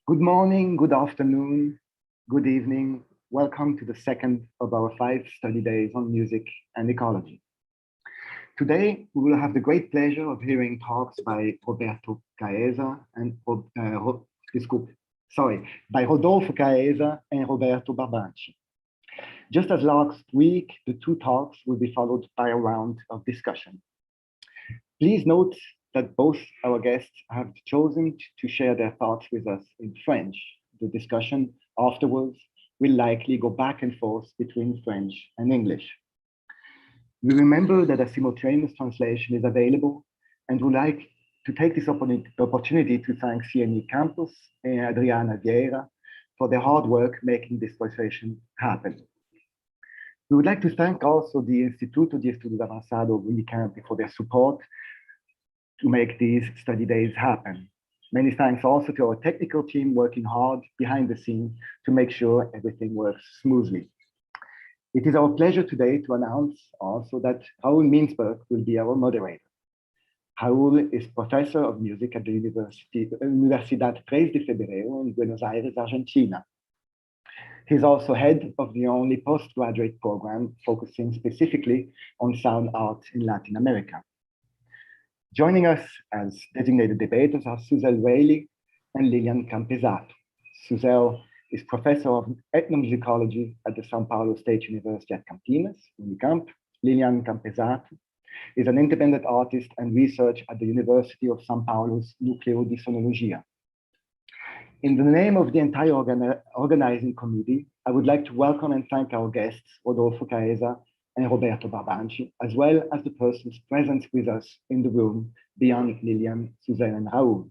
Good morning, good afternoon, good evening. Welcome to the second of our 5 study days on music and ecology. Today, we will have the great pleasure of hearing talks by Rodolfo Caesar and Roberto Barbanti. Just as last week, the 2 talks will be followed by a round of discussion. Please note that both our guests have chosen to share their thoughts with us in French. The discussion afterwards will likely go back and forth between French and English. We remember that a simultaneous translation is available and would like to take this opportunity to thank CNE Campus and Adriana Vieira for their hard work making this translation happen. We would like to thank also the Instituto de Estudos Avançados Unicamp for their support to make these study days happen. Many thanks also to our technical team working hard behind the scenes to make sure everything works smoothly. It is our pleasure today to announce also that Raúl Mintzberg will be our moderator. Raúl is professor of music at the Universidad 3 de Febrero in Buenos Aires, Argentina. He's also head of the only postgraduate program focusing specifically on sound art in Latin America. Joining us as designated debaters are Isabelle and Lilian Campesato. Isabelle is professor of ethnomusicology at the São Paulo State University at Campinas, Unicamp. Lilian Campesato is an independent artist and researcher at the University of São Paulo's Núcleo de Sonologia. In the name of the entire organizing committee, I would like to welcome and thank our guests, Rodolfo Caesar and Roberto Barbanti, as well as the persons present with us in the room beyond Lilian, Suzanne, and Raúl.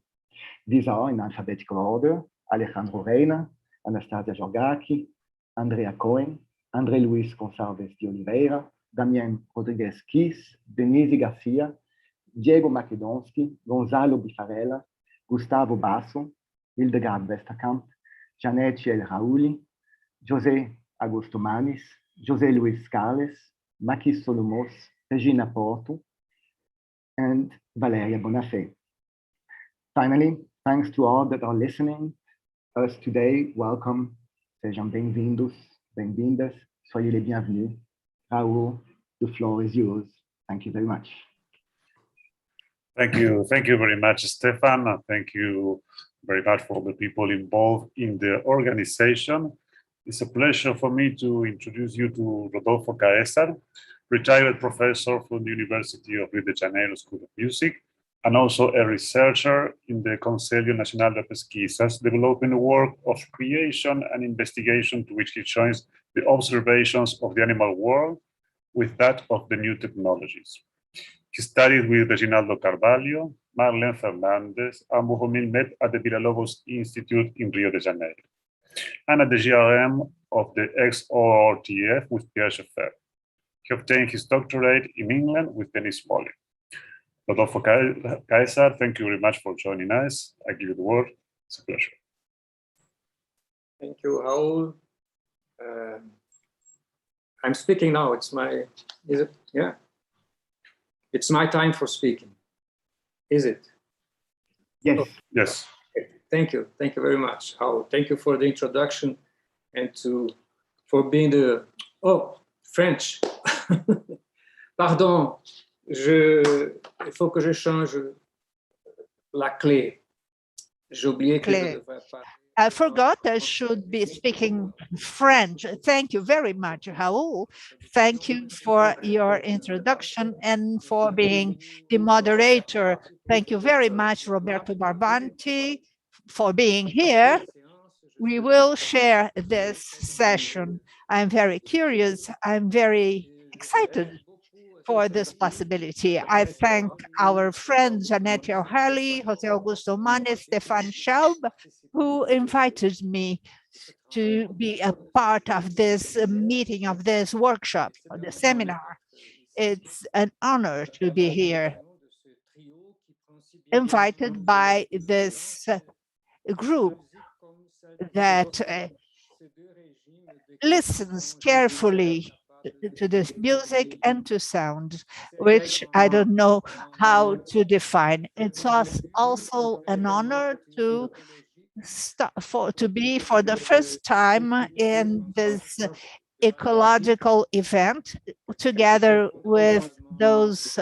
These are, in alphabetical order, Alejandro Reina, Anastasia Jorgaki, Andrea Cohen, André Luis Gonçalves de Oliveira, Damien Rodriguez Quis, Denise Garcia, Diego Macedonski, Gonzalo Bifarella, Gustavo Basso, Hildegard Westerkamp, Janete El Raouli, José Augusto Manis, José Luis Scarles, Makis Solomos, Regina Porto, and Valeria Bonafé. Finally, thanks to all that are listening us today. Welcome, sejam bem-vindos, bem-vindas, soyez les bienvenus. Raúl, the floor is yours. Thank you very much. Thank you very much, Stefan. Thank you very much for the people involved in the organization. It's a pleasure for me to introduce you to Rodolfo Caesar, retired professor from the University of Rio de Janeiro School of Music, and also a researcher in the Conselho Nacional de Pesquisas, developing the work of creation and investigation to which he joins the observations of the animal world with that of the new technologies. He studied with Reginaldo Carvalho, Marlene Fernandez, and Bohumil met at the Villalobos Institute in Rio de Janeiro, and at the GRM of the ex-ORTF with Pierre Schaeffer. He obtained his doctorate in England with Denis Foley. Rodolfo Caesar, thank you very much for joining us. I give you the word. It's a pleasure. Thank you, Raúl. I'm speaking now. Is it? Yeah. It's my time for speaking. Is it? Yes. Oh. Yes. Thank you very much, Raúl. Thank you for the introduction and for being French. Pardon, il faut que je change la clé. J'ai oublié que je devrais parler. I forgot I should be speaking French. Thank you very much, Raúl. Thank you for your introduction and for being the moderator. Thank you very much, Roberto Barbanti, for being here. We will share this session. I'm very curious. I'm very excited for this possibility. I thank our friends Janete O'Halley, José Augusto Manes, Stefan Schaub, who invited me to be a part of this meeting, of this workshop, of the seminar. It's an honor to be here, invited by this group that listens carefully to this music and to sound, which I don't know how to define. It's also an honor to to be for the first time in this ecological event together with those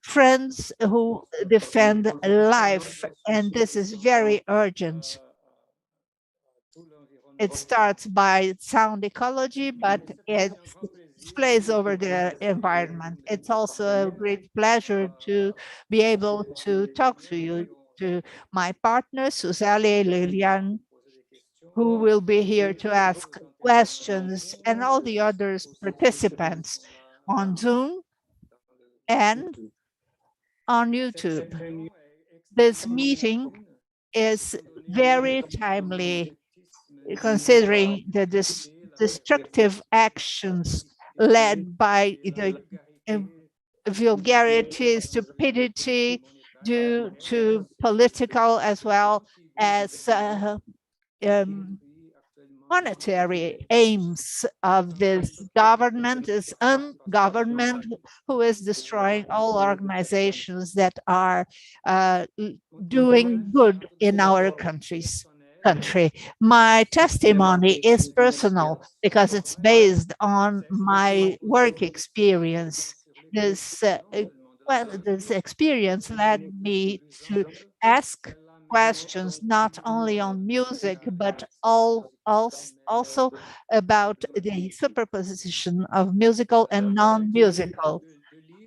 friends who defend life, and this is very urgent. It starts by sound ecology, but it displays over the environment. It's also a great pleasure to be able to talk to you, to my partners, Suzelle, Lilian, who will be here to ask questions, and all the other participants on Zoom and on YouTube. This meeting is very timely considering the destructive actions led by the vulgarity, stupidity due to political as well as monetary aims of this government, this ungovernment who is destroying all organizations that are doing good in our country. My testimony is personal because it's based on my work experience. This experience led me to ask questions not only on music, but also about the superposition of musical and non-musical.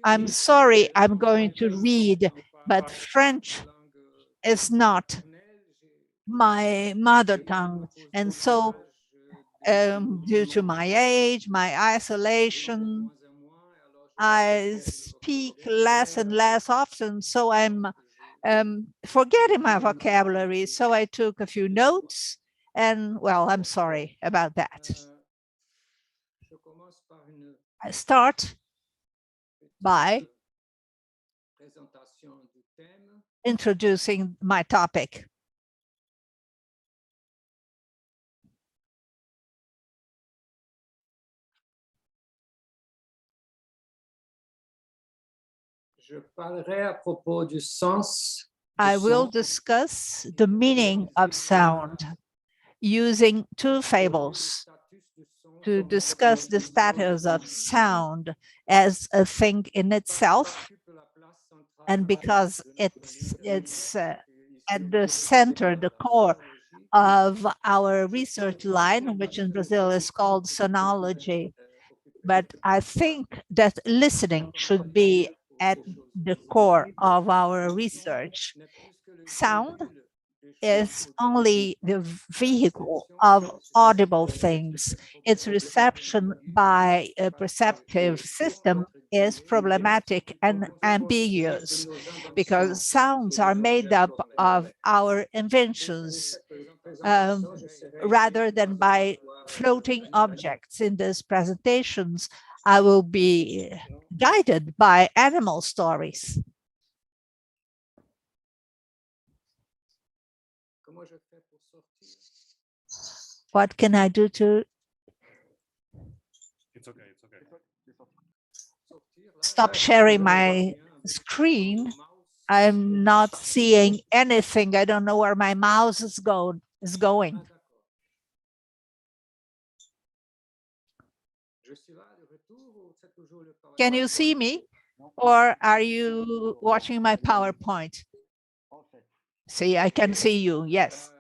I'm sorry, I'm going to read, but French is not my mother tongue. And so due to my age, my isolation, I speak less and less often. So I'm forgetting my vocabulary. So I took a few notes and well, I'm sorry about that. I start by introducing my topic. I will discuss the meaning of sound using two fables to discuss the status of sound as a thing in itself, and because it's at the center, the core of our research line, which in Brazil is called Sonology. But I think that listening should be at the core of our research. Sound is only the vehicle of audible things. Its reception by a perceptive system is problematic and ambiguous because sounds are made up of our inventions rather than by floating objects. In these presentations, I will be guided by animal stories. What can I do to stop sharing my screen? I'm not seeing anything. I don't know where my mouse is going. Can you see me? Or are you watching my PowerPoint? See, I can see you, yes.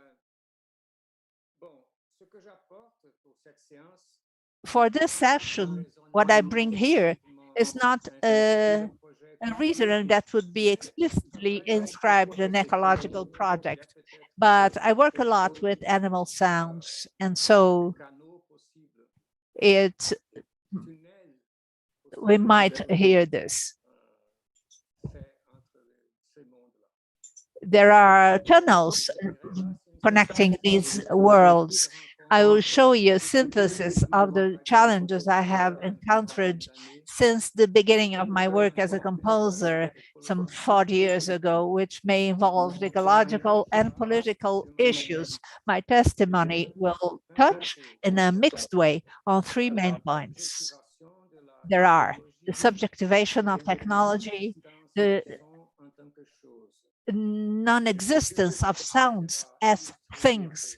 For this session, what I bring here is not a reason that would be explicitly inscribed in an ecological project, but I work a lot with animal sounds, and so we might hear this. There are tunnels connecting these worlds. I will show you a synthesis of the challenges I have encountered since the beginning of my work as a composer some 40 years ago, which may involve ecological and political issues. My testimony will touch in a mixed way on three main points. There are the subjectivation of technology, the non-existence of sounds as things.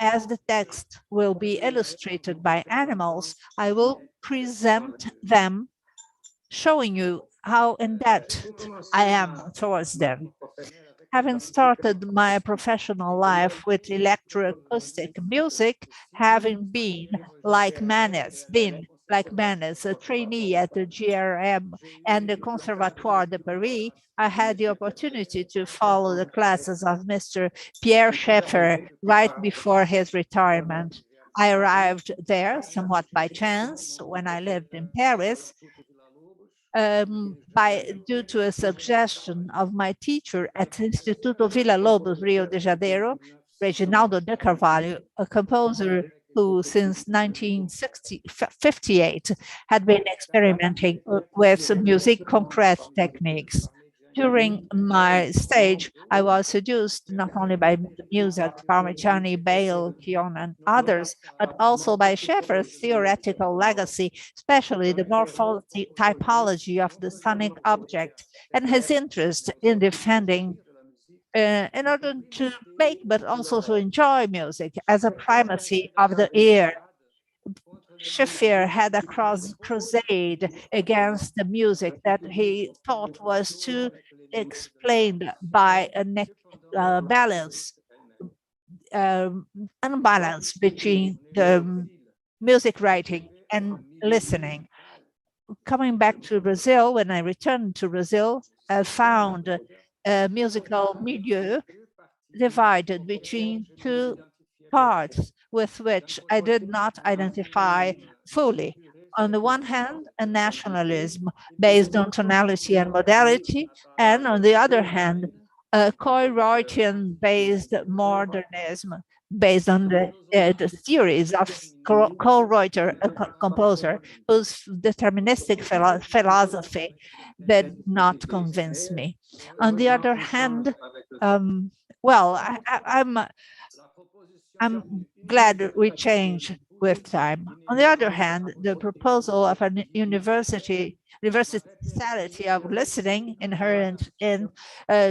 As the text will be illustrated by animals, I will present them, showing you how in debt I am towards them. Having started my professional life with electroacoustic music, having been like Manes, a trainee at the GRM and the Conservatoire de Paris, I had the opportunity to follow the classes of Mr. Pierre Schaeffer right before his retirement. I arrived there somewhat by chance when I lived in Paris, due to a suggestion of my teacher at Instituto Villa-Lobos, Rio de Janeiro, Reginaldo de Carvalho, a composer who since 1958 had been experimenting with musique concrète techniques. During my stage, I was seduced not only by music, Parmigiani, Bale, Kion, and others, but also by Schaeffer's theoretical legacy, especially the morphology typology of the sonic object, and his interest in defending in order to make, but also to enjoy music as a primacy of the ear. Schaeffer had a crusade against the music that he thought was too explained by a unbalance between the music writing and listening. Coming back to Brazil, when I returned to Brazil, I found a musical milieu divided between two parts with which I did not identify fully. On the one hand, a nationalism based on tonality and modality, and on the other hand, a Kölreuter-based modernism based on the theories of Kölreuter, a composer whose deterministic philosophy did not convince me. On the other hand, well, I'm glad we changed with time. On the other hand, the proposal of a universality of listening inherent in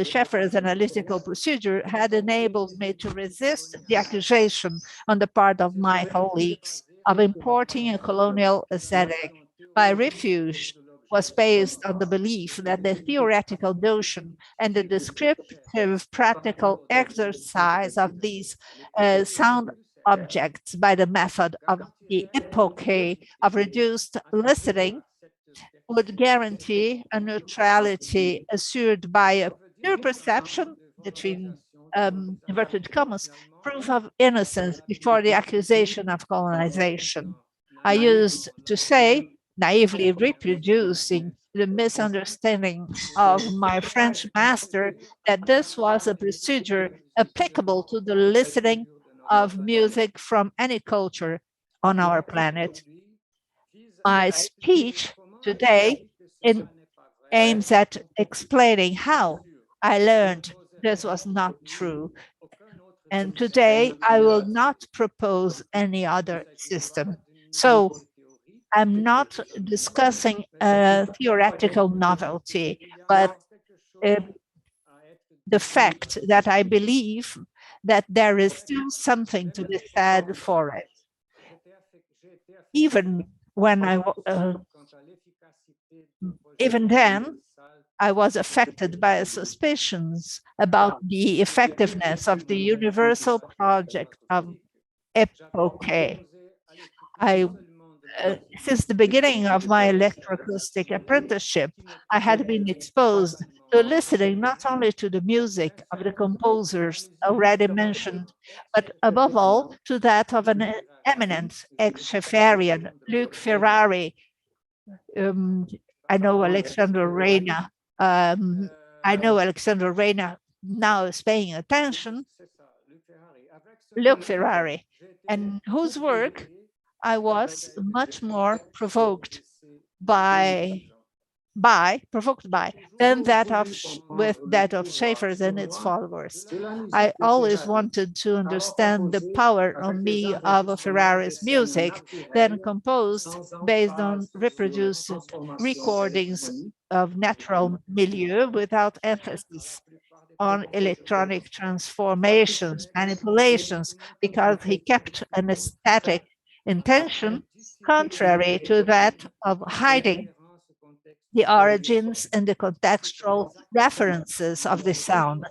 Schaeffer's analytical procedure had enabled me to resist the accusation on the part of my colleagues of importing a colonial aesthetic. My refuge was based on the belief that the theoretical notion and the descriptive practical exercise of these sound objects by the method of the epoche of reduced listening would guarantee a neutrality assured by a pure perception, between inverted commas, proof of innocence before the accusation of colonization. I used to say, naively reproducing the misunderstanding of my French master, that this was a procedure applicable to the listening of music from any culture on our planet. My speech today aims at explaining how I learned this was not true. And today I will not propose any other system. So I'm not discussing a theoretical novelty, but the fact that I believe that there is still something to be said for it. Even when even then, I was affected by suspicions about the effectiveness of the universal project of epoche. Since the beginning of my electroacoustic apprenticeship, I had been exposed to listening not only to the music of the composers already mentioned, but above all to that of an eminent ex-Schaefferian, Luc Ferrari. I know Alexandre Reina. I know Alexandre Reina now is paying attention. Luc Ferrari, and whose work I was much more provoked by than that of Schaeffer's and its followers. I always wanted to understand the power on me of Ferrari's music, then composed based on reproduced recordings of natural milieu without emphasis. on electronic transformations, manipulations, because he kept an aesthetic intention contrary to that of hiding the origins and the contextual references of the sound.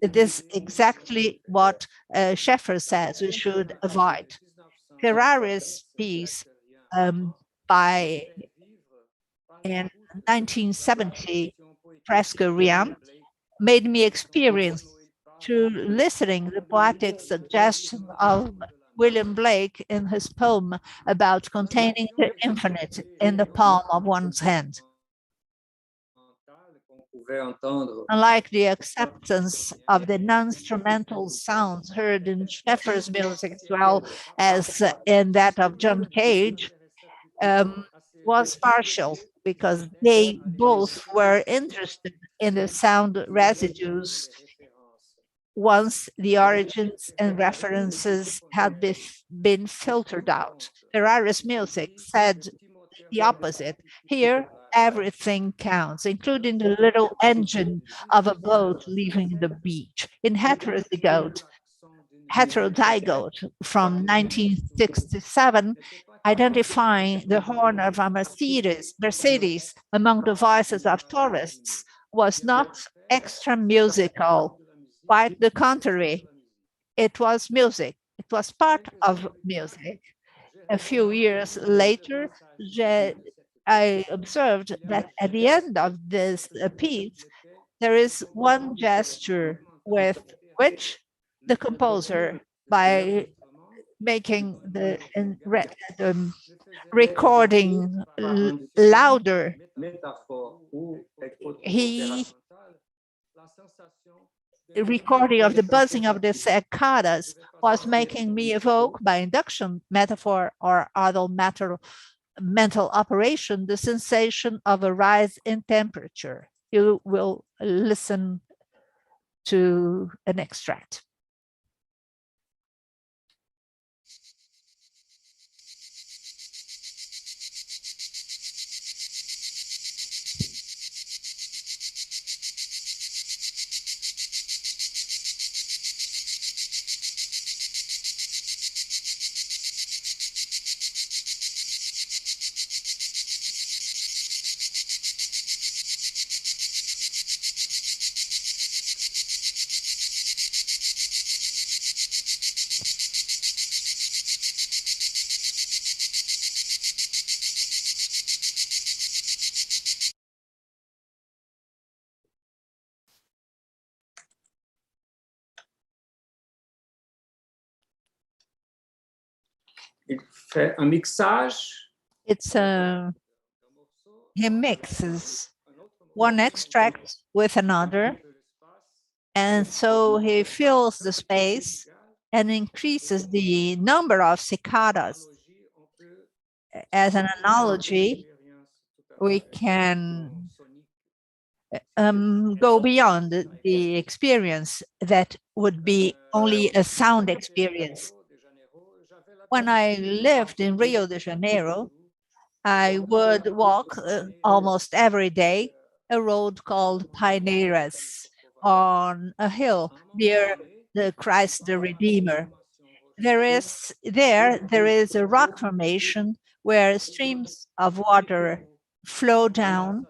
It is exactly what Schaeffer says we should avoid. Ferrari's piece by in 1970, Prigogine, made me experience through listening the poetic suggestion of William Blake in his poem about containing the infinite in the palm of one's hand. Unlike the acceptance of the non-instrumental sounds heard in Schaeffer's music as well as in that of John Cage, was partial because they both were interested in the sound residues once the origins and references had been filtered out. Ferrari's music said the opposite. Here, everything counts, including the little engine of a boat leaving the beach. In Heterozygote from 1967, identifying the horn of a Mercedes among the voices of tourists was not extra musical. Quite the contrary, it was music. It was part of music. A few years later, I observed that at the end of this piece, there is one gesture with which the composer, by making the recording louder, the recording of the buzzing of the cicadas was making me evoke, by induction, metaphor, or other mental operation, the sensation of a rise in temperature. You will listen to an extract. He mixes one extract with another, and so he fills the space and increases the number of cicadas. As an analogy, we can go beyond the experience that would be only a sound experience. When I lived in Rio de Janeiro, I would walk almost every day a road called Paineiras on a hill near the Christ the Redeemer. There is a rock formation where streams of water flow down,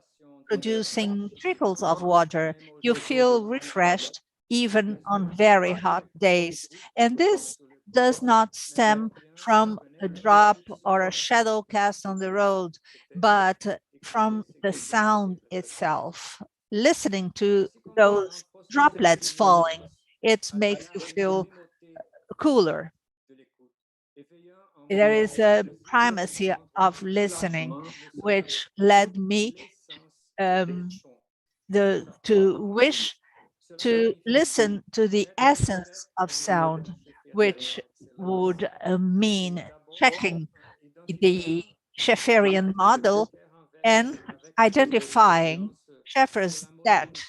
producing trickles of water. You feel refreshed even on very hot days. And this does not stem from a drop or a shadow cast on the road, but from the sound itself. Listening to those droplets falling, it makes you feel cooler. There is a primacy of listening, which led me to wish to listen to the essence of sound, which would mean checking the Schaefferian model and identifying Schaeffer's debt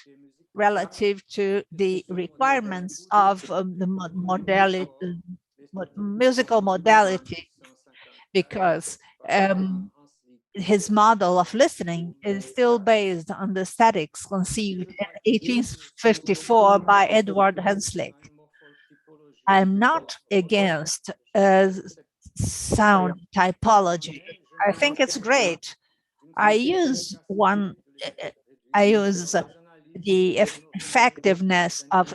relative to the requirements of the musical modality, because his model of listening is still based on the statics conceived in 1854 by Edward Hanslick. I'm not against sound typology. I think it's great. I use the effectiveness of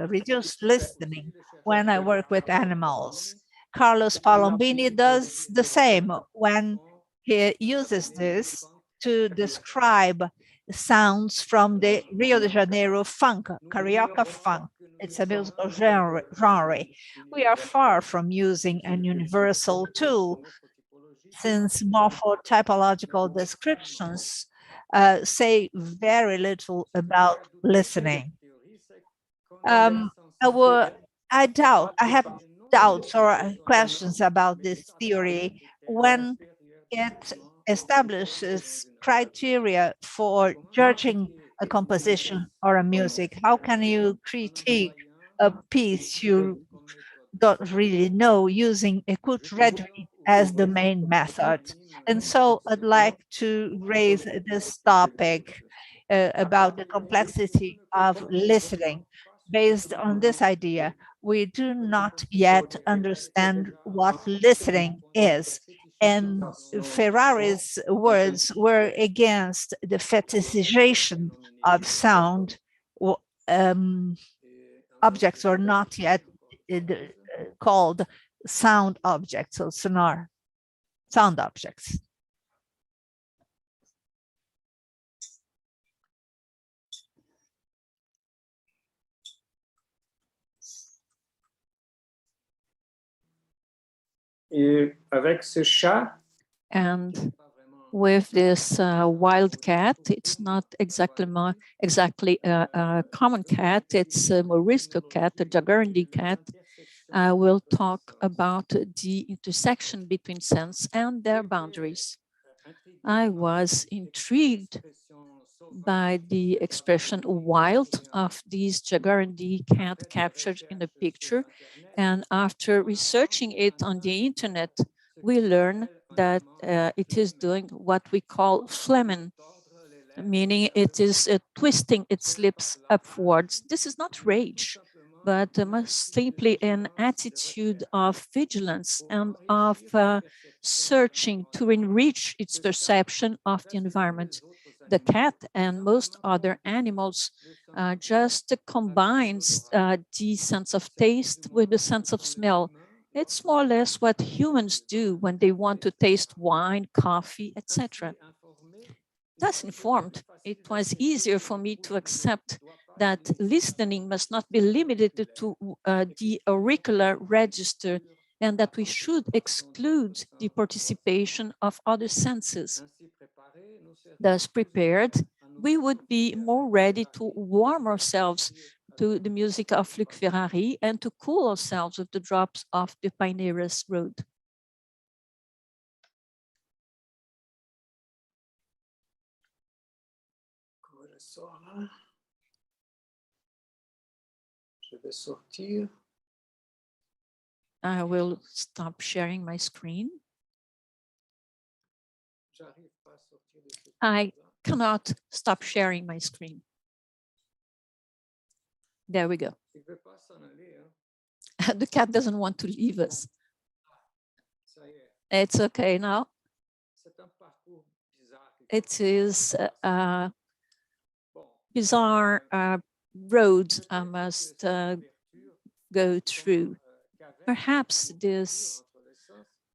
reduced listening when I work with animals. Carlos Palombini does the same when he uses this to describe sounds from the Rio de Janeiro funk, carioca funk. It's a musical genre. We are far from using an universal tool, since morphotypological descriptions say very little about listening. I have doubts or questions about this theory when it establishes criteria for judging a composition or a music. How can you critique a piece you don't really know using écoute réduite as the main method? And so I'd like to raise this topic about the complexity of listening. Based on this idea, we do not yet understand what listening is. And Ferrari's words were against the fetishization of sound. Objects are not yet called sound objects or sonar sound objects. And with this wild cat, it's not exactly a common cat, it's a Morisco cat, a Jaguarundi cat. I will talk about the intersection between sense and their boundaries. I was intrigued by the expression wild of this Jaguarundi cat captured in the picture. And after researching it on the internet, we learn that it is doing what we call phlegming, meaning it is twisting its lips upwards. This is not rage, but most simply an attitude of vigilance and of searching to enrich its perception of the environment. The cat and most other animals just combines the sense of taste with the sense of smell. It's more or less what humans do when they want to taste wine, coffee, etc. Thus informed, it was easier for me to accept that listening must not be limited to the auricular register, and that we should exclude the participation of other senses. Thus prepared, we would be more ready to warm ourselves to the music of Luc Ferrari and to cool ourselves with the drops of the Pineiras Road. I will stop sharing my screen. I cannot stop sharing my screen. There we go. The cat doesn't want to leave us. It's okay now. It is a bizarre road I must go through. Perhaps this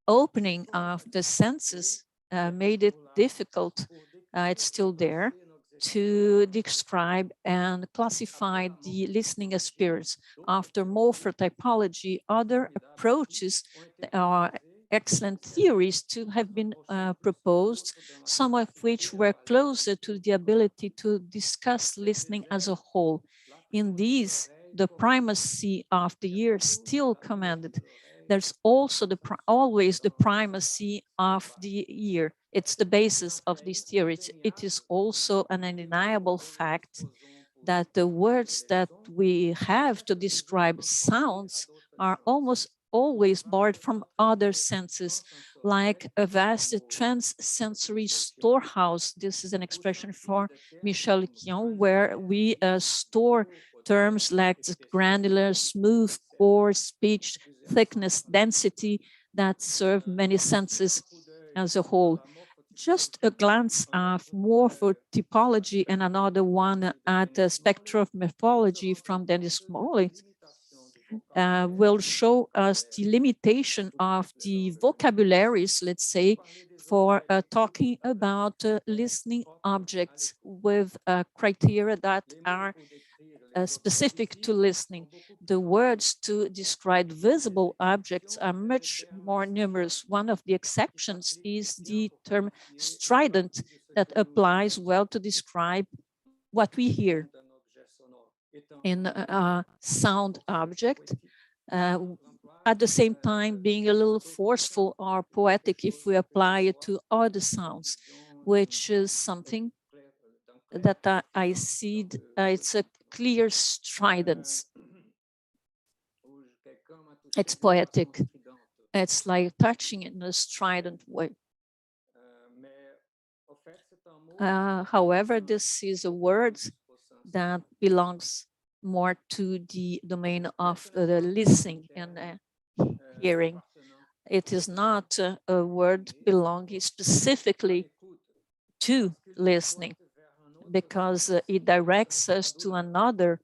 opening of the senses made it difficult, it's still there, to describe and classify the listening experience. After morphotypology, other approaches are excellent theories to have been proposed, some of which were closer to the ability to discuss listening as a whole. In these, the primacy of the ear still commanded. There's also always the primacy of the ear. It's the basis of this theory. It is also an undeniable fact that the words that we have to describe sounds are almost always borrowed from other senses, like a vast trans-sensory storehouse. This is an expression for Michel Quion, where we store terms like granular, smooth, coarse, pitch, thickness, density that serve many senses as a whole. Just a glance of morphotypology and another one at the spectrum of morphology from Dennis Smollett will show us the limitation of the vocabularies, let's say, for talking about listening objects with criteria that are specific to listening. The words to describe visible objects are much more numerous. One of the exceptions is the term strident that applies well to describe what we hear in a sound object, at the same time being a little forceful or poetic if we apply it to other sounds, which is something that I see. It's a clear stridence. It's poetic. It's like touching in a strident way. However, this is a word that belongs more to the domain of the listening and hearing. It is not a word belonging specifically to listening, because it directs us to another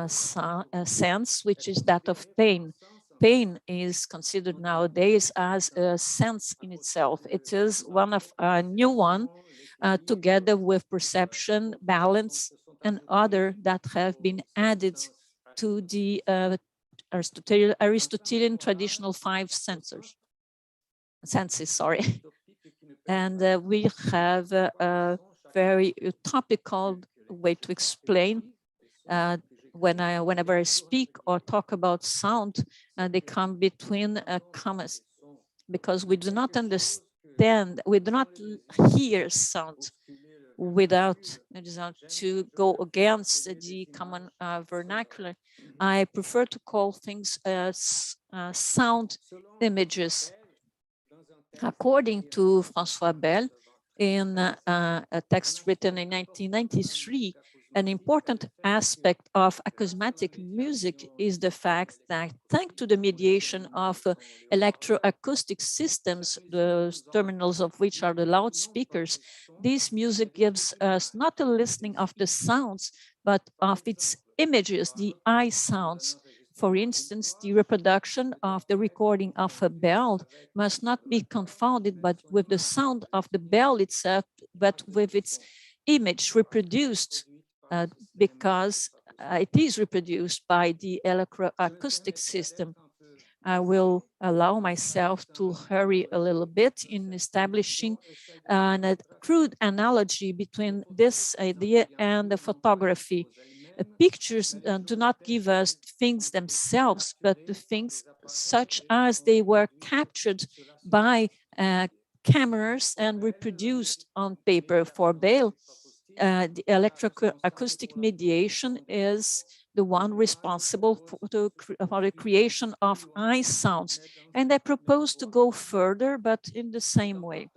sense, which is that of pain. Pain is considered nowadays as a sense in itself. It is one of a new one, together with perception, balance, and other that have been added to the Aristotelian traditional five senses. And we have a very topical way to explain. Whenever I speak or talk about sound, they come between commas, because we do not understand, we do not hear sound without to go against the common vernacular. I prefer to call things sound images. According to François Bell, in a text written in 1993, an important aspect of acousmatic music is the fact that, thanks to the mediation of electroacoustic systems, the terminals of which are the loudspeakers, this music gives us not a listening of the sounds, but of its images, the eye sounds. For instance, the reproduction of the recording of a bell must not be confounded with the sound of the bell itself, but with its image reproduced, because it is reproduced by the electroacoustic system. I will allow myself to hurry a little bit in establishing a crude analogy between this idea and the photography. Pictures do not give us things themselves, but the things such as they were captured by cameras and reproduced on paper. For Bale, the electroacoustic mediation is the one responsible for the creation of eye sounds. And I propose to go further, but in the same way,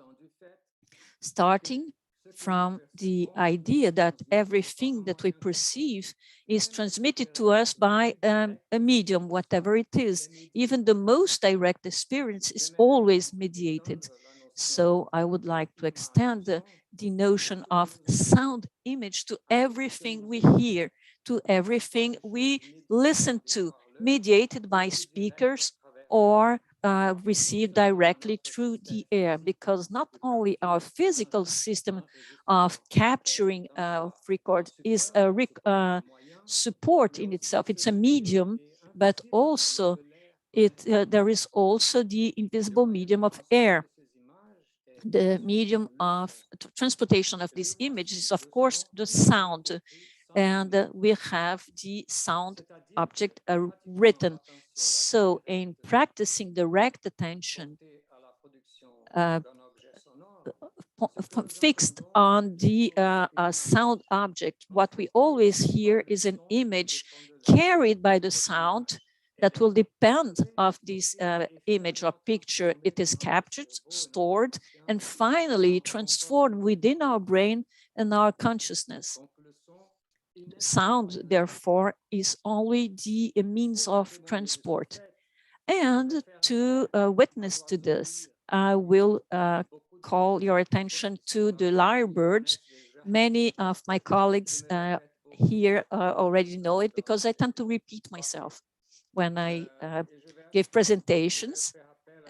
starting from the idea that everything that we perceive is transmitted to us by a medium, whatever it is. Even the most direct experience is always mediated. So I would like to extend the notion of sound image to everything we hear, to everything we listen to, mediated by speakers or received directly through the air, because not only our physical system of capturing record is a support in itself, it's a medium, but also there is also the invisible medium of air. The medium of transportation of these images is, of course, the sound. And we have the sound object written. So in practicing direct attention, fixed on the sound object, what we always hear is an image carried by the sound, that will depend of this image or picture. It is captured, stored, and finally transformed within our brain and our consciousness. Sound, therefore, is only the means of transport. And to witness to this, I will call your attention to the lyrebird. Many of my colleagues here already know it because I tend to repeat myself when I give presentations.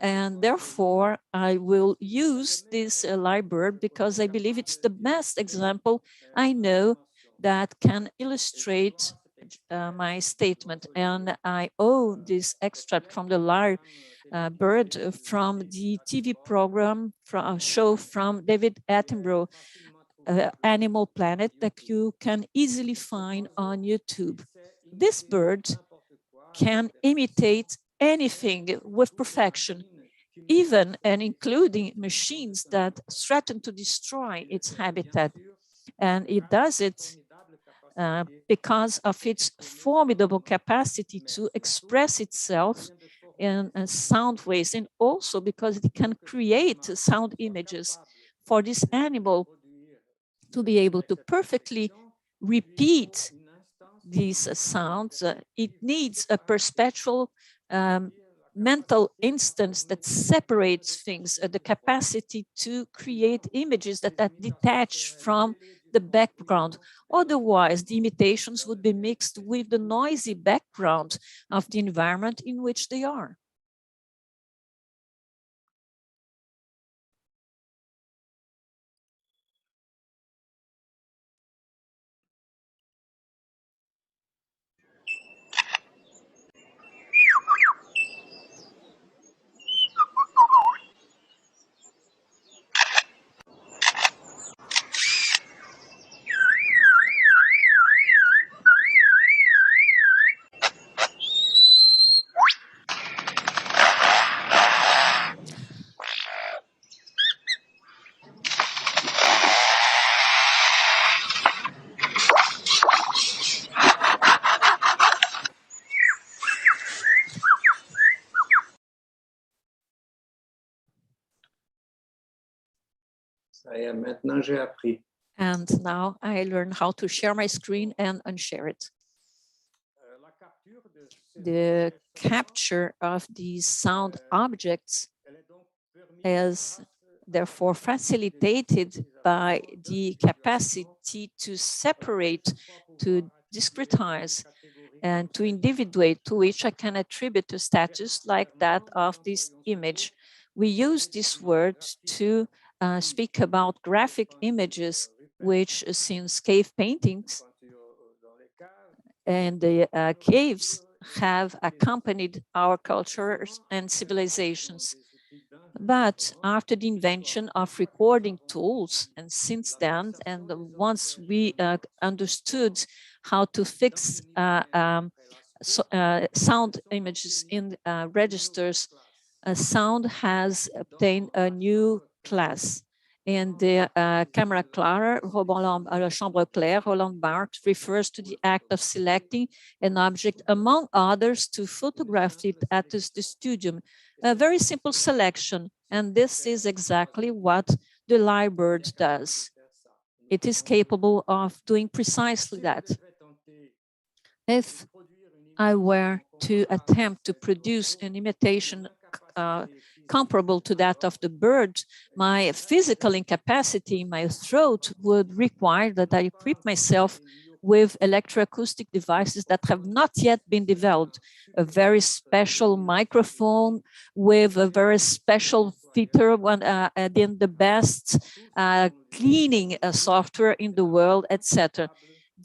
And therefore, I will use this lyrebird because I believe it's the best example I know that can illustrate my statement. And I owe this extract from the lyrebird from the TV program, show from David Attenborough, Animal Planet, that you can easily find on YouTube. This bird can imitate anything with perfection, even and including machines that threaten to destroy its habitat. And it does it because of its formidable capacity to express itself in sound waves, and also because it can create sound images for this animal to be able to perfectly repeat these sounds. It needs a perpetual mental instance that separates things, the capacity to create images that are detached from the background. Otherwise, the imitations would be mixed with the noisy background of the environment in which they are. And now I learn how to share my screen and unshare it. The capture of these sound objects is therefore facilitated by the capacity to separate, to discretize, and to individuate, to which I can attribute a status like that of this image. We use this word to speak about graphic images, which since cave paintings and the caves have accompanied our cultures and civilizations. But after the invention of recording tools, and since then, and once we understood how to fix sound images in registers, sound has obtained a new class. In the camera clara, chambre claire, Roland Barthes refers to the act of selecting an object, among others, to photograph it at the studium. A very simple selection, and this is exactly what the lyrebird does. It is capable of doing precisely that. If I were to attempt to produce an imitation comparable to that of the bird, my physical incapacity in my throat would require that I equip myself with electroacoustic devices that have not yet been developed. A very special microphone with a very special filter, and then the best cleaning software in the world, etc.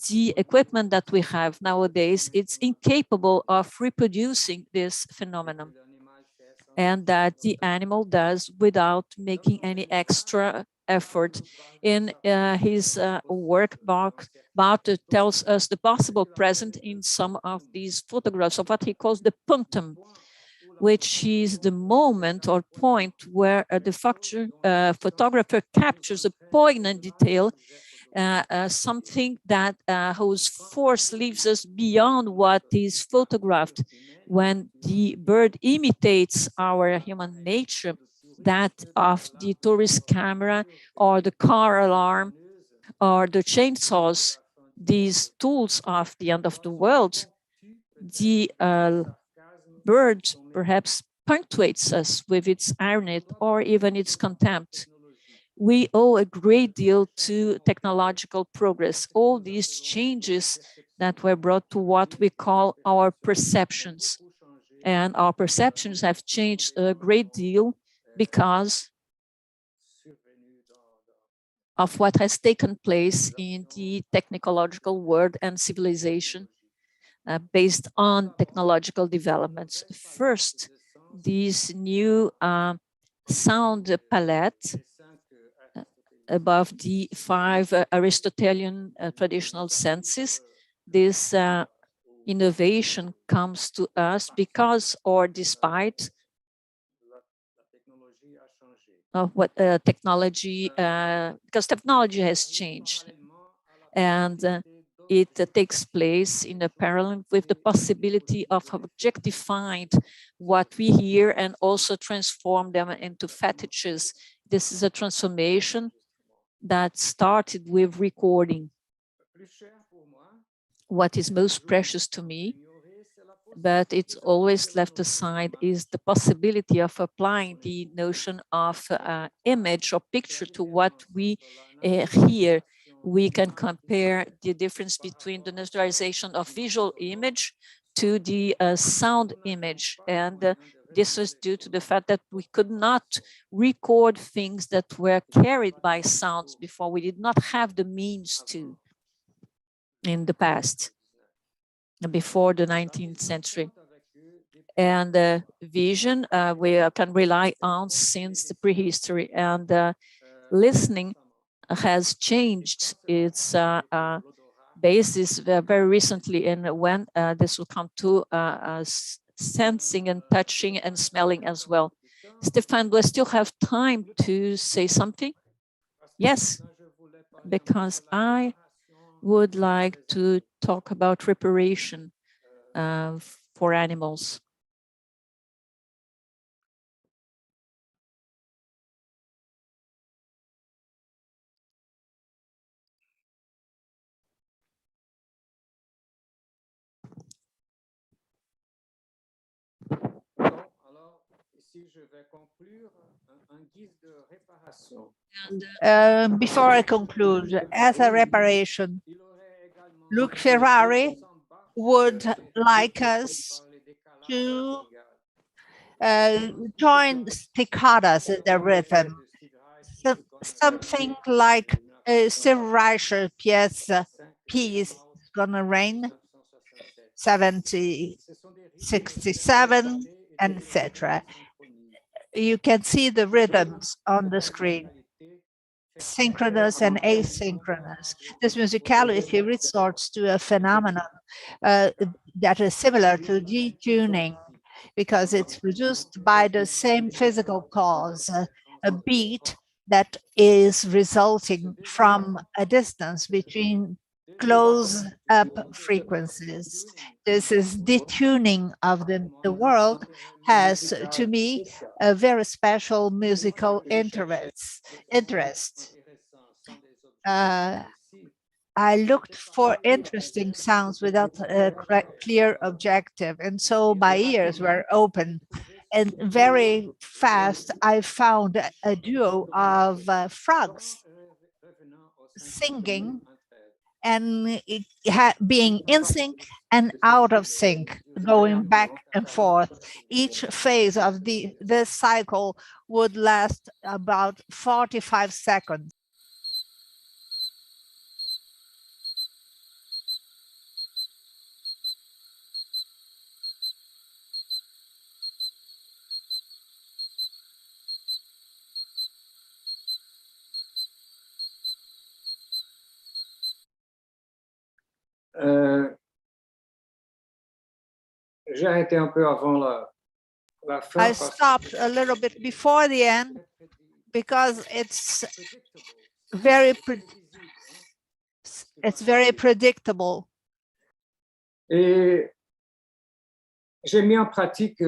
The equipment that we have nowadays, it's incapable of reproducing this phenomenon, and that the animal does without making any extra effort. In his work, Barthes tells us the possible present in some of these photographs of what he calls the punctum, which is the moment or point where the photographer captures a poignant detail something that whose force leaves us beyond what is photographed. When the bird imitates our human nature, that of the tourist camera or the car alarm or the chainsaws, these tools of the end of the world, the bird perhaps punctuates us with its irony or even its contempt. We owe a great deal to technological progress, all these changes that were brought to what we call our perceptions. And our perceptions have changed a great deal because of what has taken place in the technological world and civilization based on technological developments. First, these new sound palette above the 5 Aristotelian traditional senses. This innovation comes to us because or despite of what technology, because technology has changed. And it takes place in a parallel with the possibility of objectifying what we hear and also transform them into fetishes. This is a transformation that started with recording. What is most precious to me, but it's always left aside, is the possibility of applying the notion of image or picture to what we hear. We can compare the difference between the naturalization of visual image to the sound image. And this was due to the fact that we could not record things that were carried by sounds before. We did not have the means to in the past, before the 19th century. And vision we can rely on since the prehistory, and listening has changed its basis very recently, and when this will come to sensing and touching and smelling as well. Stefan, do I still have time to say something? Yes, because I would like to talk about reparation for animals. Before I conclude, as a reparation, Luc Ferrari would like us to join staccatos in the rhythm, something like a Cyril Reicher piece, Gonna Rain, 7067, etc. You can see the rhythms on the screen, synchronous and asynchronous. This musicality resorts to a phenomenon that is similar to detuning, because it's produced by the same physical cause, a beat that is resulting from a distance between close-up frequencies. This is detuning of the world, has, to me, a very special musical interest. I looked for interesting sounds without a clear objective, and so my ears were open. And very fast, I found a duo of frogs singing and being in sync and out of sync, going back and forth. Each phase of this cycle would last about 45 seconds. J'ai arrêté un peu avant la fin. I stopped a little bit before the end because it's very It's very predictable. Et j'ai mis en pratique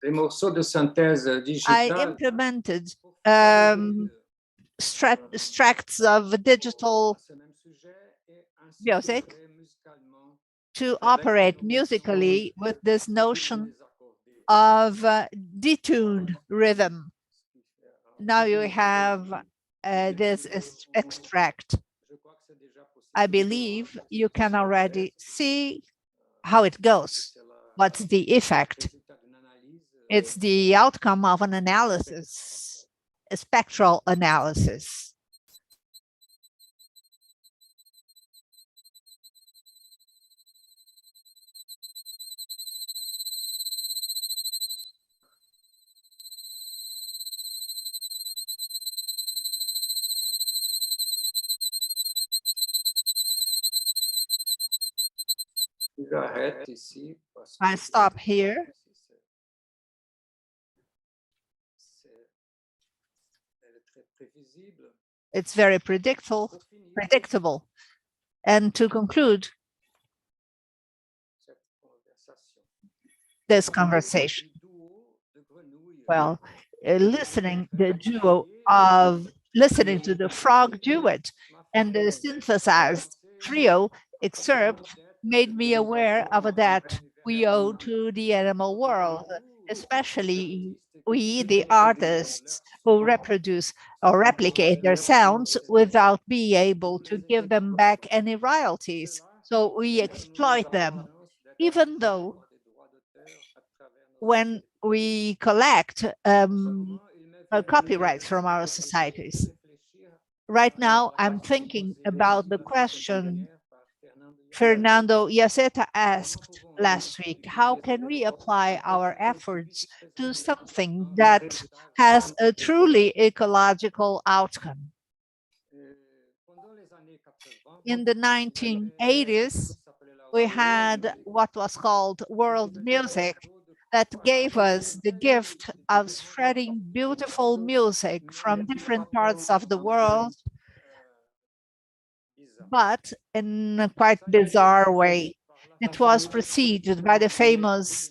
des morceaux de synthèse I digitale. implemented extracts of digital music to operate musically with this notion of detuned rhythm. Now you have this extract. I believe you can already see how it goes. What's the effect? It's the outcome of an analysis, a spectral analysis. I stop here. It's very predictable. And to conclude this conversation, well, listening to the frog duet and the synthesized trio excerpt made me aware of a debt we owe to the animal world, especially we, the artists, who reproduce or replicate their sounds without being able to give them back any royalties. So we exploit them, even though when we collect copyrights from our societies. Right now, I'm thinking about the question Fernando Iaceta asked last week. How can we apply our efforts to something that has a truly ecological outcome? In the 1980s, we had what was called world music that gave us the gift of spreading beautiful music from different parts of the world, but in a quite bizarre way. It was preceded by the famous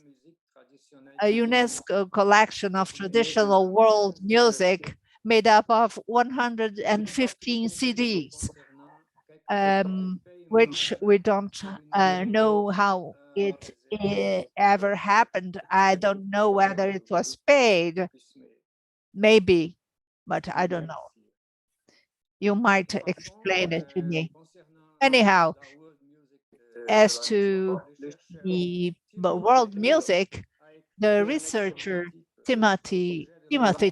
UNESCO collection of traditional world music made up of 115 CDs, which we don't know how it ever happened. I don't know whether it was paid, maybe, but I don't know. You might explain it to me. Anyhow, as to the world music, the researcher Timothy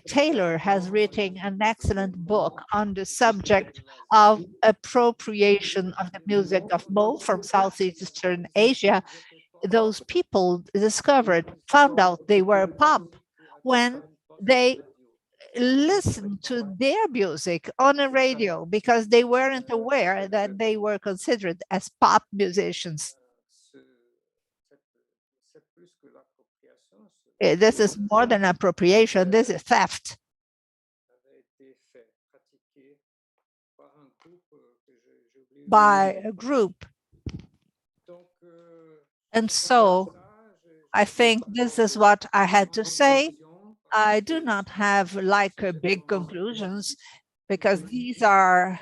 Taylor has written an excellent book on the subject of appropriation of the music of Mo from Southeastern Asia. Those people found out they were pop when they listened to their music on a radio because they weren't aware that they were considered as pop musicians. This is more than appropriation, this is theft. By a group. And so I think this is what I had to say. I do not have like big conclusions because these are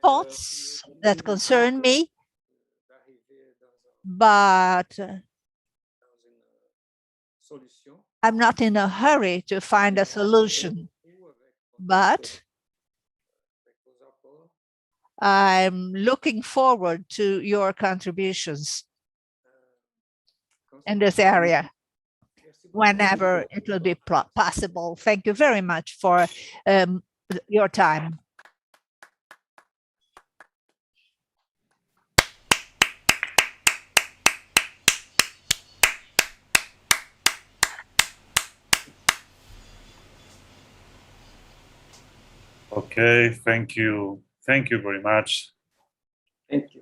thoughts that concern me, but I'm not in a hurry to find a solution, but I'm looking forward to your contributions in this area whenever it will be possible. Thank you very much for your time. Okay, thank you. Thank you very much. Thank you.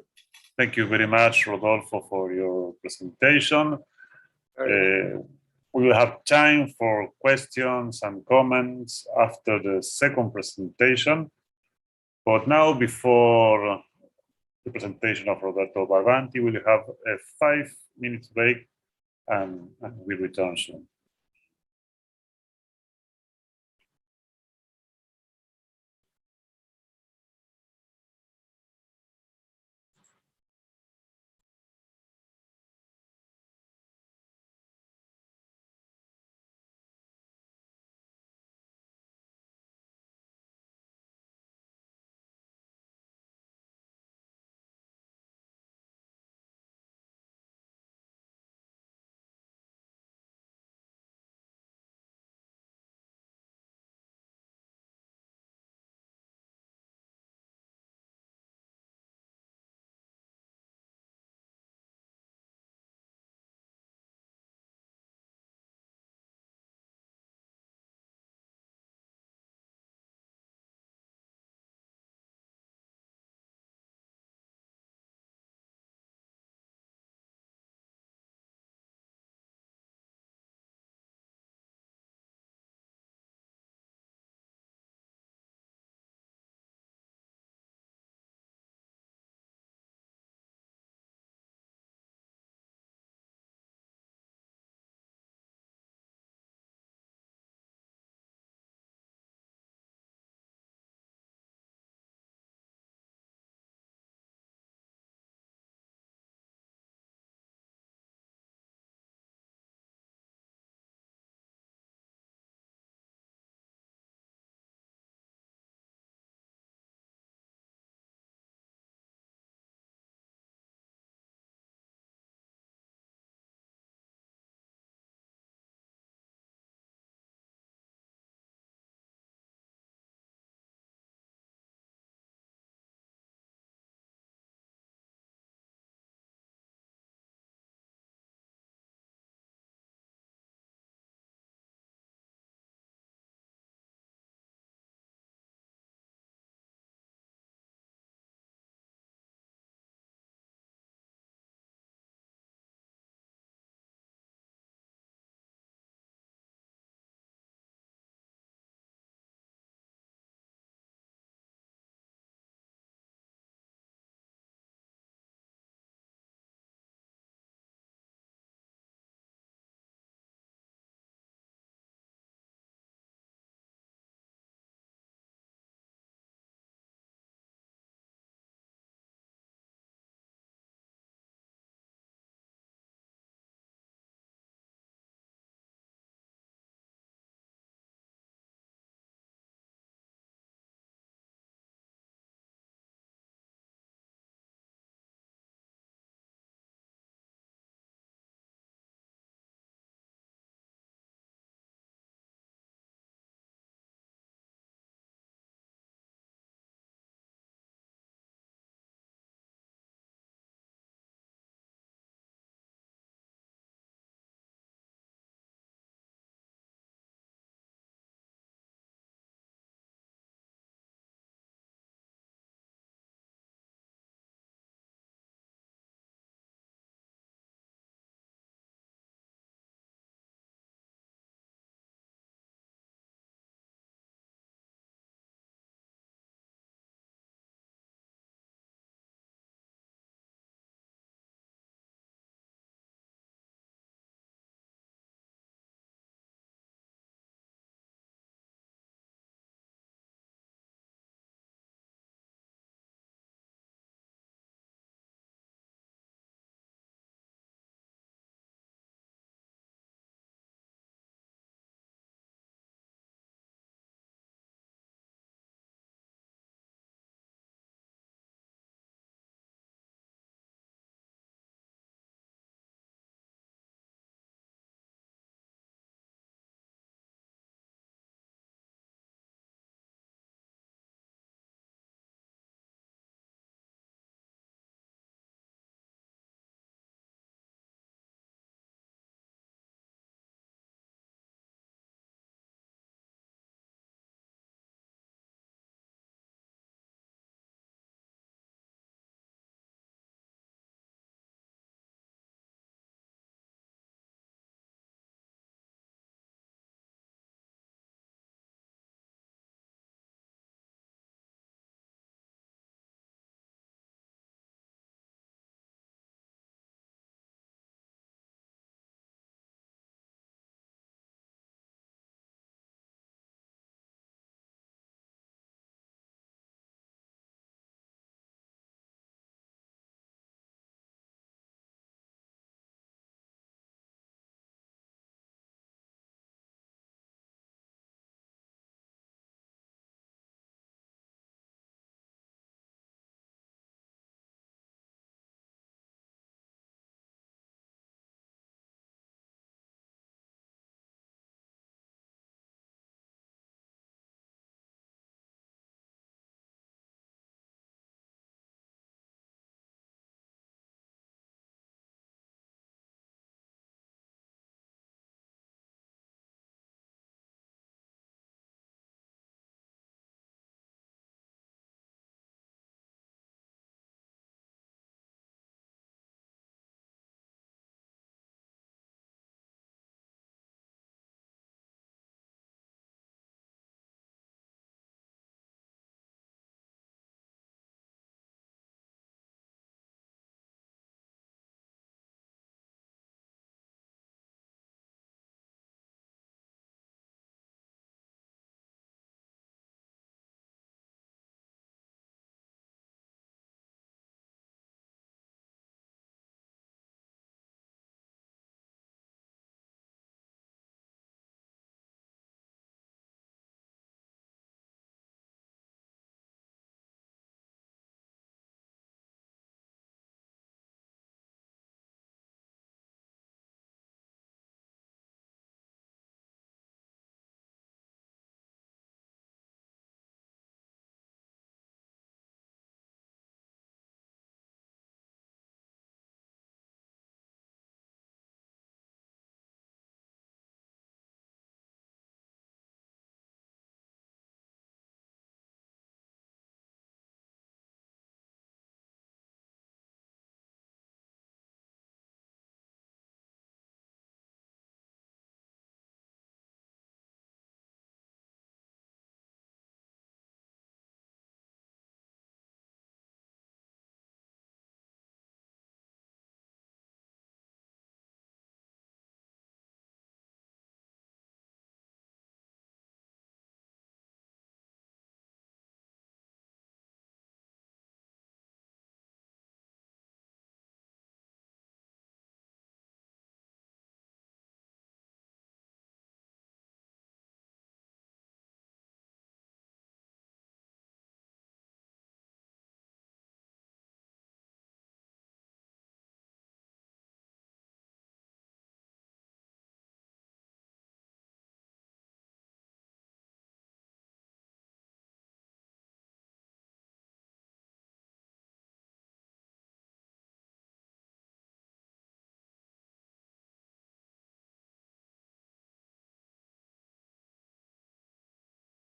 Thank you very much, Rodolfo, for your presentation. We will have time for questions and comments after the second presentation. But now, before the presentation of Roberto Barbanti. We'll have a 5 minute break and we'll return soon.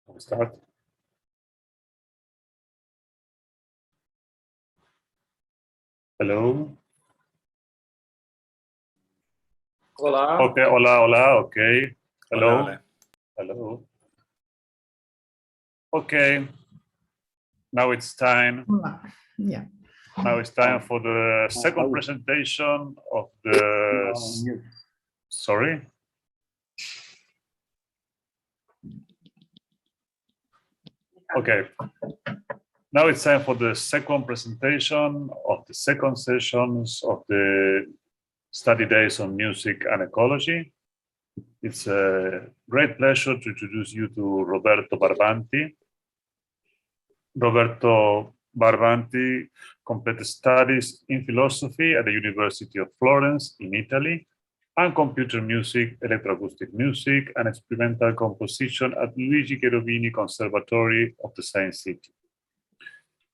We start. Hello. Hola. Okay, hola, hola, okay. Hello. Hola, hola. Hello. Okay. Now it's time. Yeah. Now it's time for the second presentation of the. Sorry. Okay. Now it's time for the second presentation of the second sessions of the study days on music and ecology. It's a great pleasure to introduce you to Roberto Barbanti. Roberto Barbanti completed studies in philosophy at the University of Florence in Italy and computer music, electroacoustic music, and experimental composition at Luigi Cherubini Conservatory of the same city.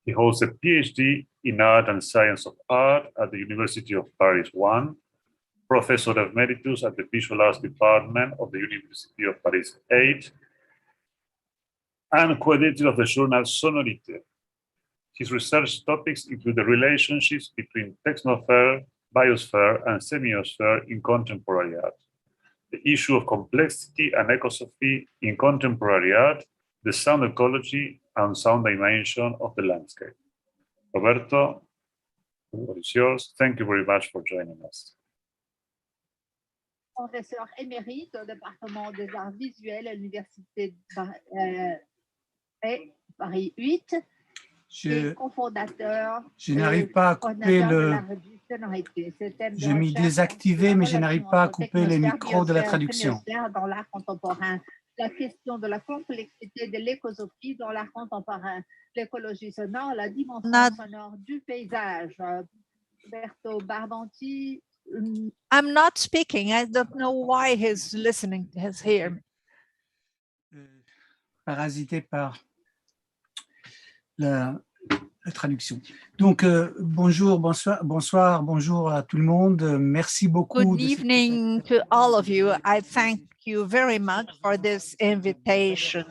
He holds a PhD in art and science of art at the University of Paris I, Professor Emeritus at the Visual Arts Department of the University of Paris VIII, and co-editor of the journal Sonology. His research topics include the relationships between technosphere, biosphere, and semiosphere in contemporary art, the issue of complexity and ecosophy in contemporary art, the sound ecology and sound dimension of the landscape. Roberto, the word is yours. Thank you very much for joining us. Professeur émérite au département des arts visuels à l'université Paris 8 et cofondateur. Je n'arrive pas à couper le. J'ai mis désactiver, mais je n'arrive pas à couper les micros de la traduction. Dans l'art contemporain, la question de la complexité de l'écosophie dans l'art contemporain, l'écologie sonore, la dimension sonore du paysage. Roberto Barbanti. I'm not speaking. I don't know why he's listening, he's here. Parasité par la traduction. Donc, bonjour, bonjour à tout le monde. Merci beaucoup. Good evening to all of you. I thank you very much for this invitation.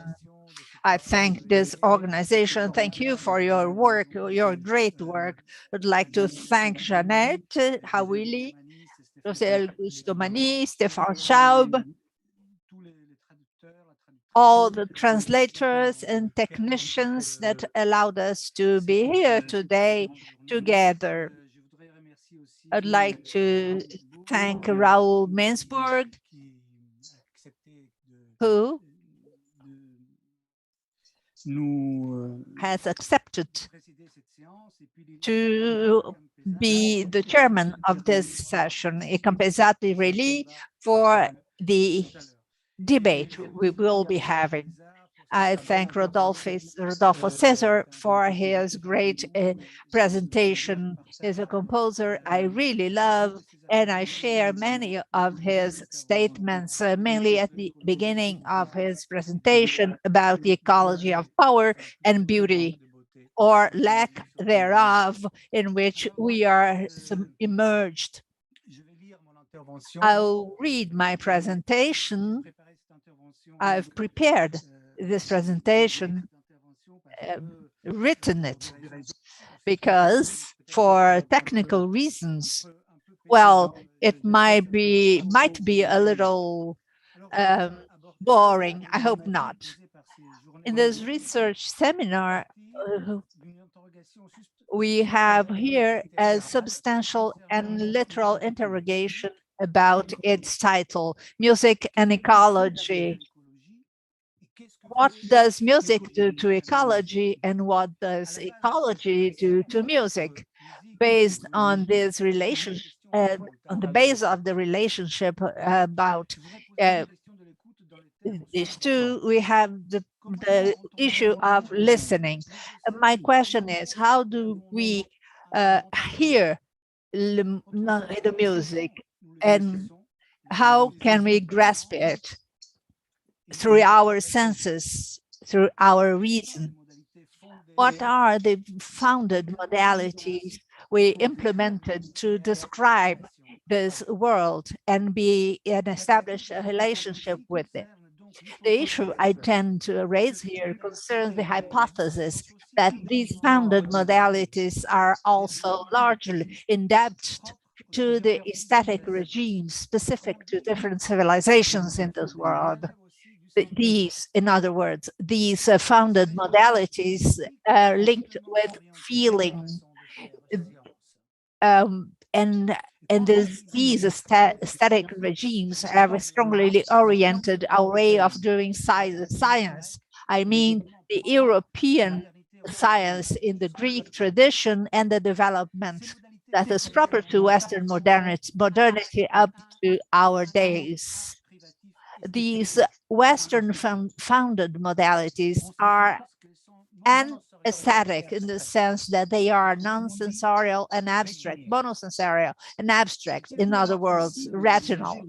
I thank this organization. Thank you for your work, your great work. I'd like to thank Jeannette Hawili, José Augusto Mani, Stefan Schaub, all the translators and technicians that allowed us to be here today together. I'd like to thank Raoul Mansburg, who has accepted to be the chairman of this session, et compensati really for the debate we will be having. I thank Rodolfo Caesar for his great presentation. He's a composer I really love, and I share many of his statements, mainly at the beginning of his presentation about the ecology of power and beauty, or lack thereof, in which we are immersed. I'll read my presentation. I've prepared this presentation, written it, because for technical reasons, well, it might be a little boring. I hope not. In this research seminar, we have here a substantial and literal interrogation about its title, Music and Ecology. What does music do to ecology, and what does ecology do to music? Based on this relationship, on the base of the relationship about these two, we have the issue of listening. My question is, how do we hear the music, and how can we grasp it? Through our senses, through our reason. What are the founded modalities we implemented to describe this world and establish a relationship with it? The issue I tend to raise here concerns the hypothesis that these founded modalities are also largely indebted to the aesthetic regimes specific to different civilizations in this world. These, in other words, these founded modalities are linked with feeling, and these aesthetic regimes have strongly oriented our way of doing science. I mean, the European science in the Greek tradition and the development that is proper to Western modernity up to our days. These Western founded modalities are aesthetic in the sense that they are non-sensorial and abstract, monosensorial and abstract, in other words, rational.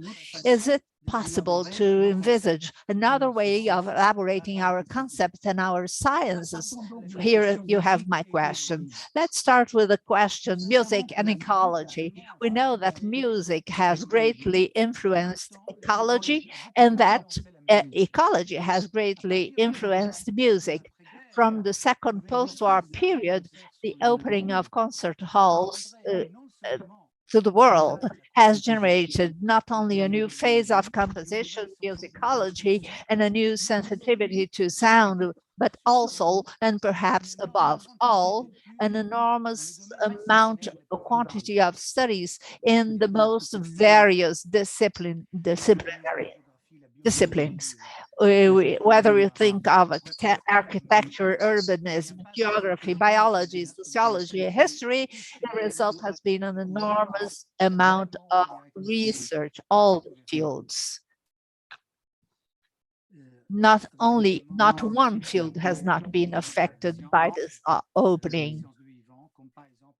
Is it possible to envisage another way of elaborating our concepts and our sciences? Here you have my question. Let's start with the question, music and ecology. We know that music has greatly influenced ecology, and that ecology has greatly influenced music. From the second post-war period, the opening of concert halls to the world has generated not only a new phase of composition, musicology, and a new sensitivity to sound, but also, and perhaps above all, an enormous quantity of studies in the most various disciplines. Whether you think of architecture, urbanism, geography, biology, sociology, history, the result has been an enormous amount of research, all the fields. Not one field has not been affected by this opening.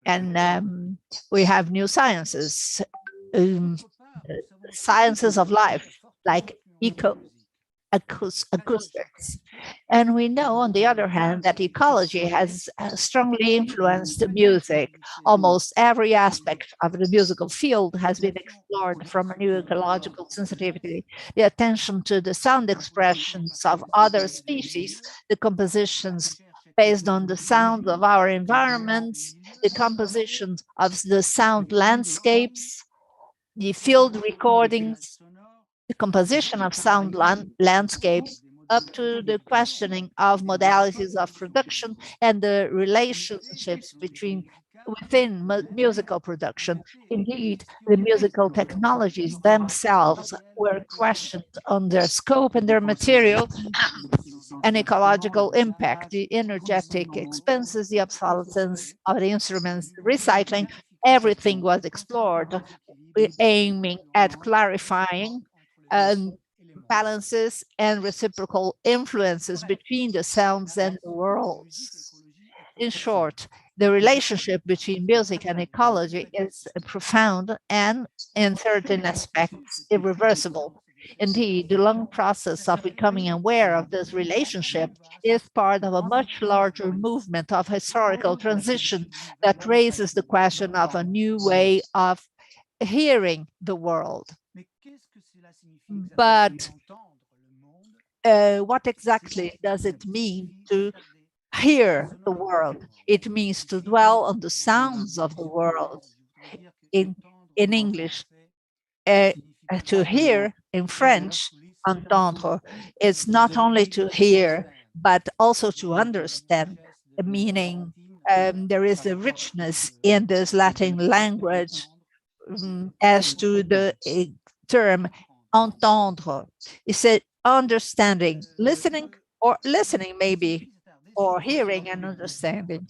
And we have new sciences, sciences of life, like acoustics. And we know, on the other hand, that ecology has strongly influenced music. Almost every aspect of the musical field has been explored from a new ecological sensitivity. The attention to the sound expressions of other species, the compositions based on the sound of our environments, the compositions of the sound landscapes, the field recordings, the composition of sound landscapes, up to the questioning of modalities of production and the relationships within musical production. Indeed, the musical technologies themselves were questioned on their scope and their material and ecological impact, the energetic expenses, the obsolescence of the instruments, the recycling, everything was explored, aiming at clarifying balances and reciprocal influences between the sounds and the worlds. In short, the relationship between music and ecology is profound and, in certain aspects, irreversible. Indeed, the long process of becoming aware of this relationship is part of a much larger movement of historical transition that raises the question of a new way of hearing the world. But what exactly does it mean to hear the world? It means to dwell on the sounds of the world. In English, to hear, in French, entendre, is not only to hear, but also to understand, meaning there is a richness in this Latin language as to the term entendre. It's a understanding, listening maybe, or hearing and understanding.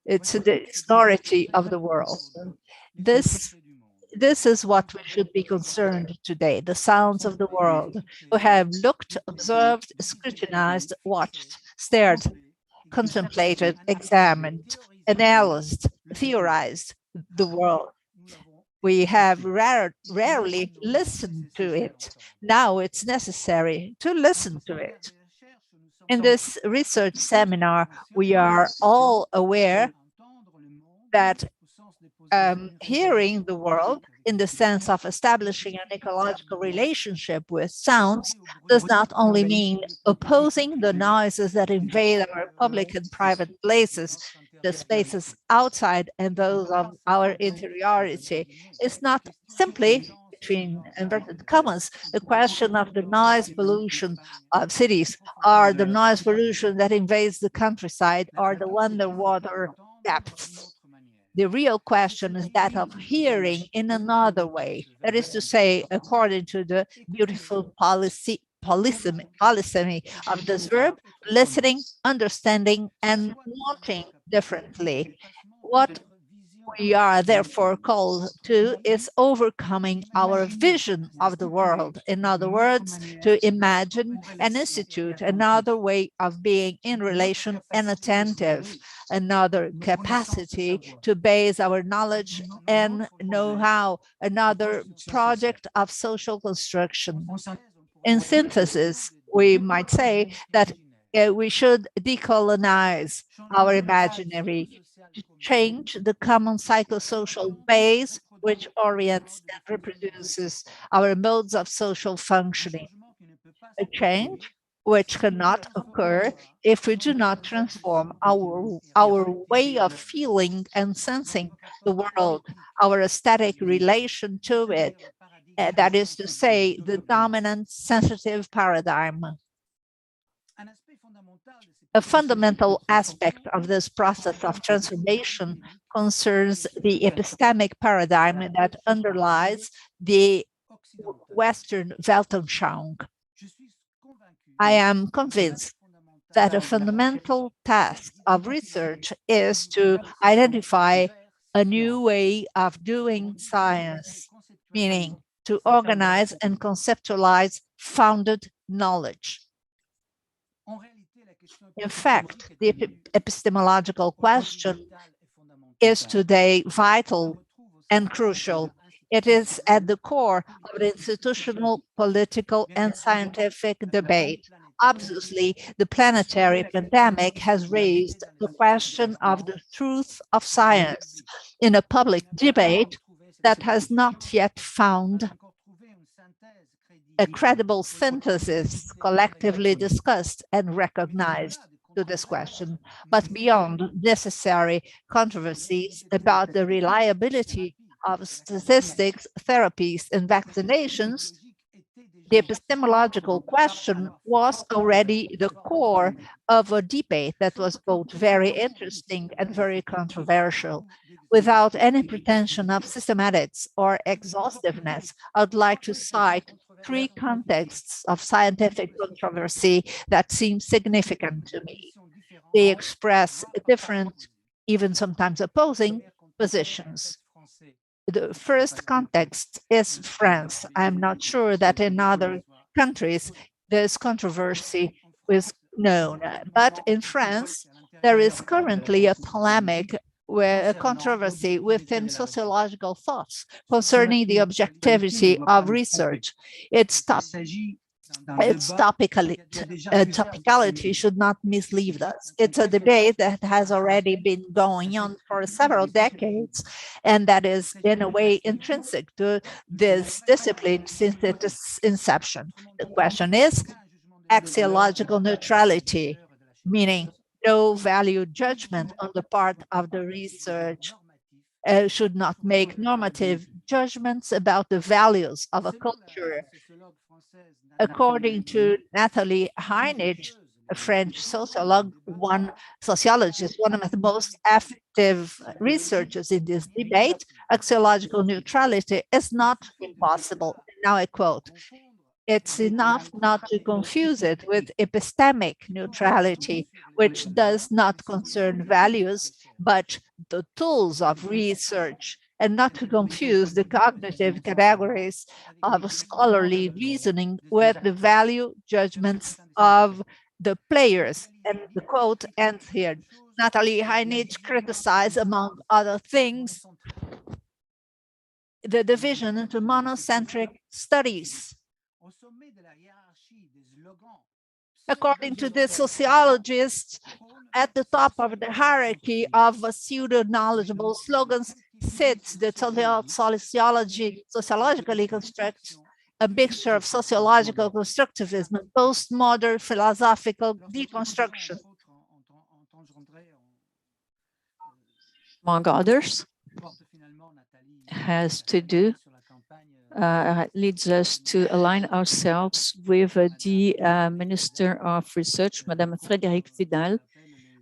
It's the authority of the world. This is what we should be concerned today, the sounds of the world. We have looked, observed, scrutinized, watched, stared, contemplated, examined, analyzed, theorized the world. We have rarely listened to it. Now it's necessary to listen to it. In this research seminar, we are all aware that hearing the world in the sense of establishing an ecological relationship with sounds does not only mean opposing the noises that invade our public and private places, the spaces outside and those of our interiority. It's not simply, between inverted commas, the question of the noise pollution of cities, or the noise pollution that invades the countryside, or the underwater depths. The real question is that of hearing in another way. That is to say, according to the beautiful polysemy of this verb, listening, understanding, and wanting differently. What we are therefore called to is overcoming our vision of the world. In other words, to imagine and institute another way of being in relation and attentive, another capacity to base our knowledge and know-how, another project of social construction. In synthesis, we might say that we should decolonize our imaginary, to change the common psychosocial base which orients and reproduces our modes of social functioning. A change which cannot occur if we do not transform our way of feeling and sensing the world, our aesthetic relation to it, that is to say, the dominant sensitive paradigm. A fundamental aspect of this process of transformation concerns the epistemic paradigm that underlies the Western Weltanschauung. I am convinced that a fundamental task of research is to identify a new way of doing science, meaning to organize and conceptualize founded knowledge. In fact, the epistemological question is today vital and crucial. It is at the core of the institutional, political, and scientific debate. Obviously, the planetary pandemic has raised the question of the truth of science in a public debate that has not yet found a credible synthesis collectively discussed and recognized to this question. But beyond necessary controversies about the reliability of statistics, therapies, and vaccinations, the epistemological question was already the core of a debate that was both very interesting and very controversial. Without any pretension of systematics or exhaustiveness, I'd like to cite three contexts of scientific controversy that seem significant to me. They express different, even sometimes opposing, positions. The first context is France. I'm not sure that in other countries this controversy is known, but in France there is currently a polemic, a controversy within sociological thoughts concerning the objectivity of research. Its topicality should not mislead us. It's a debate that has already been going on for several decades, and that is in a way intrinsic to this discipline since its inception. The question is axiological neutrality, meaning no value judgment on the part of the research should not make normative judgments about the values of a culture. According to Nathalie Heinrich, a French sociologist, one of the most active researchers in this debate, axiological neutrality is not impossible. Now I quote, "It's enough not to confuse it with epistemic neutrality, which does not concern values, but the tools of research, and not to confuse the cognitive categories of scholarly reasoning with the value judgments of the players." And the quote ends here. Nathalie Heinrich criticized, among other things, the division into monocentric studies. According to the sociologists, at the top of the hierarchy of pseudo-knowledgeable slogans sits the sociology, sociologically constructs a mixture of sociological constructivism and postmodern philosophical deconstruction. Among others, has to do, leads us to align ourselves with the Minister of Research, Madame Frédérique Vidal,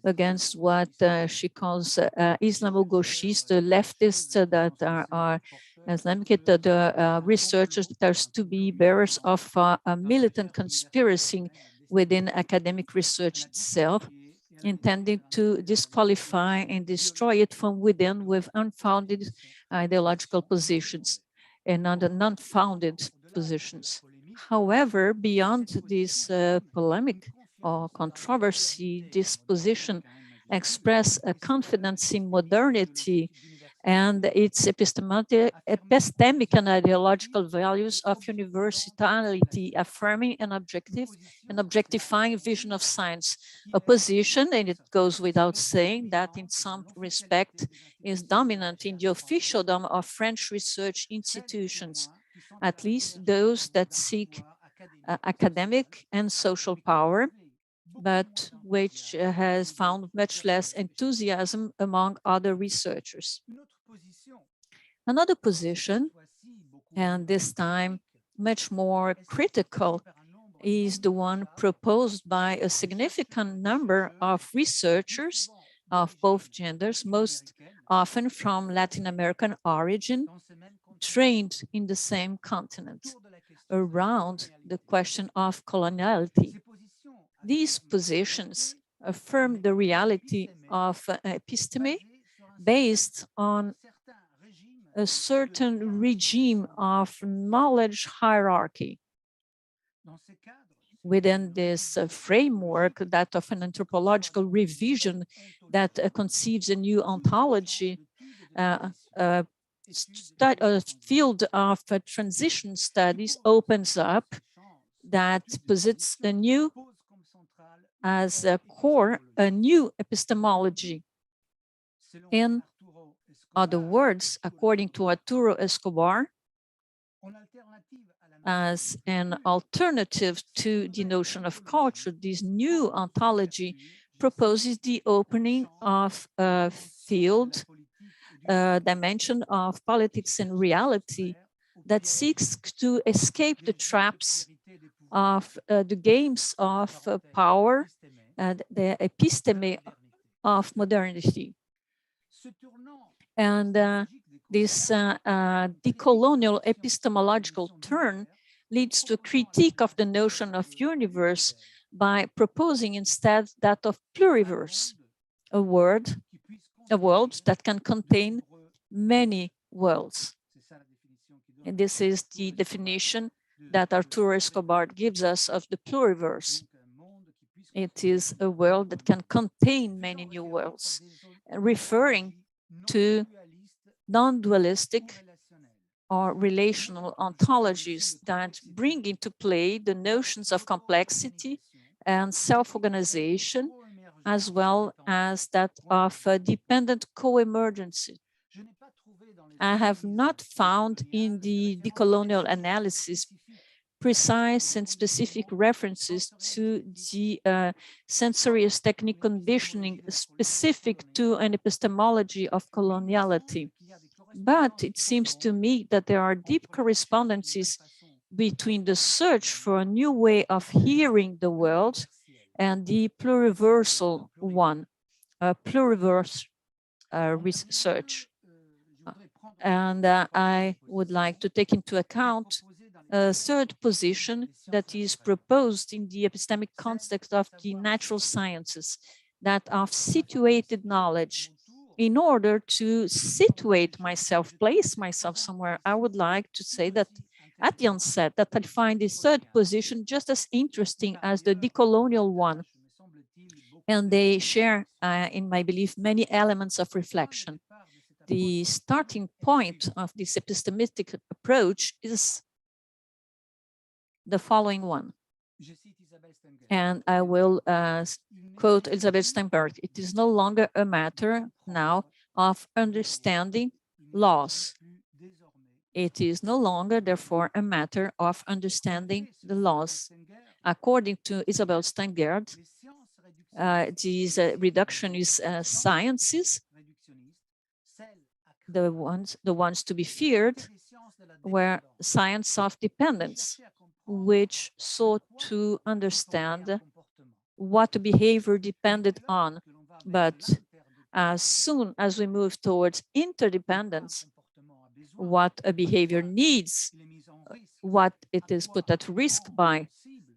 against what she calls Islamo-gauchists, the leftists that are Islamic, the researchers that are to be bearers of a militant conspiracy within academic research itself, intending to disqualify and destroy it from within with unfounded ideological positions and under non-founded positions. However, beyond this polemic or controversy, this position express a confidence in modernity and its epistemic and ideological values of universality, affirming an objectifying vision of science. A position, and it goes without saying, that in some respect is dominant in the officialdom of French research institutions, at least those that seek academic and social power, but which has found much less enthusiasm among other researchers. Another position, and this time much more critical, is the one proposed by a significant number of researchers of both genders, most often from Latin American origin, trained in the same continent, around the question of coloniality. These positions affirm the reality of episteme based on a certain regime of knowledge hierarchy. Within this framework, that of an anthropological revision that conceives a new ontology, a field of transition studies opens up that posits a new, as a core, a new epistemology. In other words, according to Arturo Escobar, as an alternative to the notion of culture, this new ontology proposes the opening of a field, dimension of politics and reality that seeks to escape the traps of the games of power and the episteme of modernity. And this decolonial epistemological turn leads to a critique of the notion of universe by proposing instead that of pluriverse, a world that can contain many worlds. And this is the definition that Arturo Escobar gives us of the pluriverse. It is a world that can contain many new worlds, referring to non-dualistic or relational ontologies that bring into play the notions of complexity and self-organization, as well as that of dependent co-emergence. I have not found in the decolonial analysis precise and specific references to the sensory technique conditioning specific to an epistemology of coloniality. But it seems to me that there are deep correspondences between the search for a new way of hearing the world and the pluriversal one, pluriverse research. And I would like to take into account a third position that is proposed in the epistemic context of the natural sciences, that of situated knowledge. In order to situate myself, place myself somewhere, I would like to say that at the onset that I find this third position just as interesting as the decolonial one. And they share, in my belief, many elements of reflection. The starting point of this epistemistic approach is the following one. And I will quote Isabelle Stengers: "It is no longer a matter now of understanding laws. It is no longer, therefore, a matter of understanding the laws. According to Isabelle Stengers, these reductionist sciences, the ones to be feared, were science of dependence, which sought to understand what behavior depended on. But as soon as we move towards interdependence, what a behavior needs, what it is put at risk by,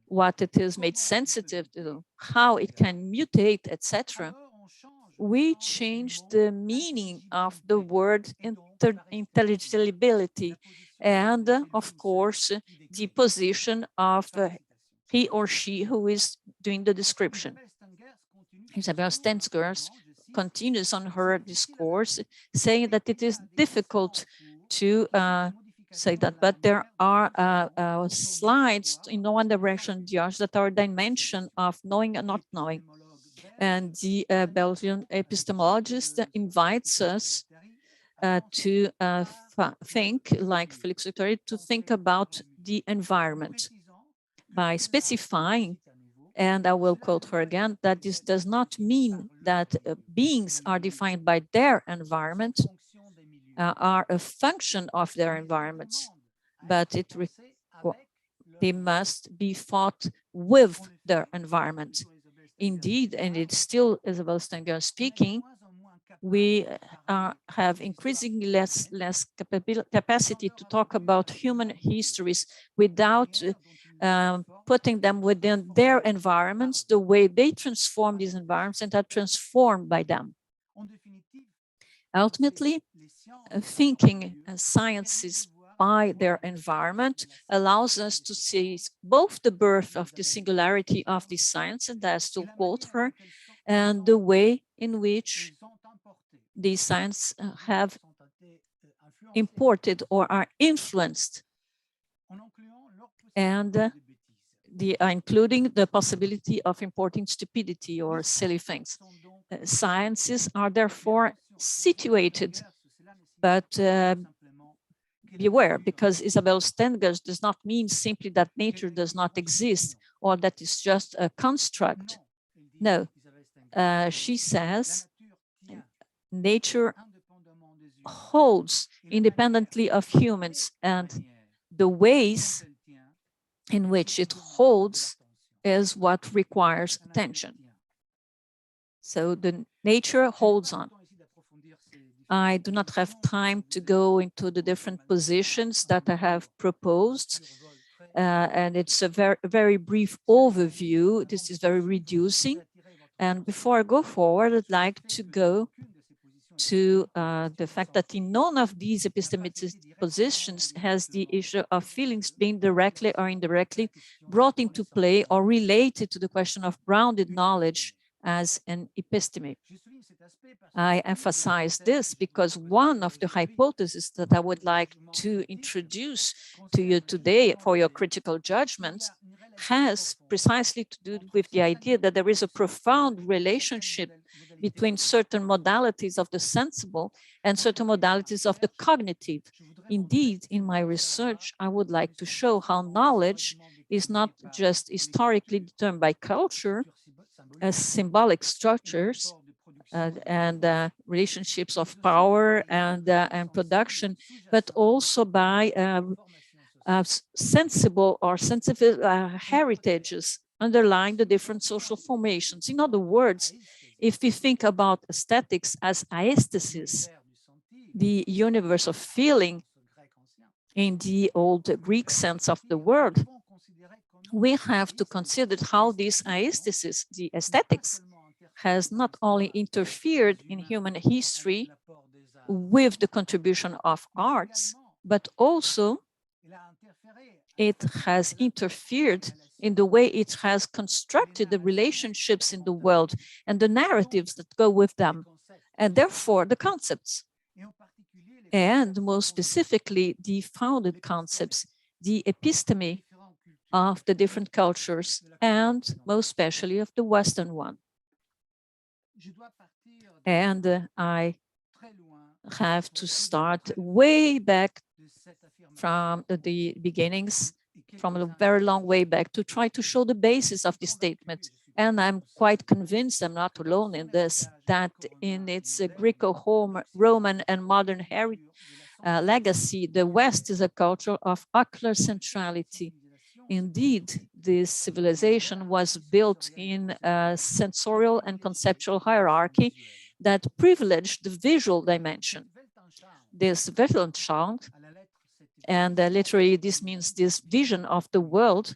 what it is made sensitive to, how it can mutate, etc., we change the meaning of the word intelligibility and, of course, the position of he or she who is doing the description. Isabelle Stengers continues on her discourse, saying that it is difficult to say that, but there are slides in one direction, Josh, that are a dimension of knowing and not knowing. And the Belgian epistemologist invites us to think, like Felix Victory, to think about the environment by specifying, and I will quote her again, that this does not mean that beings are defined by their environment, are a function of their environments, but they must be thought with their environment. Indeed, and it's still Isabelle Stengers speaking, we have increasingly less capacity to talk about human histories without putting them within their environments, the way they transform these environments and are transformed by them. Ultimately, thinking sciences by their environment allows us to see both the birth of the singularity of the science, and that's to quote her, and the way in which these science have imported or are influenced, and including the possibility of importing stupidity or silly things. Sciences are therefore situated, but beware, because Isabelle Stengers does not mean simply that nature does not exist or that it's just a construct. No, she says nature holds independently of humans, and the ways in which it holds is what requires attention. So the nature holds on. I do not have time to go into the different positions that I have proposed, and it's a very brief overview. This is very reducing. And before I go forward, I'd like to go to the fact that in none of these epistemological positions has the issue of feelings being directly or indirectly brought into play or related to the question of grounded knowledge as an episteme. I emphasize this because one of the hypotheses that I would like to introduce to you today for your critical judgments has precisely to do with the idea that there is a profound relationship between certain modalities of the sensible and certain modalities of the cognitive. Indeed, in my research, I would like to show how knowledge is not just historically determined by culture, as symbolic structures and relationships of power and production, but also by sensible or sensitive heritages underlying the different social formations. In other words, if we think about aesthetics as aesthesis, the universe of feeling in the old Greek sense of the word, we have to consider how this aesthesis, the aesthetics, has not only interfered in human history with the contribution of arts, but also it has interfered in the way it has constructed the relationships in the world and the narratives that go with them, and therefore the concepts, and most specifically the founded concepts, the episteme of the different cultures, and most especially of the Western one. And I have to start way back from the beginnings, from a very long way back, to try to show the basis of the statement. And I'm quite convinced, I'm not alone in this, that in its Greco-Roman and modern legacy, the West is a culture of ocular centrality. Indeed, this civilization was built in a sensorial and conceptual hierarchy that privileged the visual dimension. This Weltanschauung, and literally this means this vision of the world,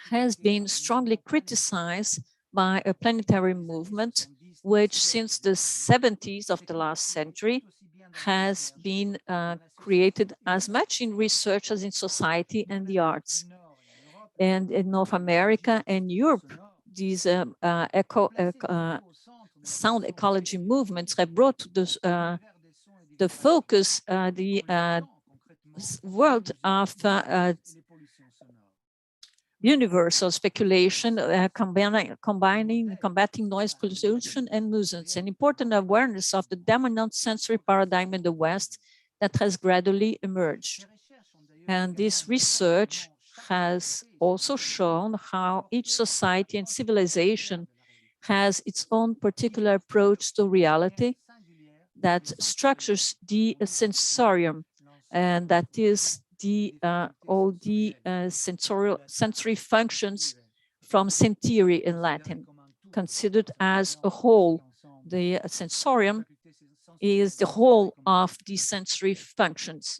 has been strongly criticized by a planetary movement, which since the 70s of the last century has been created as much in research as in society and the arts. And in North America and Europe, these sound ecology movements have brought to the focus the world of universal speculation, combating noise pollution and nuisance, an important awareness of the dominant sensory paradigm in the West that has gradually emerged. And this research has also shown how each society and civilization has its own particular approach to reality that structures the sensorium, and that is all the sensory functions from sentire in Latin, considered as a whole. The sensorium is the whole of the sensory functions.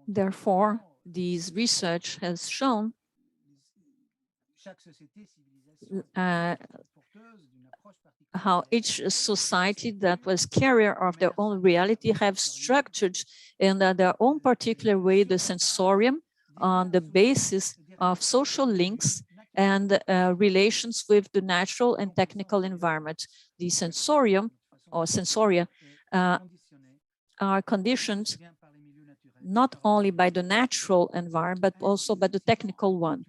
Therefore, this research has shown how each society that was carrier of their own reality have structured in their own particular way the sensorium on the basis of social links and relations with the natural and technical environment. The sensorium or sensoria are conditioned not only by the natural environment, but also by the technical one.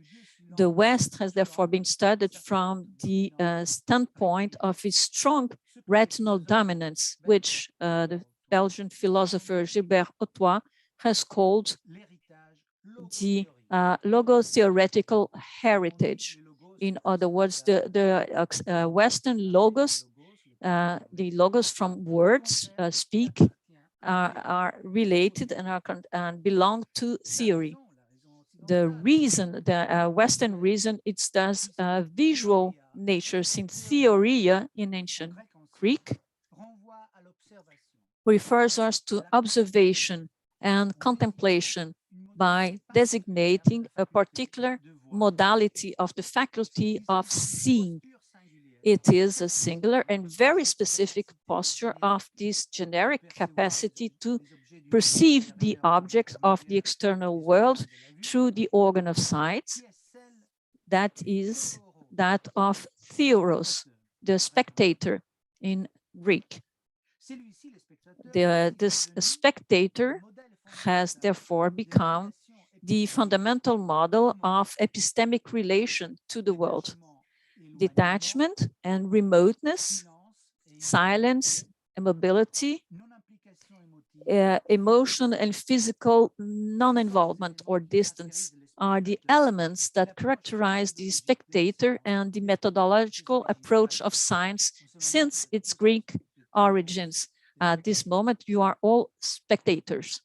The West has therefore been studied from the standpoint of its strong retinal dominance, which the Belgian philosopher Gilbert Ottoi has called the logo-theoretical heritage. In other words, the Western logos, the logos from words, speak, are related and belong to theory. The reason, the Western reason, it's thus visual nature, since theoria in ancient Greek refers us to observation and contemplation by designating a particular modality of the faculty of seeing. It is a singular and very specific posture of this generic capacity to perceive the object of the external world through the organ of sight, that is that of theoros, the spectator in Greek. This spectator has therefore become the fundamental model of epistemic relation to the world. Detachment and remoteness, silence, immobility, emotion and physical non-involvement or distance are the elements that characterize the spectator and the methodological approach of science since its Greek origins. At this moment, you are all spectators.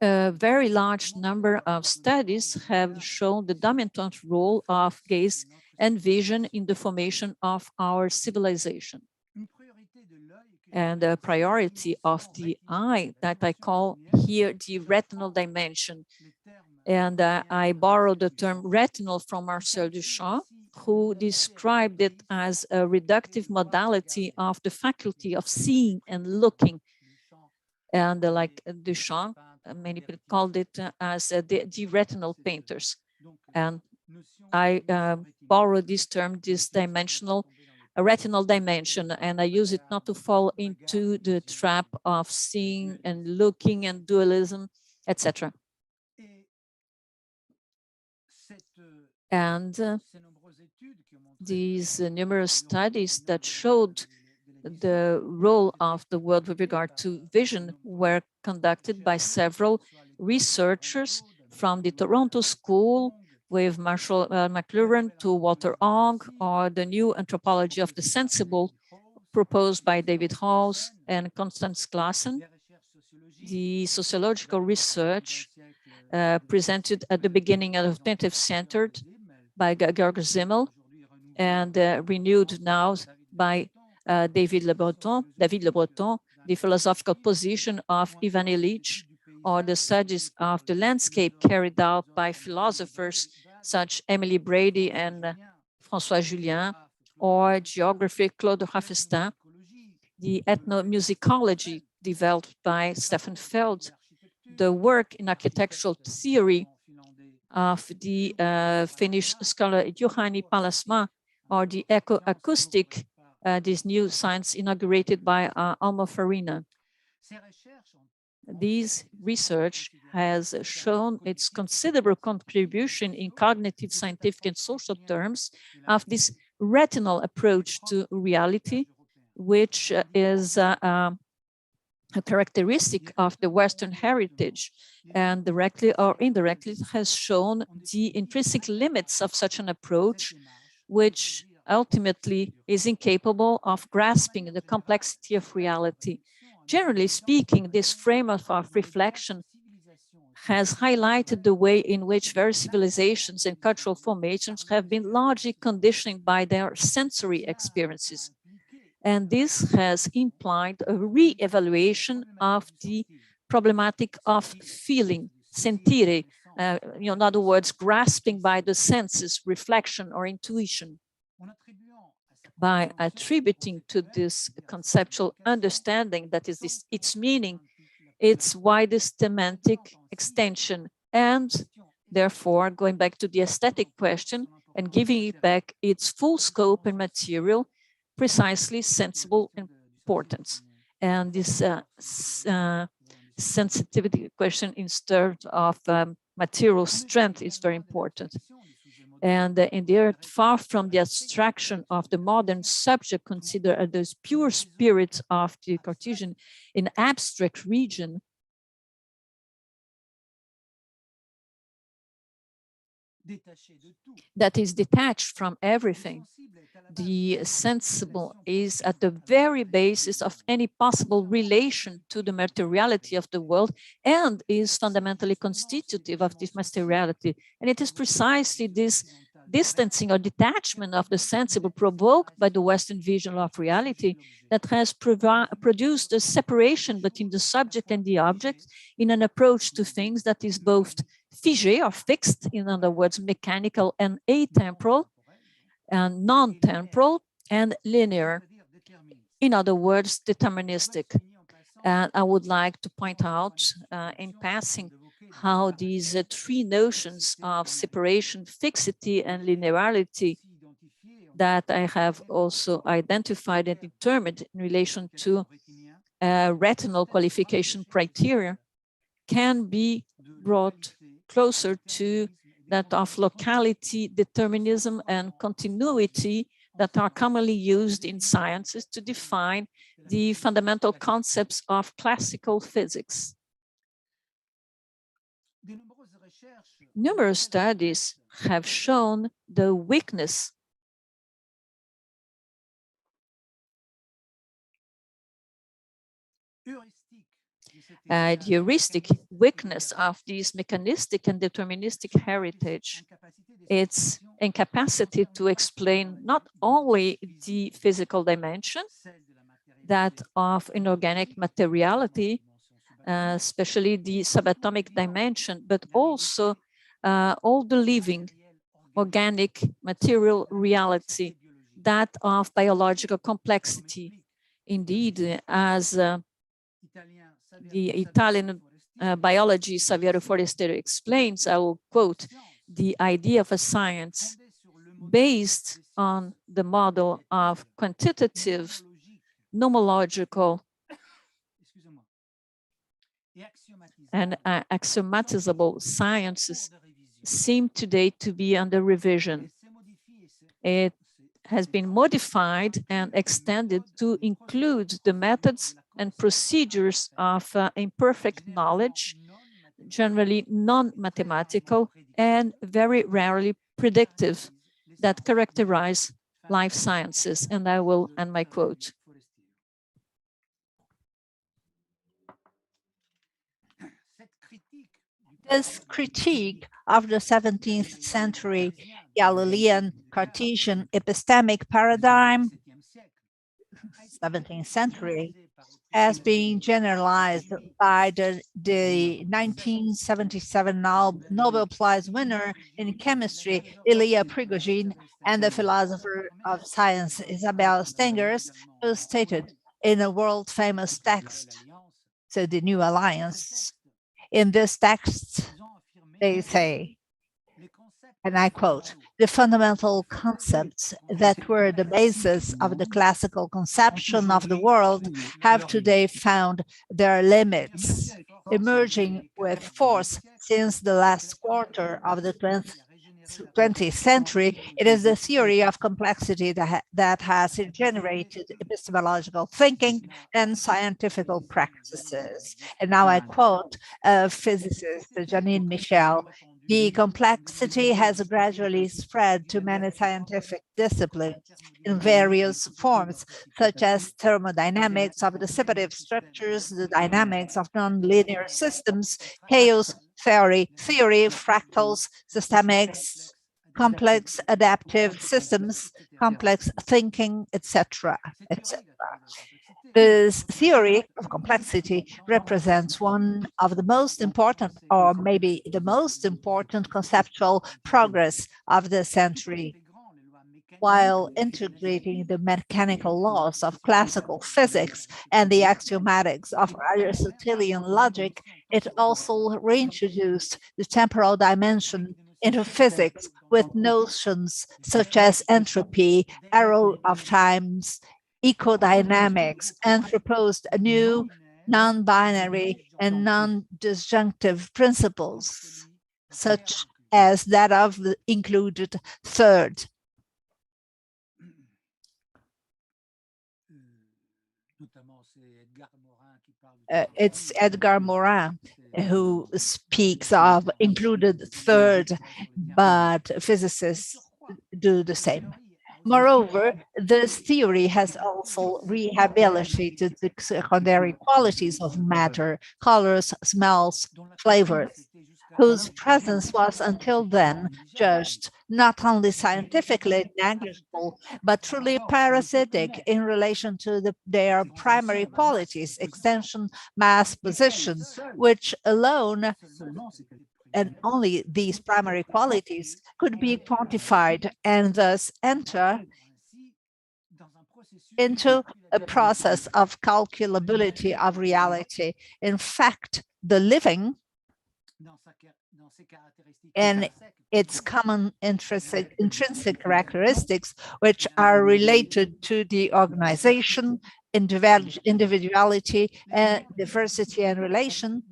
A very large number of studies have shown the dominant role of gaze and vision in the formation of our civilization. And the priority of the eye that I call here the retinal dimension. And I borrowed the term retinal from Marcel Duchamp, who described it as a reductive modality of the faculty of seeing and looking. And like Duchamp, many people called it as the retinal painters. And I borrowed this term, this dimensional, a retinal dimension, and I use it not to fall into the trap of seeing and looking and dualism, etc. And these numerous studies that showed the role of the world with regard to vision were conducted by several researchers from the Toronto School with Marshall McLuhan to Walter Ong, or the new anthropology of the sensible proposed by David Halls and Constance Claassen. The sociological research presented at the beginning of the 20th century by Georg Simmel and renewed now by David Le Breton, the philosophical position of Ivan Illich, or the studies of the landscape carried out by philosophers such Emily Brady and François Julien, or geography Claude Raffestin, the ethnomusicology developed by Stefan Feld, the work in architectural theory of the Finnish scholar Juhani Palasma, or the ecoacoustic, this new science inaugurated by Alma Farina. This research has shown its considerable contribution in cognitive, scientific, and social terms of this retinal approach to reality, which is a characteristic of the Western heritage, and directly or indirectly has shown the intrinsic limits of such an approach, which ultimately is incapable of grasping the complexity of reality. Generally speaking, this frame of reflection has highlighted the way in which various civilizations and cultural formations have been largely conditioned by their sensory experiences. And this has implied a re-evaluation of the problematic of feeling, sentire, in other words, grasping by the senses, reflection or intuition. By attributing to this conceptual understanding, that is its meaning, its widest semantic extension, and therefore going back to the aesthetic question and giving it back its full scope and material, precisely sensible importance. And this sensitivity question instead of material strength is very important. And in the earth, far from the abstraction of the modern subject considered as those pure spirits of the Cartesian in abstract region, that is detached from everything. The sensible is at the very basis of any possible relation to the materiality of the world and is fundamentally constitutive of this materiality. And it is precisely this distancing or detachment of the sensible provoked by the Western vision of reality that has produced a separation between the subject and the object in an approach to things that is both figé or fixed, in other words, mechanical and atemporal, and non-temporal and linear, in other words, deterministic. And I would like to point out in passing how these three notions of separation, fixity, and linearity that I have also identified and determined in relation to retinal qualification criteria can be brought closer to that of locality, determinism, and continuity that are commonly used in sciences to define the fundamental concepts of classical physics. Numerous studies have shown the weakness the heuristic weakness of this mechanistic and deterministic heritage, its incapacity to explain not only the physical dimension, that of inorganic materiality, especially the subatomic dimension, but also all the living, organic, material reality, that of biological complexity. Indeed, as the Italian biology Saviero Forestieri explains, I will quote, the idea of a science based on the model of quantitative, nomological, and axiomatizable sciences seem today to be under revision. It has been modified and extended to include the methods and procedures of imperfect knowledge, generally non-mathematical and very rarely predictive, that characterize life sciences. And I will end my quote. This critique of the 17th century Galilean Cartesian epistemic paradigm, 17th century, has been generalized by the 1977 Nobel Prize winner in chemistry, Ilya Prigogine, and the philosopher of science, Isabelle Stengers, who stated in a world-famous text, so the New Alliance. In this text, they say, and I quote, "The fundamental concepts that were the basis of the classical conception of the world have today found their limits, emerging with force since the last quarter of the 20th century. It is the theory of complexity that has generated epistemological thinking and scientific practices." And now I quote physicist Janine Michel, "The complexity has gradually spread to many scientific disciplines in various forms, such as thermodynamics of dissipative structures, the dynamics of nonlinear systems, chaos theory, fractals, systemics, complex adaptive systems, complex thinking, etc., etc." This theory of complexity represents one of the most important, or maybe the most important, conceptual progress of the century. While integrating the mechanical laws of classical physics and the axiomatics of Aristotelian logic, it also reintroduced the temporal dimension into physics with notions such as entropy, arrow of times, ecodynamics, and proposed a new non-binary and non-disjunctive principles, such as that of the included third. It's Edgar Morin who speaks of included third, but physicists do the same. Moreover, this theory has also rehabilitated the secondary qualities of matter, colors, smells, flavors, whose presence was until then judged not only scientifically negligible, but truly parasitic in relation to their primary qualities, extension, mass, position, which alone and only these primary qualities could be quantified and thus enter into a process of calculability of reality. In fact, the living and its common intrinsic characteristics, which are related to the organization, individuality, and diversity and relation,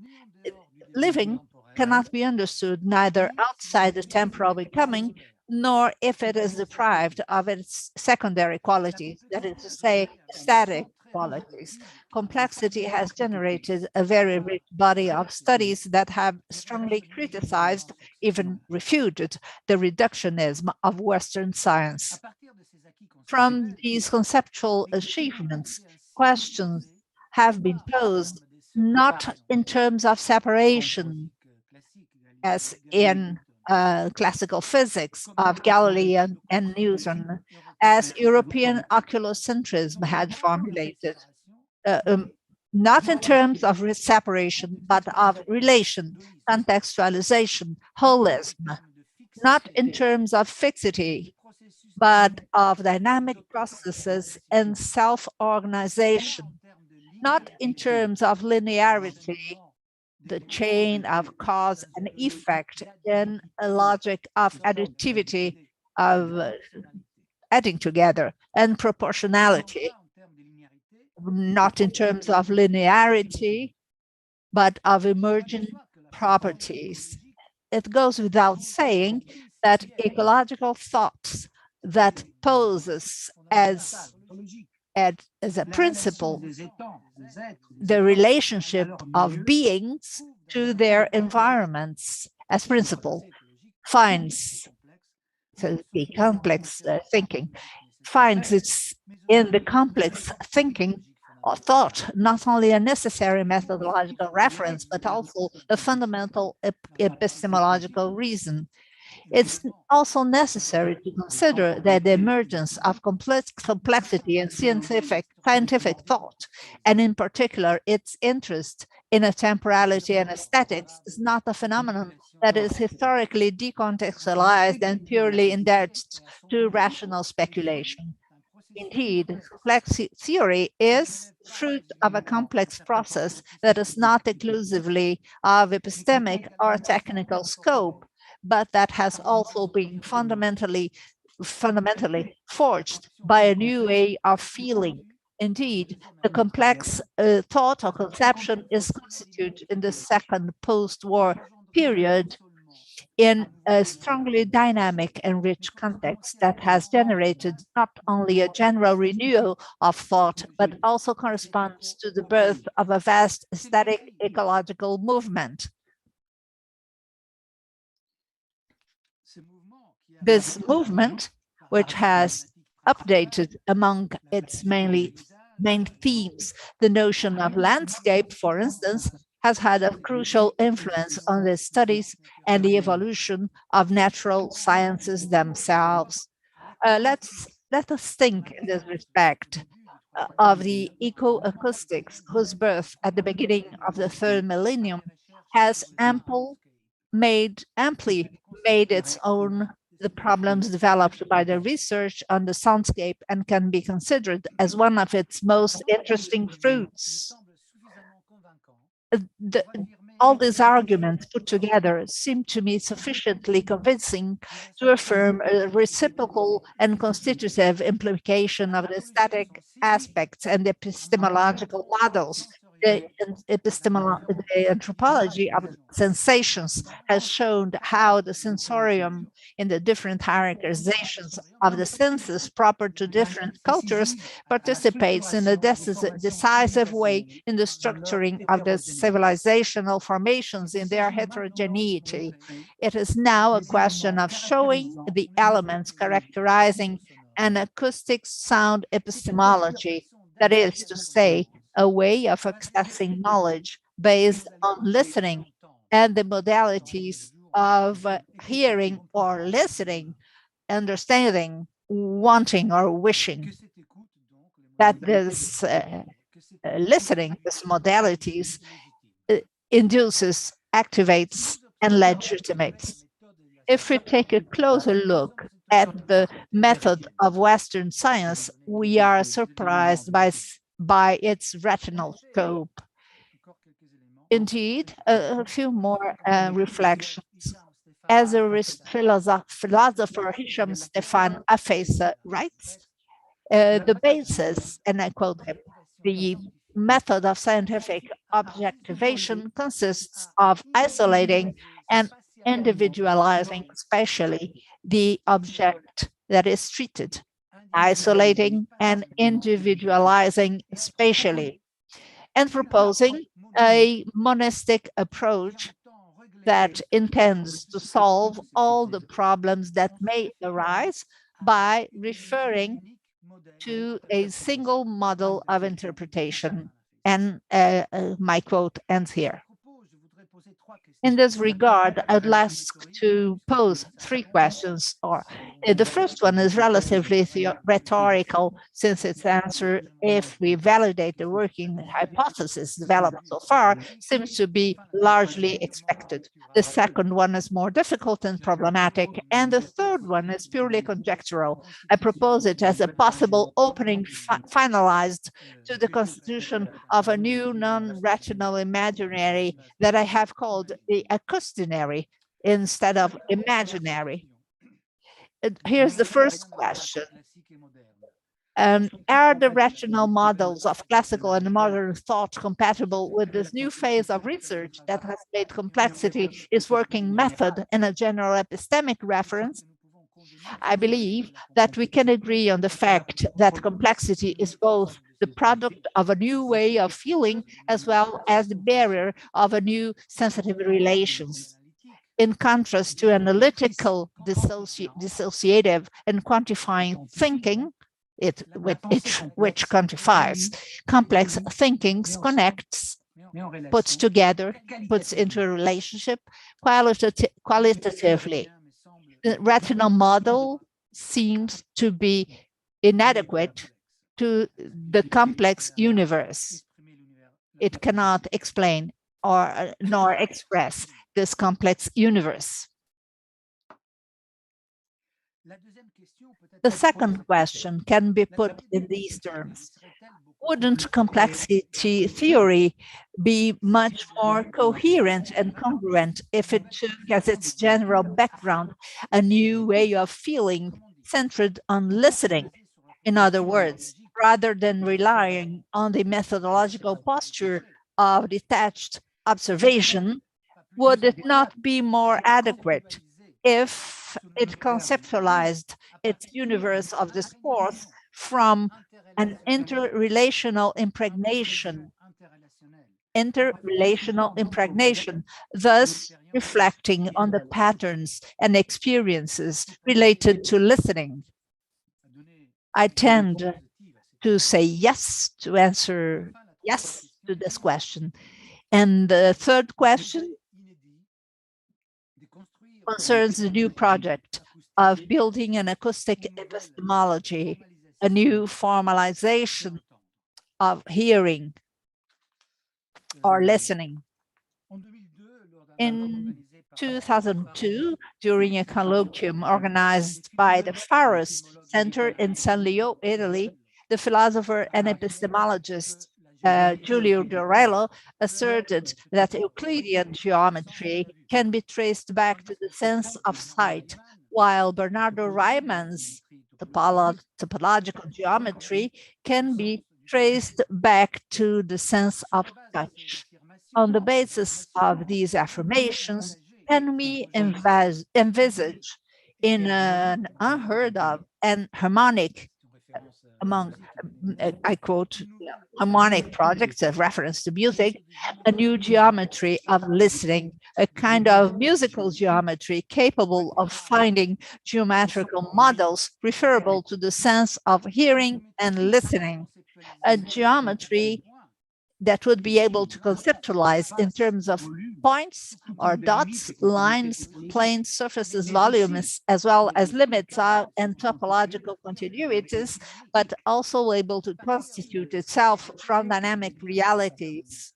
living cannot be understood neither outside the temporal becoming, nor if it is deprived of its secondary qualities, that is to say, static qualities. Complexity has generated a very rich body of studies that have strongly criticized, even refuted, the reductionism of Western science. From these conceptual achievements, questions have been posed not in terms of separation, as in classical physics of Galilean and Newton, as European oculocentrism had formulated, not in terms of separation, but of relation, contextualization, holism, not in terms of fixity, but of dynamic processes and self-organization, not in terms of linearity, the chain of cause and effect in a logic of additivity, of adding together, and proportionality, not in terms of linearity, but of emergent properties. It goes without saying that ecological thoughts that poses as a principle the relationship of beings to their environments as principle, finds the complex thinking, finds it's in the complex thinking or thought not only a necessary methodological reference, but also a fundamental epistemological reason. It's also necessary to consider that the emergence of complexity in scientific thought, and in particular its interest in a temporality and aesthetics, is not a phenomenon that is historically decontextualized and purely indebted to rational speculation. Indeed, complex theory is fruit of a complex process that is not exclusively of epistemic or technical scope, but that has also been fundamentally forged by a new way of feeling. Indeed, the complex thought or conception is constituted in the second post-war period in a strongly dynamic and rich context that has generated not only a general renewal of thought, but also corresponds to the birth of a vast aesthetic ecological movement. This movement, which has updated among its main themes the notion of landscape, for instance, has had a crucial influence on the studies and the evolution of natural sciences themselves. Let us think in this respect of the ecoacoustics, whose birth at the beginning of the third millennium has amply made its own the problems developed by the research on the soundscape and can be considered as one of its most interesting fruits. All these arguments put together seem to me sufficiently convincing to affirm a reciprocal and constitutive implication of the static aspects and epistemological models. The anthropology of sensations has shown how the sensorium in the different hierarchizations of the senses proper to different cultures participates in a decisive way in the structuring of the civilizational formations in their heterogeneity. It is now a question of showing the elements characterizing an acoustic sound epistemology, that is to say, a way of accessing knowledge based on listening and the modalities of hearing or listening, understanding, wanting or wishing. That this listening, these modalities, induces, activates, and legitimates. If we take a closer look at the method of Western science, we are surprised by its retinal scope. Indeed, a few more reflections. As a philosopher Hisham Stefan Afesa writes, the basis, and I quote him, the method of scientific objectivation consists of isolating and individualizing spatially the object that is treated, isolating and individualizing spatially, and proposing a monistic approach that intends to solve all the problems that may arise by referring to a single model of interpretation. And my quote ends here. In this regard, I'd like to pose three questions. The first one is relatively rhetorical, since its answer, if we validate the working hypothesis developed so far, seems to be largely expected. The second one is more difficult and problematic, and the third one is purely conjectural. I propose it as a possible opening finalized to the constitution of a new non-rational imaginary that I have called the acoustinary instead of imaginary. Here's the first question. Are the rational models of classical and modern thought compatible with this new phase of research that has made complexity its working method in a general epistemic reference? I believe that we can agree on the fact that complexity is both the product of a new way of feeling as well as the barrier of a new sensitive relations. In contrast to analytical, dissociative, and quantifying thinking, which quantifies, complex thinking connects, puts together, puts into a relationship qualitatively. The rational model seems to be inadequate to the complex universe. It cannot explain or nor express this complex universe. The second question can be put in these terms. Wouldn't complexity theory be much more coherent and congruent if it took as its general background a new way of feeling centered on listening? In other words, rather than relying on the methodological posture of detached observation, would it not be more adequate if it conceptualized its universe of discourse from an interrelational impregnation, thus reflecting on the patterns and experiences related to listening? I tend to say yes, to answer yes to this question. And the third question concerns the new project of building an acoustic epistemology, a new formalization of hearing or listening. In 2002, during a colloquium organized by the Faros Center in San Leo, Italy, the philosopher and epistemologist Giulio Dorello asserted that Euclidean geometry can be traced back to the sense of sight, while Bernardo Riemann's topological geometry can be traced back to the sense of touch. On the basis of these affirmations, can we envisage in an unheard of and harmonic, among, I quote, harmonic projects, a reference to music, a new geometry of listening, a kind of musical geometry capable of finding geometrical models referable to the sense of hearing and listening, a geometry that would be able to conceptualize in terms of points or dots, lines, planes, surfaces, volumes, as well as limits and topological continuities, but also able to constitute itself from dynamic realities,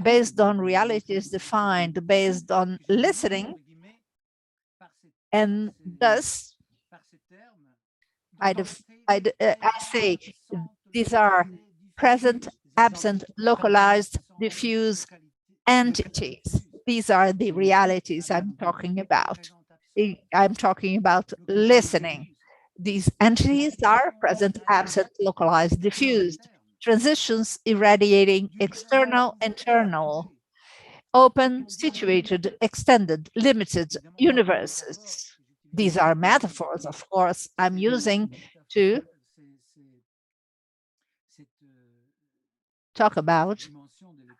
based on realities defined based on listening, and thus, I say these are present, absent, localized, diffuse entities. These are the realities I'm talking about. I'm talking about listening. These entities are present, absent, localized, diffused, transitions irradiating external, internal, open, situated, extended, limited universes. These are metaphors, of course, I'm using to talk about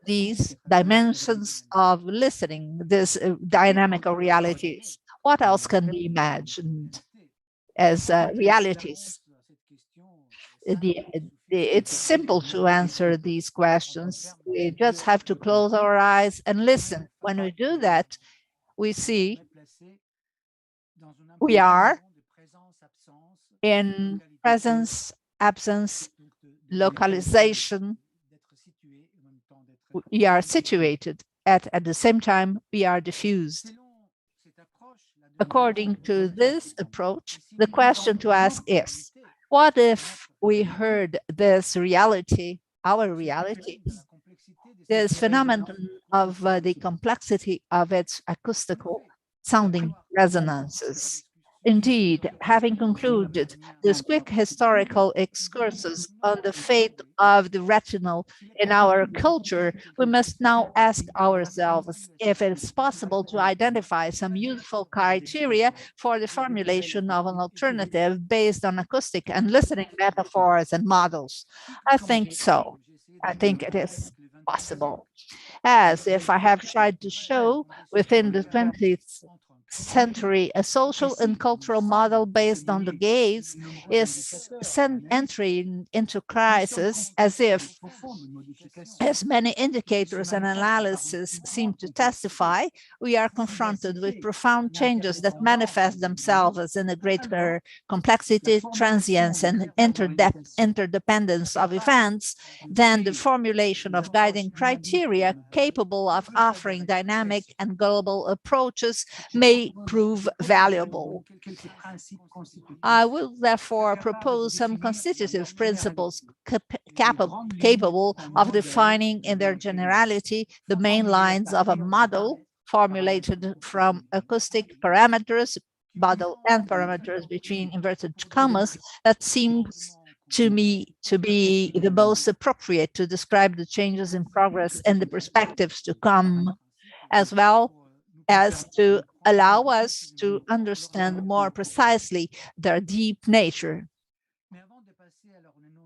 these dimensions of listening, these dynamical realities. What else can be imagined as realities? It's simple to answer these questions. We just have to close our eyes and listen. When we do that, we see we are in presence, absence, localization. We are situated, at the same time, we are diffused. According to this approach, the question to ask is, what if we heard this reality, our realities, this phenomenon of the complexity of its acoustical sounding resonances? Indeed, having concluded this quick historical excursus on the fate of the retinal in our culture, we must now ask ourselves if it is possible to identify some useful criteria for the formulation of an alternative based on acoustic and listening metaphors and models. I think so. I think it is possible. As if I have tried to show within the 20th century, a social and cultural model based on the gaze is entering into crisis, as many indicators and analysis seem to testify, we are confronted with profound changes that manifest themselves in a greater complexity, transience, and interdependence of events than the formulation of guiding criteria capable of offering dynamic and global approaches may prove valuable. I will therefore propose some constitutive principles capable of defining in their generality the main lines of a model formulated from acoustic parameters, model and parameters between inverted commas, that seems to me to be the most appropriate to describe the changes in progress and the perspectives to come, as well as to allow us to understand more precisely their deep nature.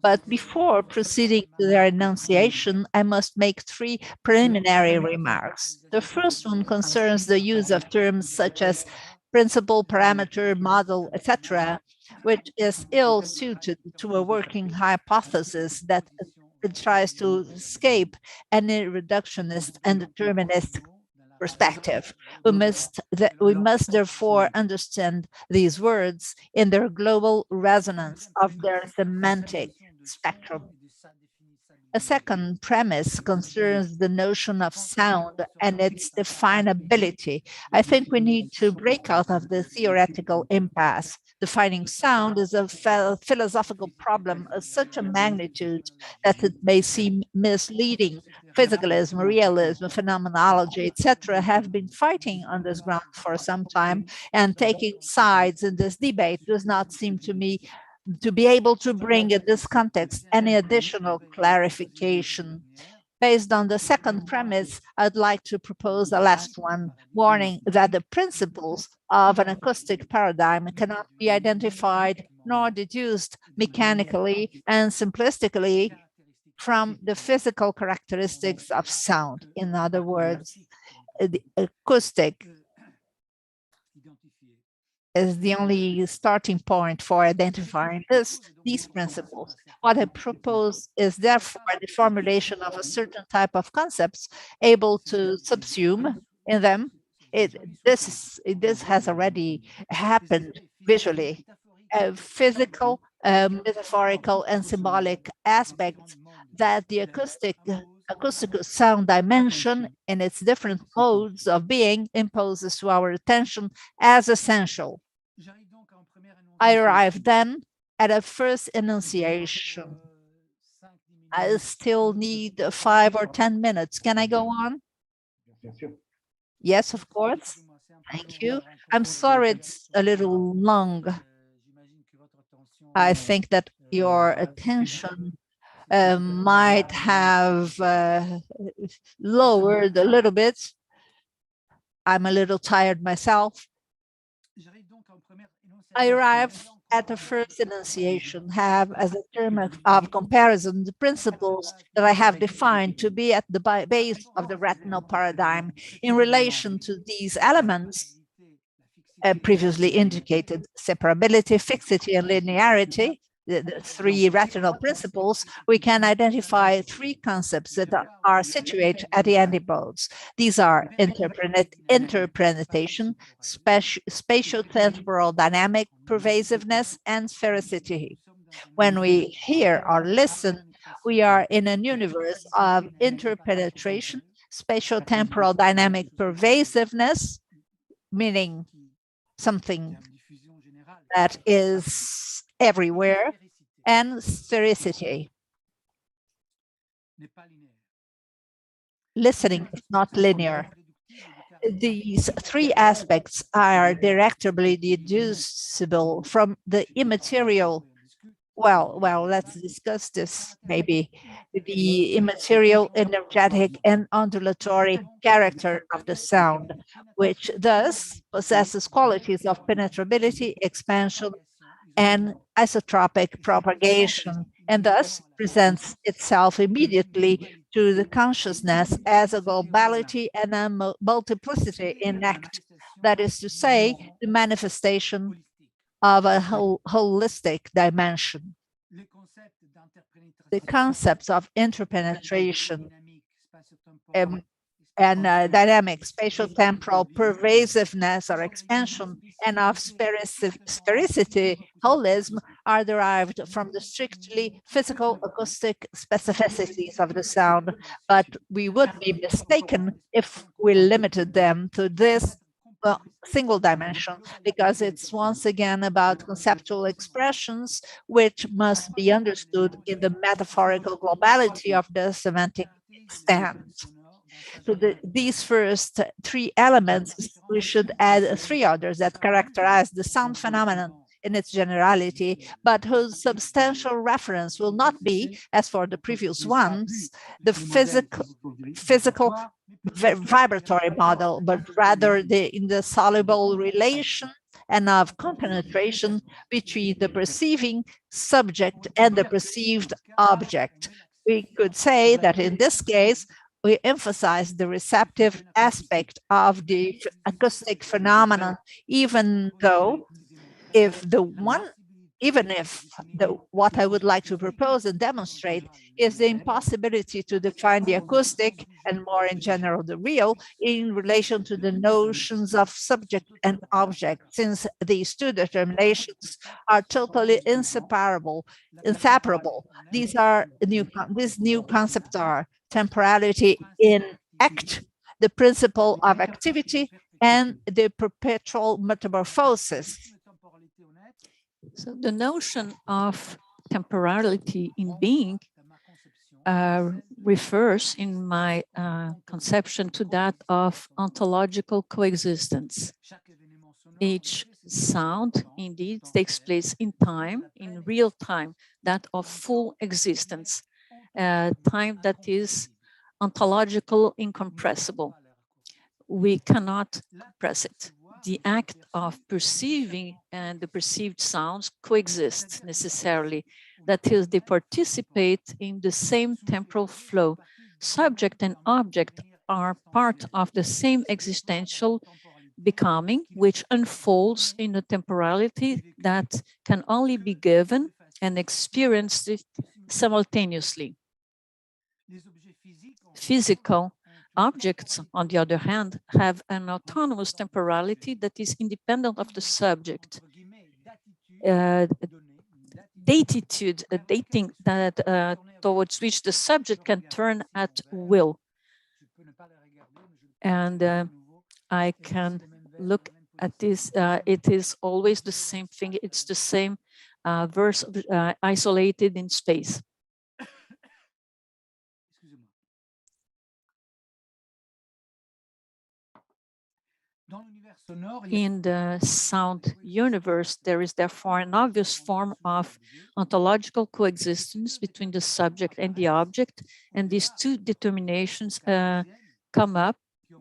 But before proceeding to their enunciation, I must make three preliminary remarks. The first one concerns the use of terms such as principle, parameter, model, etc., which is ill-suited to a working hypothesis that it tries to escape any reductionist and deterministic perspective. We must therefore understand these words in their global resonance of their semantic spectrum. A second premise concerns the notion of sound and its definability. I think we need to break out of the theoretical impasse. Defining sound is a philosophical problem of such a magnitude that it may seem misleading. Physicalism, realism, phenomenology, etc., have been fighting on this ground for some time, and taking sides in this debate does not seem to me to be able to bring in this context any additional clarification. Based on the second premise, I'd like to propose a last one, warning that the principles of an acoustic paradigm cannot be identified nor deduced mechanically and simplistically from the physical characteristics of sound. In other words, the acoustic is the only starting point for identifying these principles. What I propose is therefore the formulation of a certain type of concepts able to subsume in them. This has already happened visually. Physical, metaphorical, and symbolic aspects that the acoustical sound dimension in its different modes of being imposes to our attention as essential. I arrived then at a first enunciation. I still need 5 or 10 minutes. Can I go on? Yes, of course. Thank you. I'm sorry it's a little long. I think that your attention might have lowered a little bit. I'm a little tired myself. I arrive at the first enunciation, have as a term of comparison the principles that I have defined to be at the base of the retinal paradigm. In relation to these elements, previously indicated separability, fixity, and linearity, the three retinal principles, we can identify three concepts that are situated at the antipodes. These are interpretation, spatio-temporal dynamic, pervasiveness, and sphericity. When we hear or listen, we are in a universe of interpenetration, spatio-temporal dynamic pervasiveness, meaning something that is everywhere, and sphericity. Listening is not linear. These three aspects are directly deducible from the immaterial. Well, let's discuss this maybe. The immaterial, energetic, and ondulatory character of the sound, which thus possesses qualities of penetrability, expansion, and isotropic propagation, and thus presents itself immediately to the consciousness as a globality and a multiplicity in act. That is to say, the manifestation of a holistic dimension. The concepts of interpenetration and dynamic, spatial temporal pervasiveness or expansion, and of sphericity, holism, are derived from the strictly physical acoustic specificities of the sound, but we would be mistaken if we limited them to this single dimension, because it's once again about conceptual expressions which must be understood in the metaphorical globality of the semantic extent. To these first three elements, we should add three others that characterize the sound phenomenon in its generality, but whose substantial reference will not be, as for the previous ones, the physical vibratory model, but rather the indissoluble relation and of compenetration between the perceiving subject and the perceived object. We could say that in this case, we emphasize the receptive aspect of the acoustic phenomenon, even if what I would like to propose and demonstrate is the impossibility to define the acoustic, and more in general the real, in relation to the notions of subject and object, since these two determinations are totally inseparable. These new concepts are temporality in act, the principle of activity, and the perpetual metamorphosis. So the notion of temporality in being refers in my conception to that of ontological coexistence. Each sound indeed takes place in time, in real time, that of full existence, time that is ontological, incompressible. We cannot compress it. The act of perceiving and the perceived sounds coexist necessarily. That is, they participate in the same temporal flow. Subject and object are part of the same existential becoming, which unfolds in a temporality that can only be given and experienced simultaneously. Physical objects, on the other hand, have an autonomous temporality that is independent of the subject. Dating that towards which the subject can turn at will. And I can look at this, it is always the same thing, it's the same verse isolated in space. In the sound universe, there is therefore an obvious form of ontological coexistence between the subject and the object, and these two determinations come up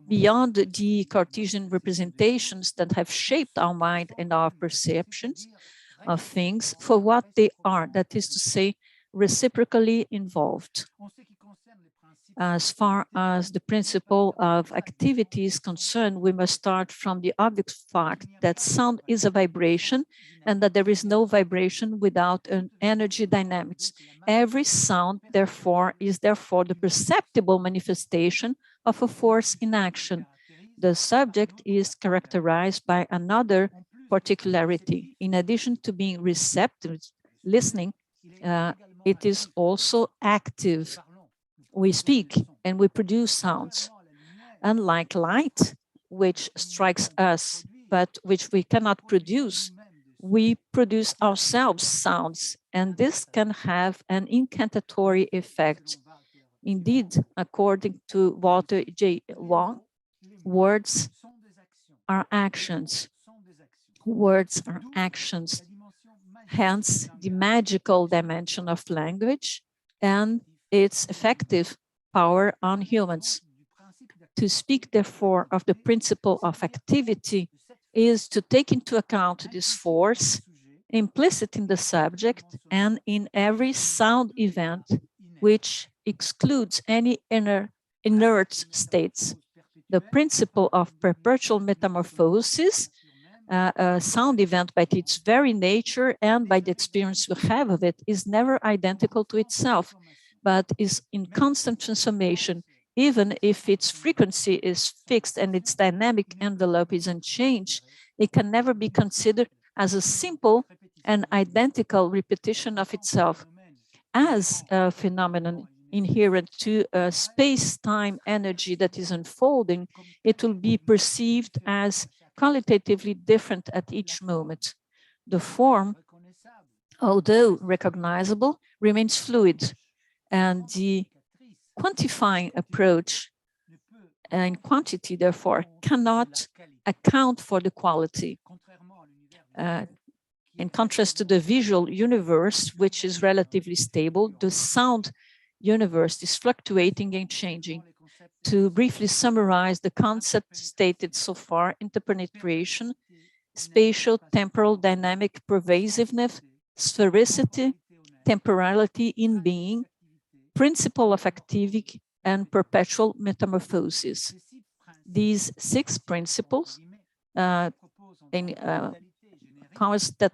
beyond the Cartesian representations that have shaped our mind and our perceptions of things for what they are, that is to say, reciprocally involved. As far as the principle of activity is concerned, we must start from the obvious fact that sound is a vibration and that there is no vibration without an energy dynamics. Every sound, therefore, is the perceptible manifestation of a force in action. The subject is characterized by another particularity. In addition to being receptive, listening, it is also active. We speak and we produce sounds. Unlike light, which strikes us, but which we cannot produce, we produce ourselves sounds, and this can have an incantatory effect. Indeed, according to Walter J. Wong, Words are actions. Words are actions. Hence, the magical dimension of language and its effective power on humans. To speak, therefore, of the principle of activity is to take into account this force implicit in the subject and in every sound event, which excludes any inert states. The principle of perpetual metamorphosis, a sound event by its very nature and by the experience we have of it, is never identical to itself, but is in constant transformation. Even if its frequency is fixed and its dynamic envelope is unchanged, it can never be considered as a simple and identical repetition of itself. As a phenomenon inherent to a space-time energy that is unfolding, it will be perceived as qualitatively different at each moment. The form, although recognizable, remains fluid, and the quantifying approach and quantity, therefore, cannot account for the quality. In contrast to the visual universe, which is relatively stable, the sound universe is fluctuating and changing. To briefly summarize the concept stated so far: interpenetration, spatial, temporal, dynamic pervasiveness, sphericity, temporality in being, principle of activity, and perpetual metamorphosis. These 6 principles that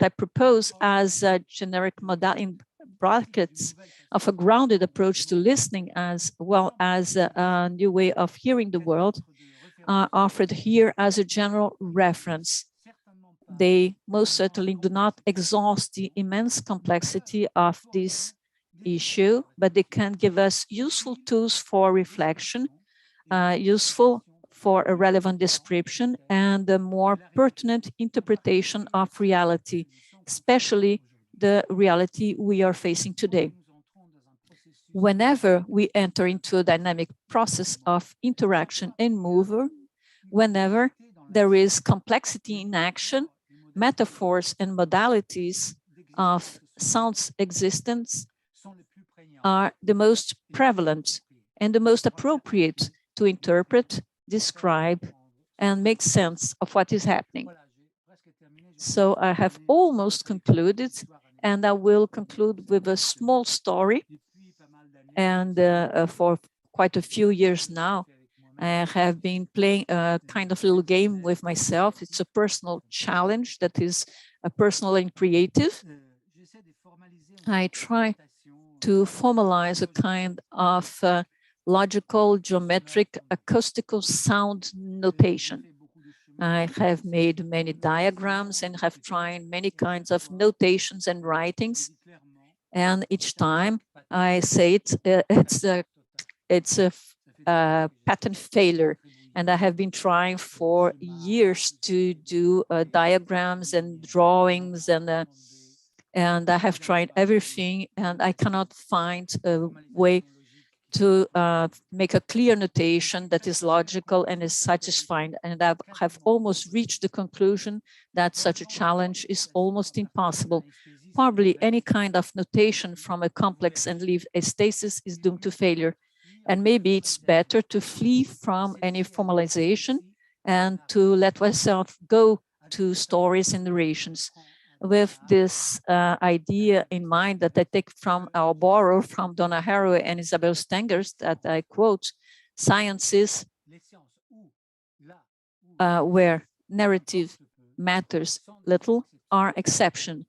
I propose as a generic model in brackets of a grounded approach to listening, as well as a new way of hearing the world, are offered here as a general reference. They most certainly do not exhaust the immense complexity of this issue, but they can give us useful tools for reflection, useful for a relevant description, and a more pertinent interpretation of reality, especially the reality we are facing today. Whenever we enter into a dynamic process of interaction and movement, whenever there is complexity in action, metaphors and modalities of sound's existence are the most prevalent and the most appropriate to interpret, describe, and make sense of what is happening. So I have almost concluded, and I will conclude with a small story. And for quite a few years now, I have been playing a kind of little game with myself. It's a personal challenge that is personal and creative. I try to formalize a kind of logical, geometric, acoustical-sound notation. I have made many diagrams and have tried many kinds of notations and writings. And each time I say it's a patent failure. And I have been trying for years to do diagrams and drawings, and I have tried everything, and I cannot find a way to make a clear notation that is logical and is satisfying. And I have almost reached the conclusion that such a challenge is almost impossible. Probably any kind of notation from a complex and leave a stasis is doomed to failure. And maybe it's better to flee from any formalization and to let oneself go to stories and narrations. With this idea in mind that I take from, or borrow from Donna Haraway and Isabelle Stengers, that I quote, sciences where narrative matters little are exception.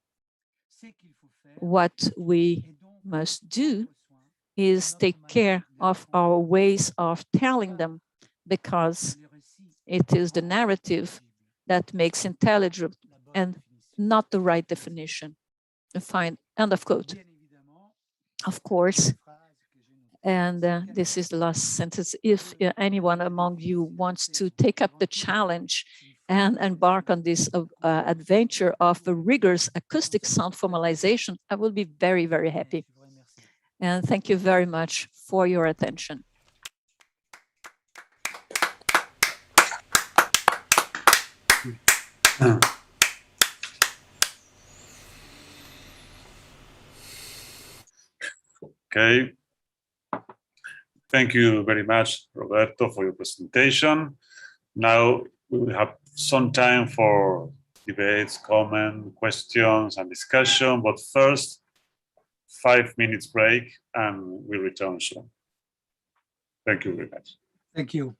What we must do is take care of our ways of telling them, because it is the narrative that makes intelligible and not the right definition. Find end of quote. Of course, and this is the last sentence. If anyone among you wants to take up the challenge and embark on this adventure of a rigorous acoustic sound formalization, I will be very, very happy. And thank you very much for your attention. Okay. Thank you very much, Roberto, for your presentation. Now we will have some time for debates, comments, questions, and discussion. But first, 5 minutes break, and we return soon. Thank you very much. Thank you.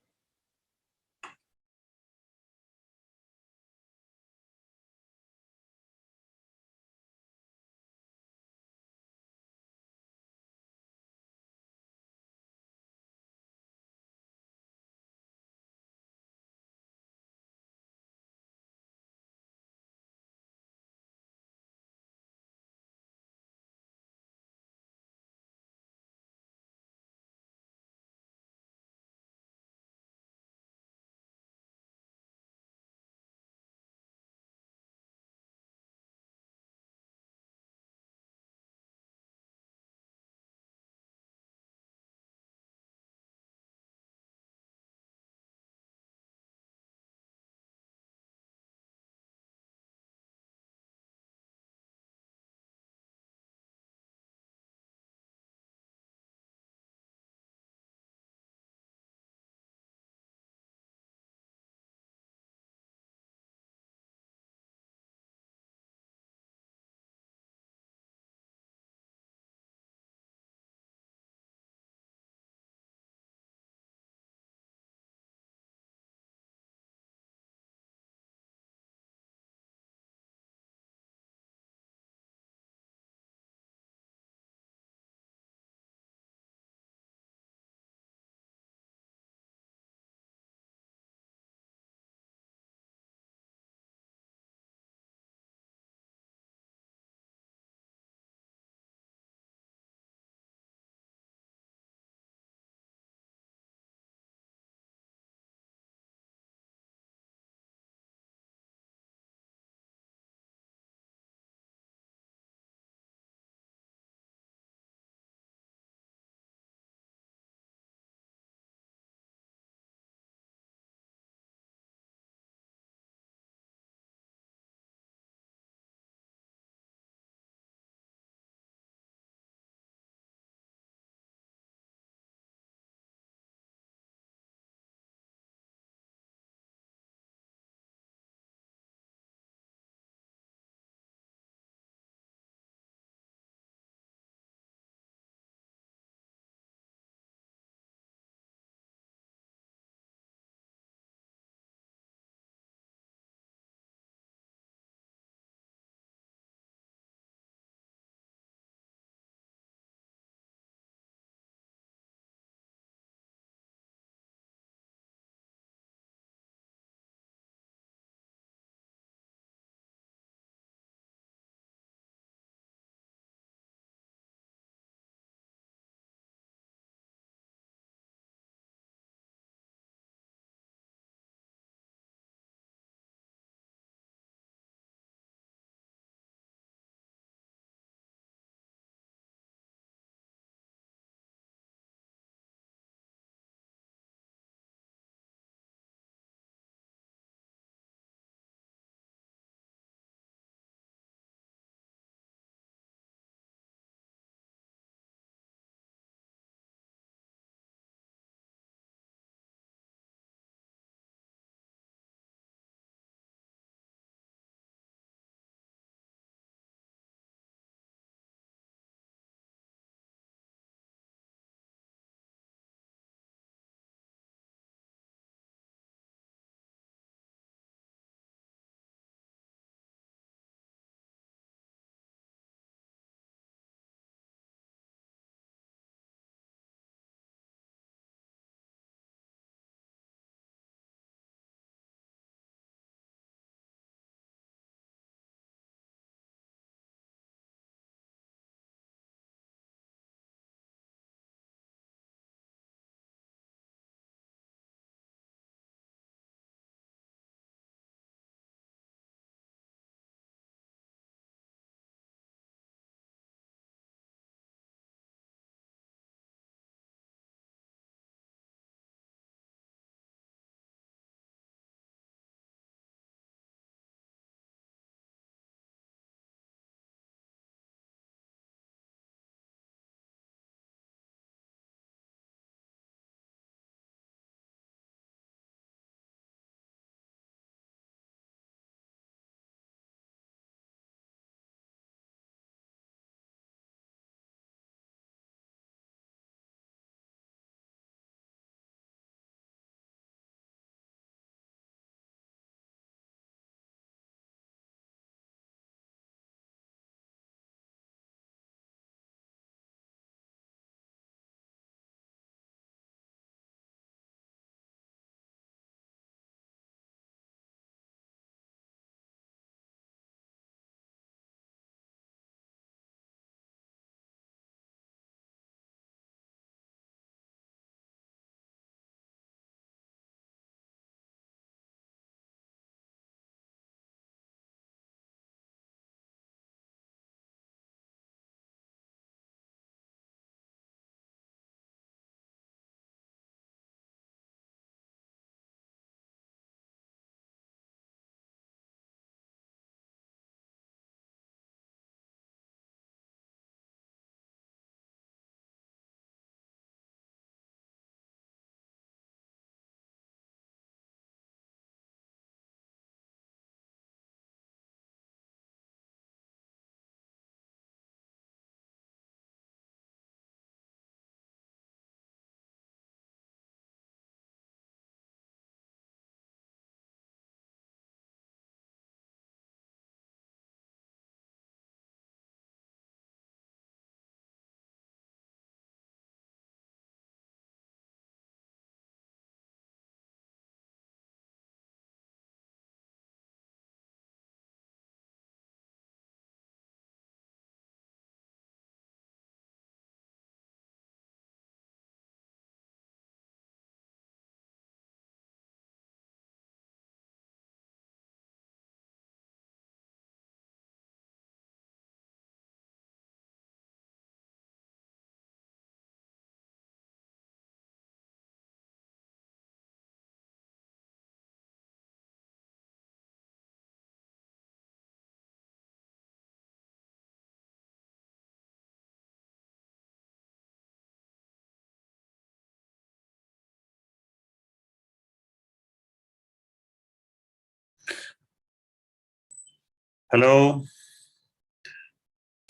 Hello.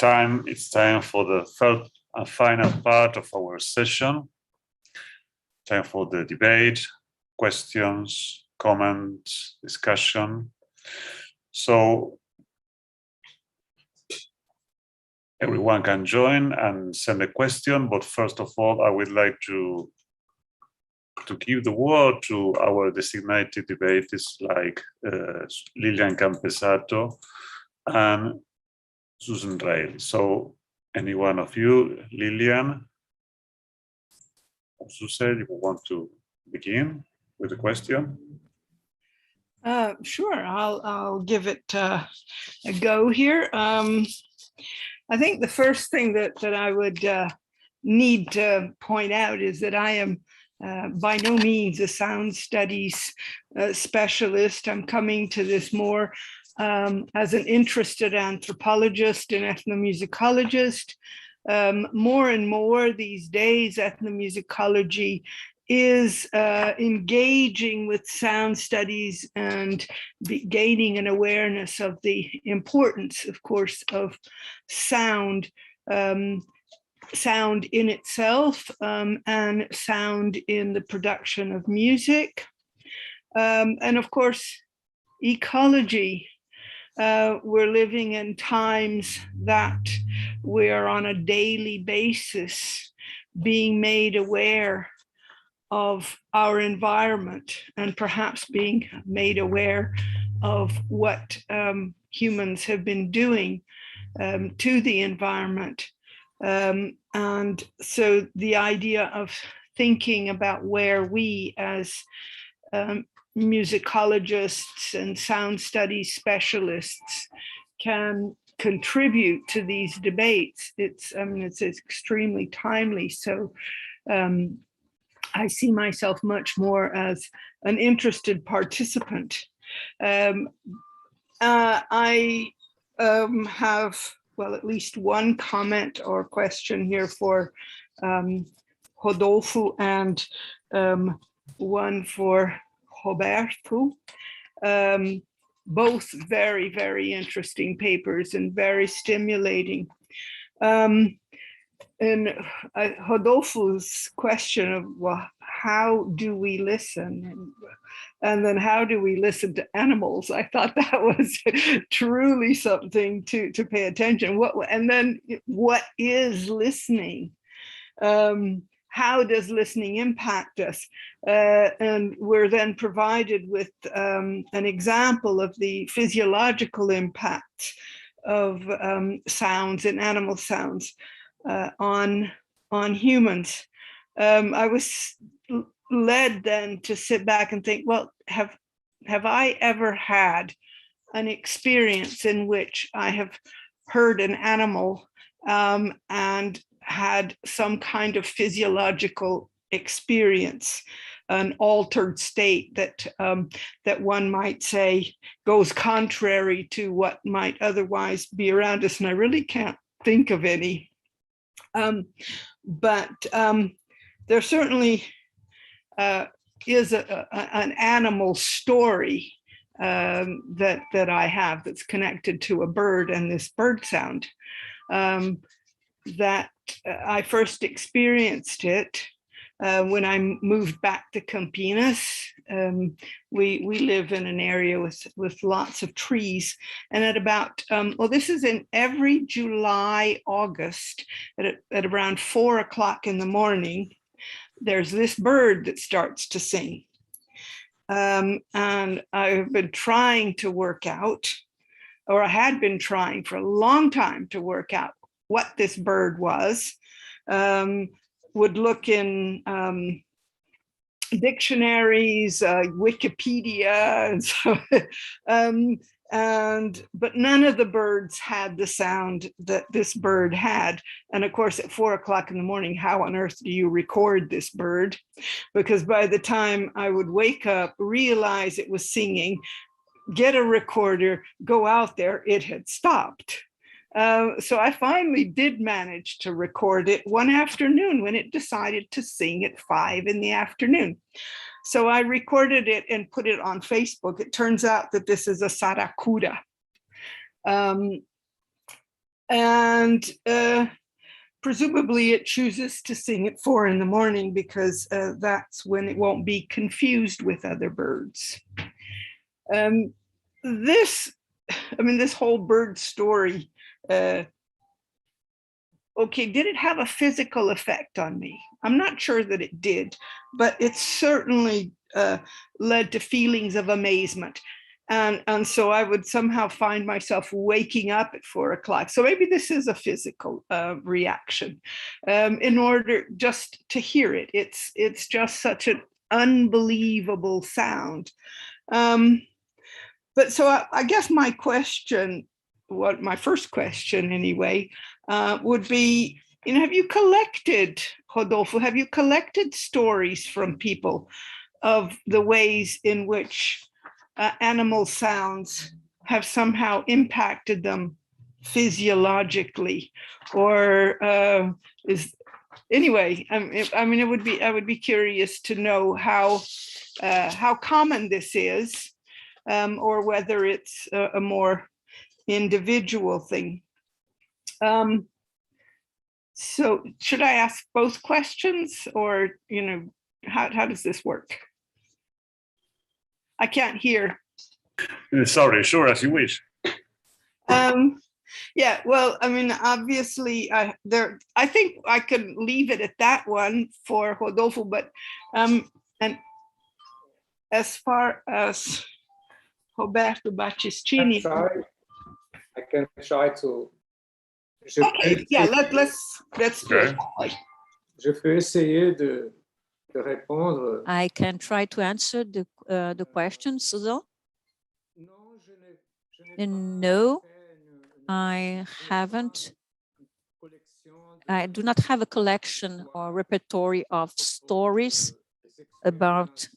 It's time for the third and final part of our session. Time for the debate, questions, comments, discussion. So everyone can join and send a question, but first of all, I would like to give the word to our designated debaters like Lilian Campesato and Susan Rail. So any one of you, Lilian or Susan, if you want to begin with the question? Sure, I'll give it a go here. I think the first thing that I would need to point out is that I am by no means a sound studies specialist. I'm coming to this more as an interested anthropologist and ethnomusicologist. More and more these days, ethnomusicology is engaging with sound studies and gaining an awareness of the importance, of course, of sound, sound in itself and sound in the production of music. And of course, ecology. We're living in times that we're on a daily basis being made aware of our environment and perhaps being made aware of what humans have been doing to the environment. And so the idea of thinking about where we as musicologists and sound studies specialists can contribute to these debates. It's extremely timely. So I see myself much more as an interested participant. I have, well, at least one comment or question here for Rodolfo and one for Roberto. Both very, very interesting papers and very stimulating. And Rodolfo's question of, well, how do we listen? And then how do we listen to animals? I thought that was truly something to pay attention. And then what is listening? How does listening impact us? And we're then provided with an example of the physiological impact of sounds and animal sounds on humans. I was led then to sit back and think, well, have I ever had an experience in which I have heard an animal and had some kind of physiological experience, an altered state that that one might say goes contrary to what might otherwise be around us? And I really can't think of any. But there certainly is an animal story that I have that's connected to a bird and this bird sound. That I first experienced it when I moved back to Campinas. We live in an area with lots of trees, and at about well, this is in every July, August at around 4 o'clock in the morning. There's this bird that starts to sing, and I've been trying to work out, or I had been trying for a long time to work out what this bird was. Would look in dictionaries, Wikipedia, and so, but none of the birds had the sound that this bird had. And of course, at 4 o'clock in the morning, how on earth do you record this bird? Because by the time I would wake up, realize it was singing, get a recorder, go out there, it had stopped. So I finally did manage to record it one afternoon when it decided to sing at 5 in the afternoon. So I recorded it and put it on Facebook. It turns out that this is a saracura. And presumably it chooses to sing at 4 in the morning because that's when it won't be confused with other birds. This whole bird story, okay, did it have a physical effect on me? I'm not sure that it did, but it certainly led to feelings of amazement. And so I would somehow find myself waking up at 4 o'clock. So maybe this is a physical reaction in order just to hear it. It's just such an unbelievable sound. But so I guess my question, my first question anyway, would be, have you collected, Rodolfo, have you collected stories from people of the ways in which animal sounds have somehow impacted them physiologically? Or anyway, I would be curious to know how common this is, or whether it's a more individual thing. So should I ask both questions, or how does this work? I can't hear. Sorry, sure, as you wish. Yeah, well, obviously, I think I could leave it at that one for Rodolfo, but and as far as Roberto Battistini, I can try to. Okay, yeah, let's do it. Je peux essayer de répondre. I can try to answer the question, Susan. No, I haven't. I do not have a collection or repertory of stories about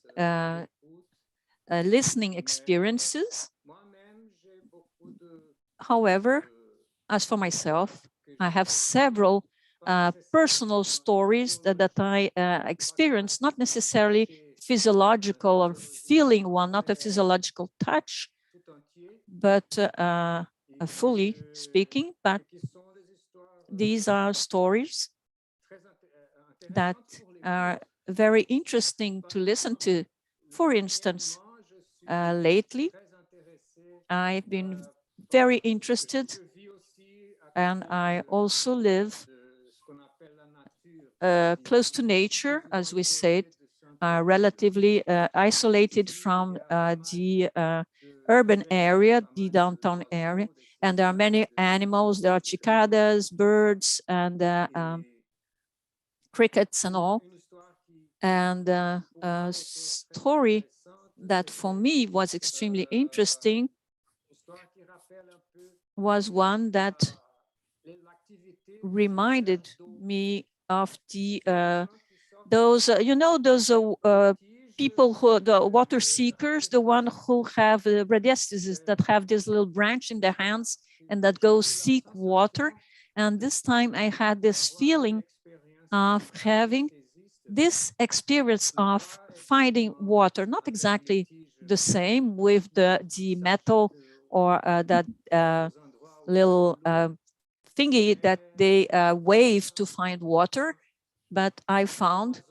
listening experiences. However, as for myself, I have several personal stories that I experience, not necessarily physiological or feeling one, not a physiological touch, but fully speaking. But these are stories that are very interesting to listen to. For instance, lately, I've been very interested, and I also live close to nature, as we said, relatively isolated from the urban area, the downtown area. And there are many animals. There are cicadas, birds, and crickets and all. And a story that for me was extremely interesting was one that reminded me of the those people who the water seekers, the one who have radiesthesis, that have this little branch in their hands and that go seek water. And this time I had this feeling of having this experience of finding water, not exactly the same with the metal or that little thingy that they wave to find water, but I found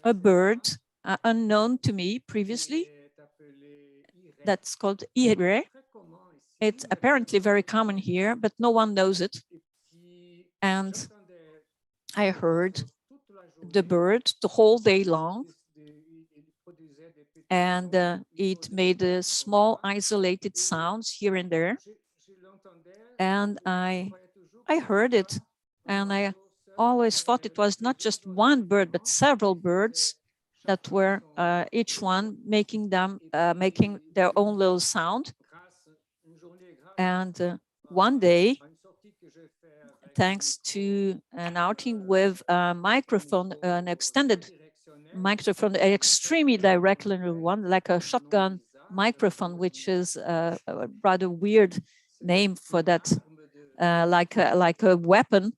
a bird unknown to me previously that's called ire. It's apparently very common here, but no one knows it. And I heard the bird the whole day long, and it made small isolated sounds here and there. And I heard it, and I always thought it was not just one bird, but several birds that were each one making their own little sound. And one day, thanks to an outing with a microphone, an extended microphone, an extremely direct one, like a shotgun microphone, which is a rather weird name for that, like a weapon.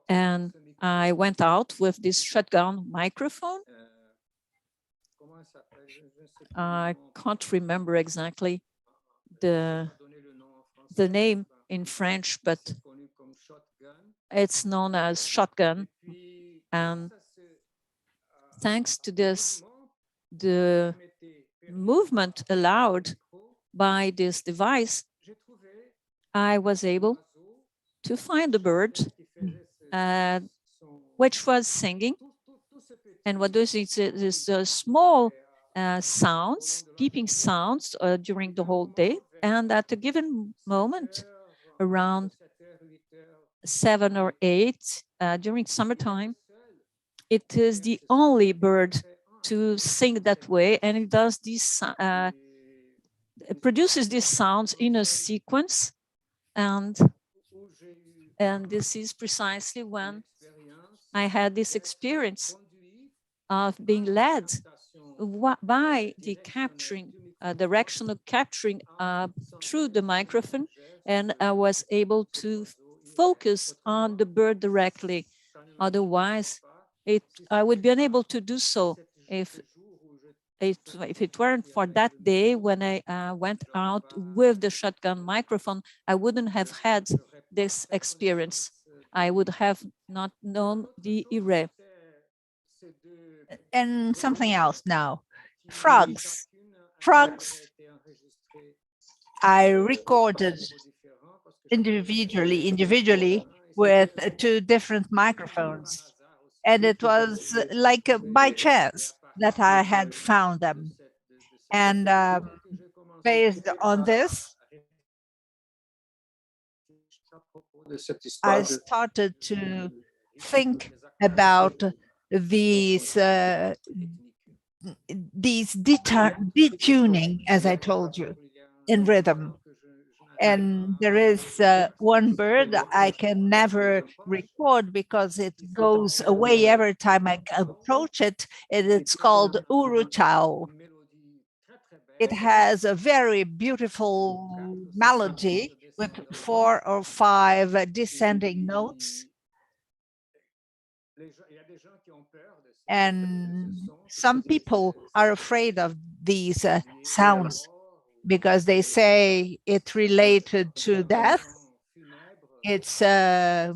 And I went out with this shotgun microphone. I can't remember exactly the the name in French, but it's known as shotgun. And thanks to this, the movement allowed by this device, I was able to find a bird which was singing. And what does it is small sounds, peeping sounds during the whole day. And at a given moment, around 7 or 8 during summertime, it is the only bird to sing that way, and it does this. It produces these sounds in a sequence, and this is precisely when I had this experience of being led by the capturing, directional capturing through the microphone, and I was able to focus on the bird directly. Otherwise, I would be unable to do so if it weren't for that day when I went out with the shotgun microphone. I wouldn't have had this experience. I would have not known the array. And something else now, frogs. Frogs, I recorded individually with 2 different microphones. And it was like by chance that I had found them. And based on this, I started to think about these detuning, as I told you, in rhythm. And there is one bird I can never record because it goes away every time I approach it, and it's called urutau. It has a very beautiful melody with 4 or 5 descending notes. And some people are afraid of these sounds because they say it related to death. It's a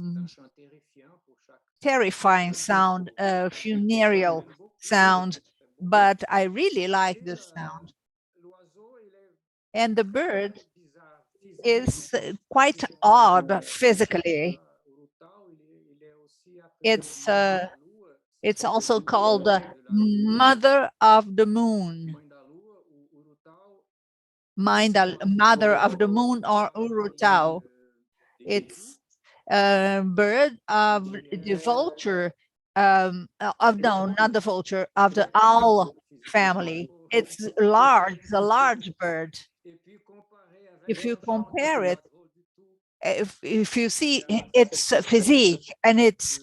terrifying sound, a funereal sound, but I really like this sound. And the bird is quite odd physically. It's also called Mother of the Moon. Mother of the Moon, or urutau. It's a bird of the vulture, no, not the vulture, of the owl family. It's large, a large bird. If you compare it, if you see its physique and its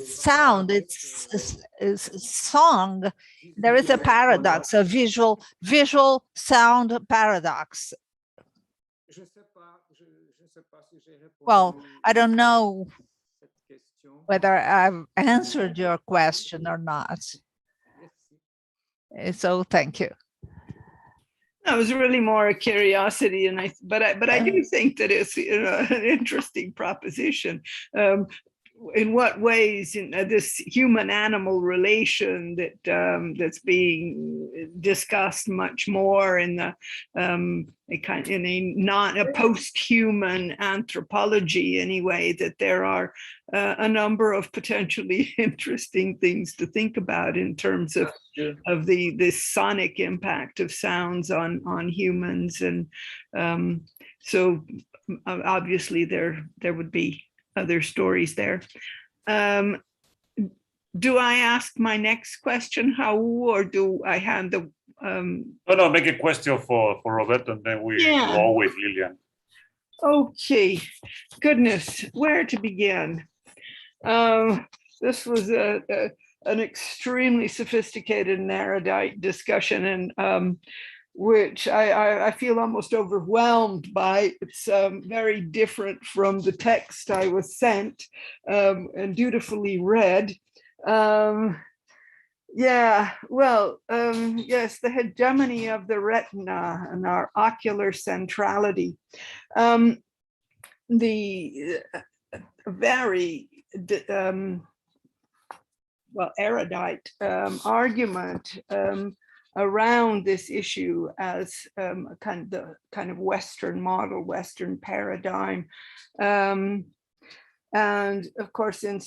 sound, its song, there is a paradox, a visual sound paradox. Well, I don't know whether I've answered your question or not. So thank you. That was really more a curiosity, and but I do think that it's an interesting proposition. In what ways in this human-animal relation that that's being discussed much more in the not a post-human anthropology anyway, that there are a number of potentially interesting things to think about in terms of the sonic impact of sounds on humans, and so obviously there would be other stories there. Do I ask my next question, Raul, or do I hand the No, make a question for Roberto, and then we go with Lilian. Okay, goodness, where to begin? This was an extremely sophisticated and erudite discussion, and which I feel almost overwhelmed by. It's very different from the text I was sent and dutifully read. Yeah, well, yes, the hegemony of the retina and our ocular centrality. the very well, erudite argument around this issue as a kind of Western model, Western paradigm. And of course, in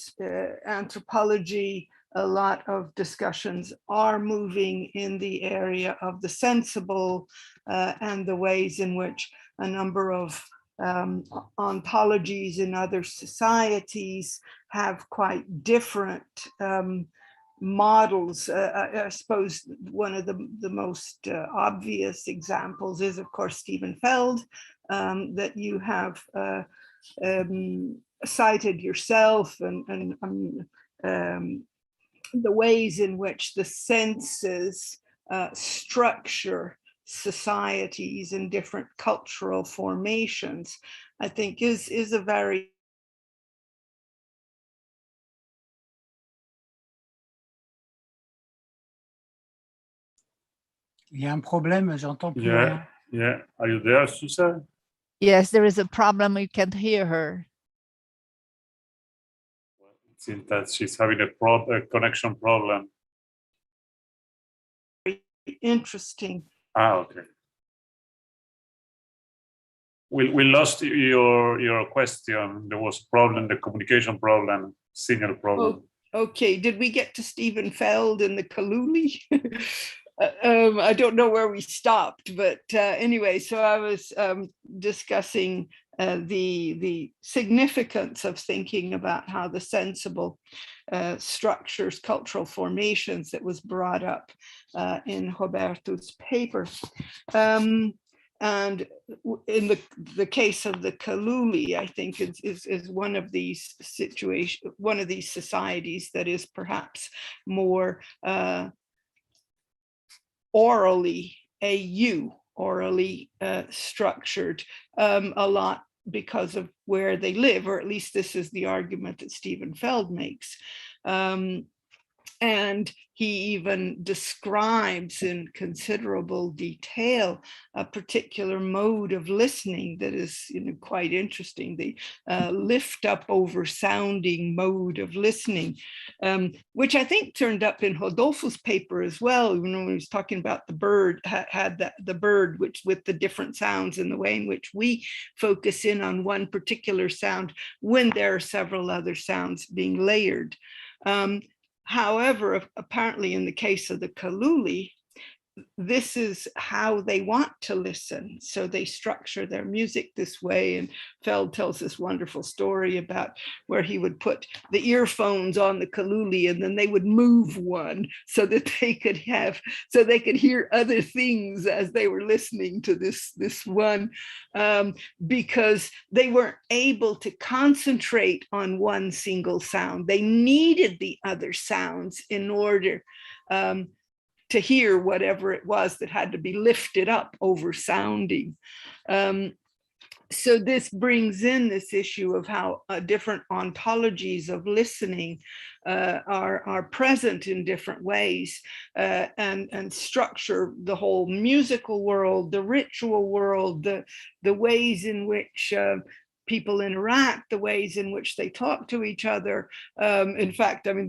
anthropology, a lot of discussions are moving in the area of the sensible and the ways in which a number of ontologies in other societies have quite different models. I suppose one of the most obvious examples is, of course, Stephen Feld, that you have cited yourself, and the ways in which the senses structure societies and different cultural formations, I think is a very Il y a un problème, j'entends plus rien. Yeah. Are you there, Susan? Yes, there is a problem. You can't hear her. It seems that she's having a connection problem. interesting. Okay. We lost your question. There was problem, the communication problem, signal problem. Oh, okay, did we get to Stephen Feld and the Kaluli? I don't know where we stopped, but anyway, so I was discussing the significance of thinking about how the sensible structures cultural formations that was brought up in Roberto's paper. And in the case of the Kaluli, I think is one of these situations, one of these societies that is perhaps more orally structured, a lot because of where they live, or at least this is the argument that Stephen Feld makes. And he even describes in considerable detail a particular mode of listening that is, quite interesting, the lift up over sounding mode of listening, which I think turned up in Rodolfo's paper as well, when he was talking about the bird, the bird which with the different sounds and the way in which we focus in on one particular sound when there are several other sounds being layered. However, apparently in the case of the Kaluli, this is how they want to listen. So they structure their music this way. And Feld tells this wonderful story about where he would put the earphones on the Kaluli and then they would move one so that they could hear other things as they were listening to this one, because they weren't able to concentrate on one single sound. They needed the other sounds in order to hear whatever it was that had to be lifted up over sounding. So this brings in this issue of how different ontologies of listening are present in different ways and structure the whole musical world, the ritual world, the ways in which people interact, the ways in which they talk to each other. In fact, I mean,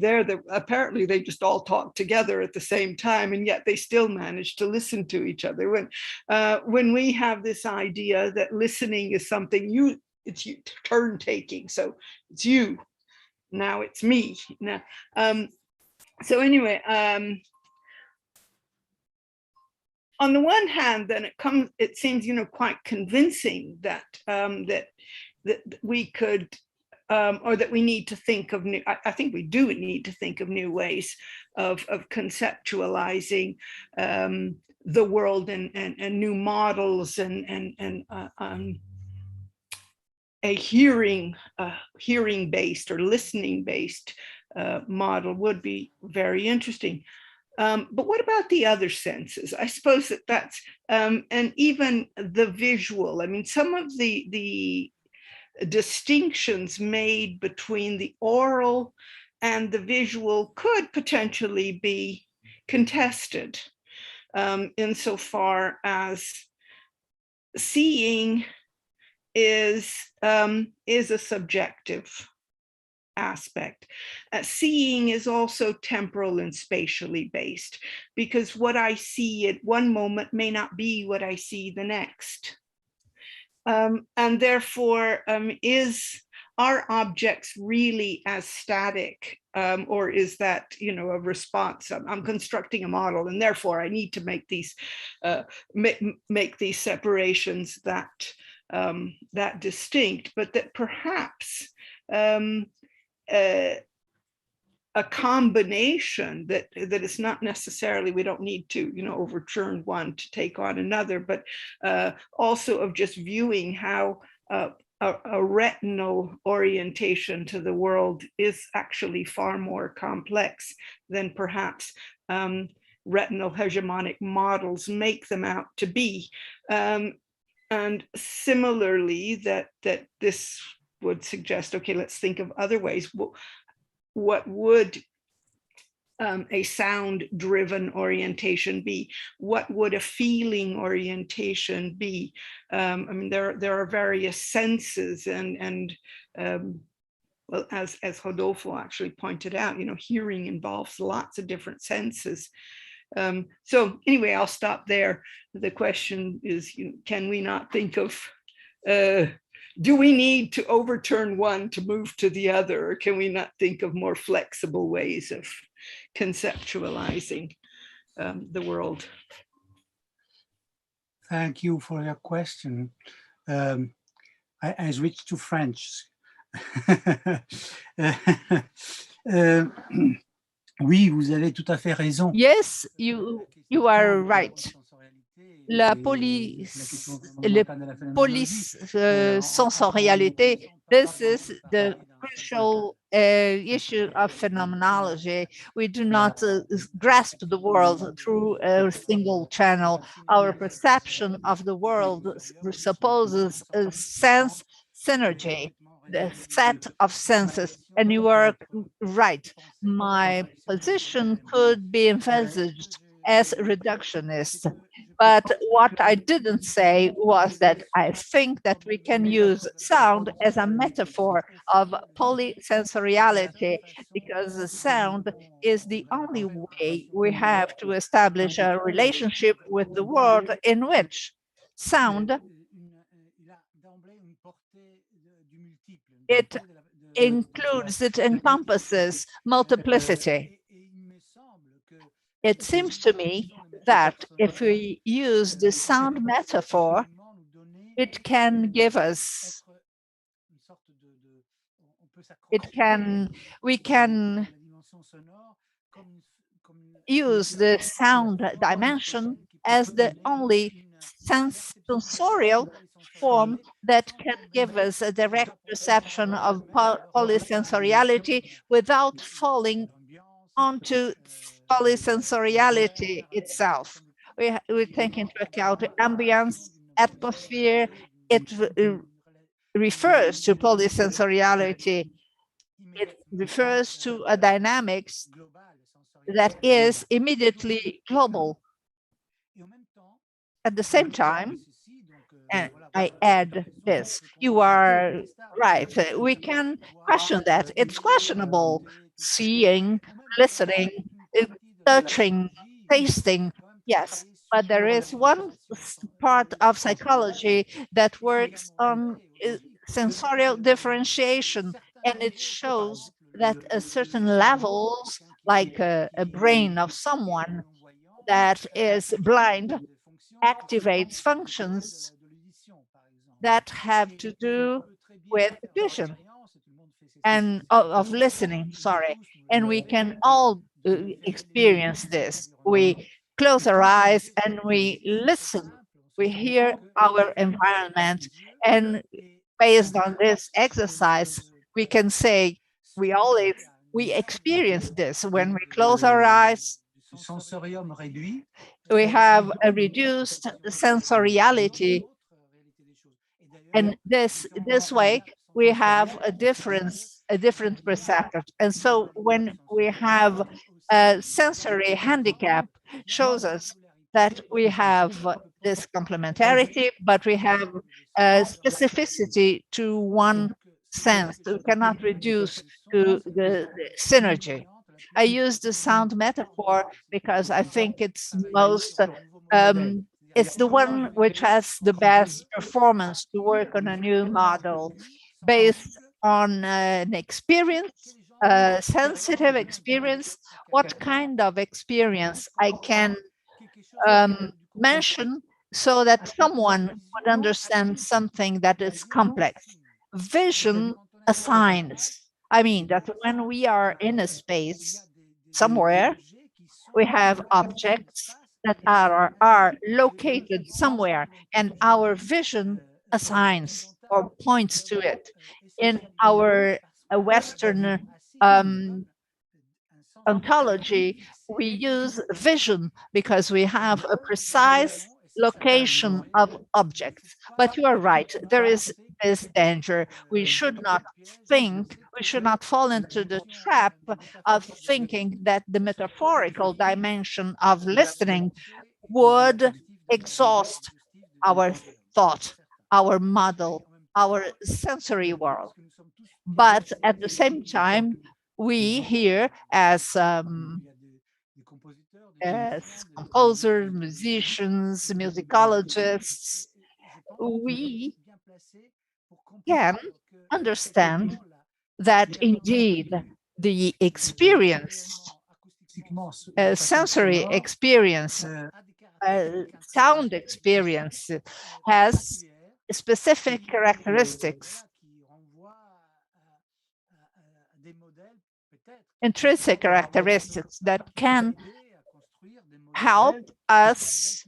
apparently they just all talk together at the same time, and yet they still manage to listen to each other. When we have this idea that listening is something it's you turn taking, so it's you, now it's me. Now, so anyway, on the one hand, then it seems quite convincing that that we could or that we need to think of new. I think we do need to think of new ways of conceptualizing the world and new models and a hearing-based or listening-based model would be very interesting. But what about the other senses? I suppose that's, and even the visual. I mean, some of the distinctions made between the oral and the visual could potentially be contested insofar as seeing is a subjective aspect. Seeing is also temporal and spatially based, because what I see at one moment may not be what I see the next. And therefore, are objects really as static, or is that, you know, a response? I'm constructing a model, and therefore I need to make these make these separations that that distinct, but that perhaps a combination that is not necessarily, we don't need to, you know, overturn one to take on another, but also of just viewing how a retinal orientation to the world is actually far more complex than perhaps retinal hegemonic models make them out to be. And similarly, that this would suggest, okay, let's think of other ways. What would a sound-driven orientation be? What would a feeling orientation be? I mean, there are various senses, and well, as Rodolfo actually pointed out, you know, hearing involves lots of different senses. So anyway, I'll stop there. The question is, you know, can we not think of, do we need to overturn one to move to the other? Or can we not think of more flexible ways of conceptualizing the world? Thank you for your question. I switched to French. Oui, vous avez tout à fait raison. Yes, you are right. La police sensorialité, this is the crucial issue of phenomenology. We do not grasp the world through a single channel. Our perception of the world supposes a sense synergy, the set of senses. And you are right. My position could be envisaged as reductionist. But what I didn't say was that I think that we can use sound as a metaphor of polysensoriality, because the sound is the only way we have to establish a relationship with the world, in which sound, it includes, it encompasses multiplicity. It seems to me that if we use the sound metaphor, it can give us, we can use the sound dimension as the only sensorial form that can give us a direct perception of polysensoriality without falling onto polysensoriality itself. We take into account ambience, atmosphere. It refers to polysensoriality. It refers to a dynamics that is immediately global. At the same time, and I add this, you are right, we can question that. It's questionable. Seeing, listening, touching, tasting, yes, but there is one part of psychology that works on sensorial differentiation, and it shows that at certain levels, like a brain of someone that is blind activates functions that have to do with vision and of listening, sorry. And we can all experience this. We close our eyes and we listen. We hear our environment, and based on this exercise, we can say we experience this when we close our eyes. We have a reduced sensoriality, and this way we have a different perception. And so when we have a sensory handicap, shows us that we have this complementarity, but we have specificity to one sense. We cannot reduce to the synergy. I use the sound metaphor because I think it's most, it's the one which has the best performance to work on a new model based on an experience, sensitive experience. What kind of experience I can mention so that someone would understand something that is complex. Vision assigns, I mean, that when we are in a space somewhere, we have objects that are located somewhere, and our vision assigns or points to it. In our Western ontology, we use vision because we have a precise location of objects. But you are right, there is this danger. We should not think, we should not fall into the trap of thinking that the metaphorical dimension of listening would exhaust our thought, our model, our sensory world. But at the same time, we here as composers, musicians, musicologists, we can understand that indeed the experience, sensory experience, sound experience has specific characteristics, intrinsic characteristics that can help us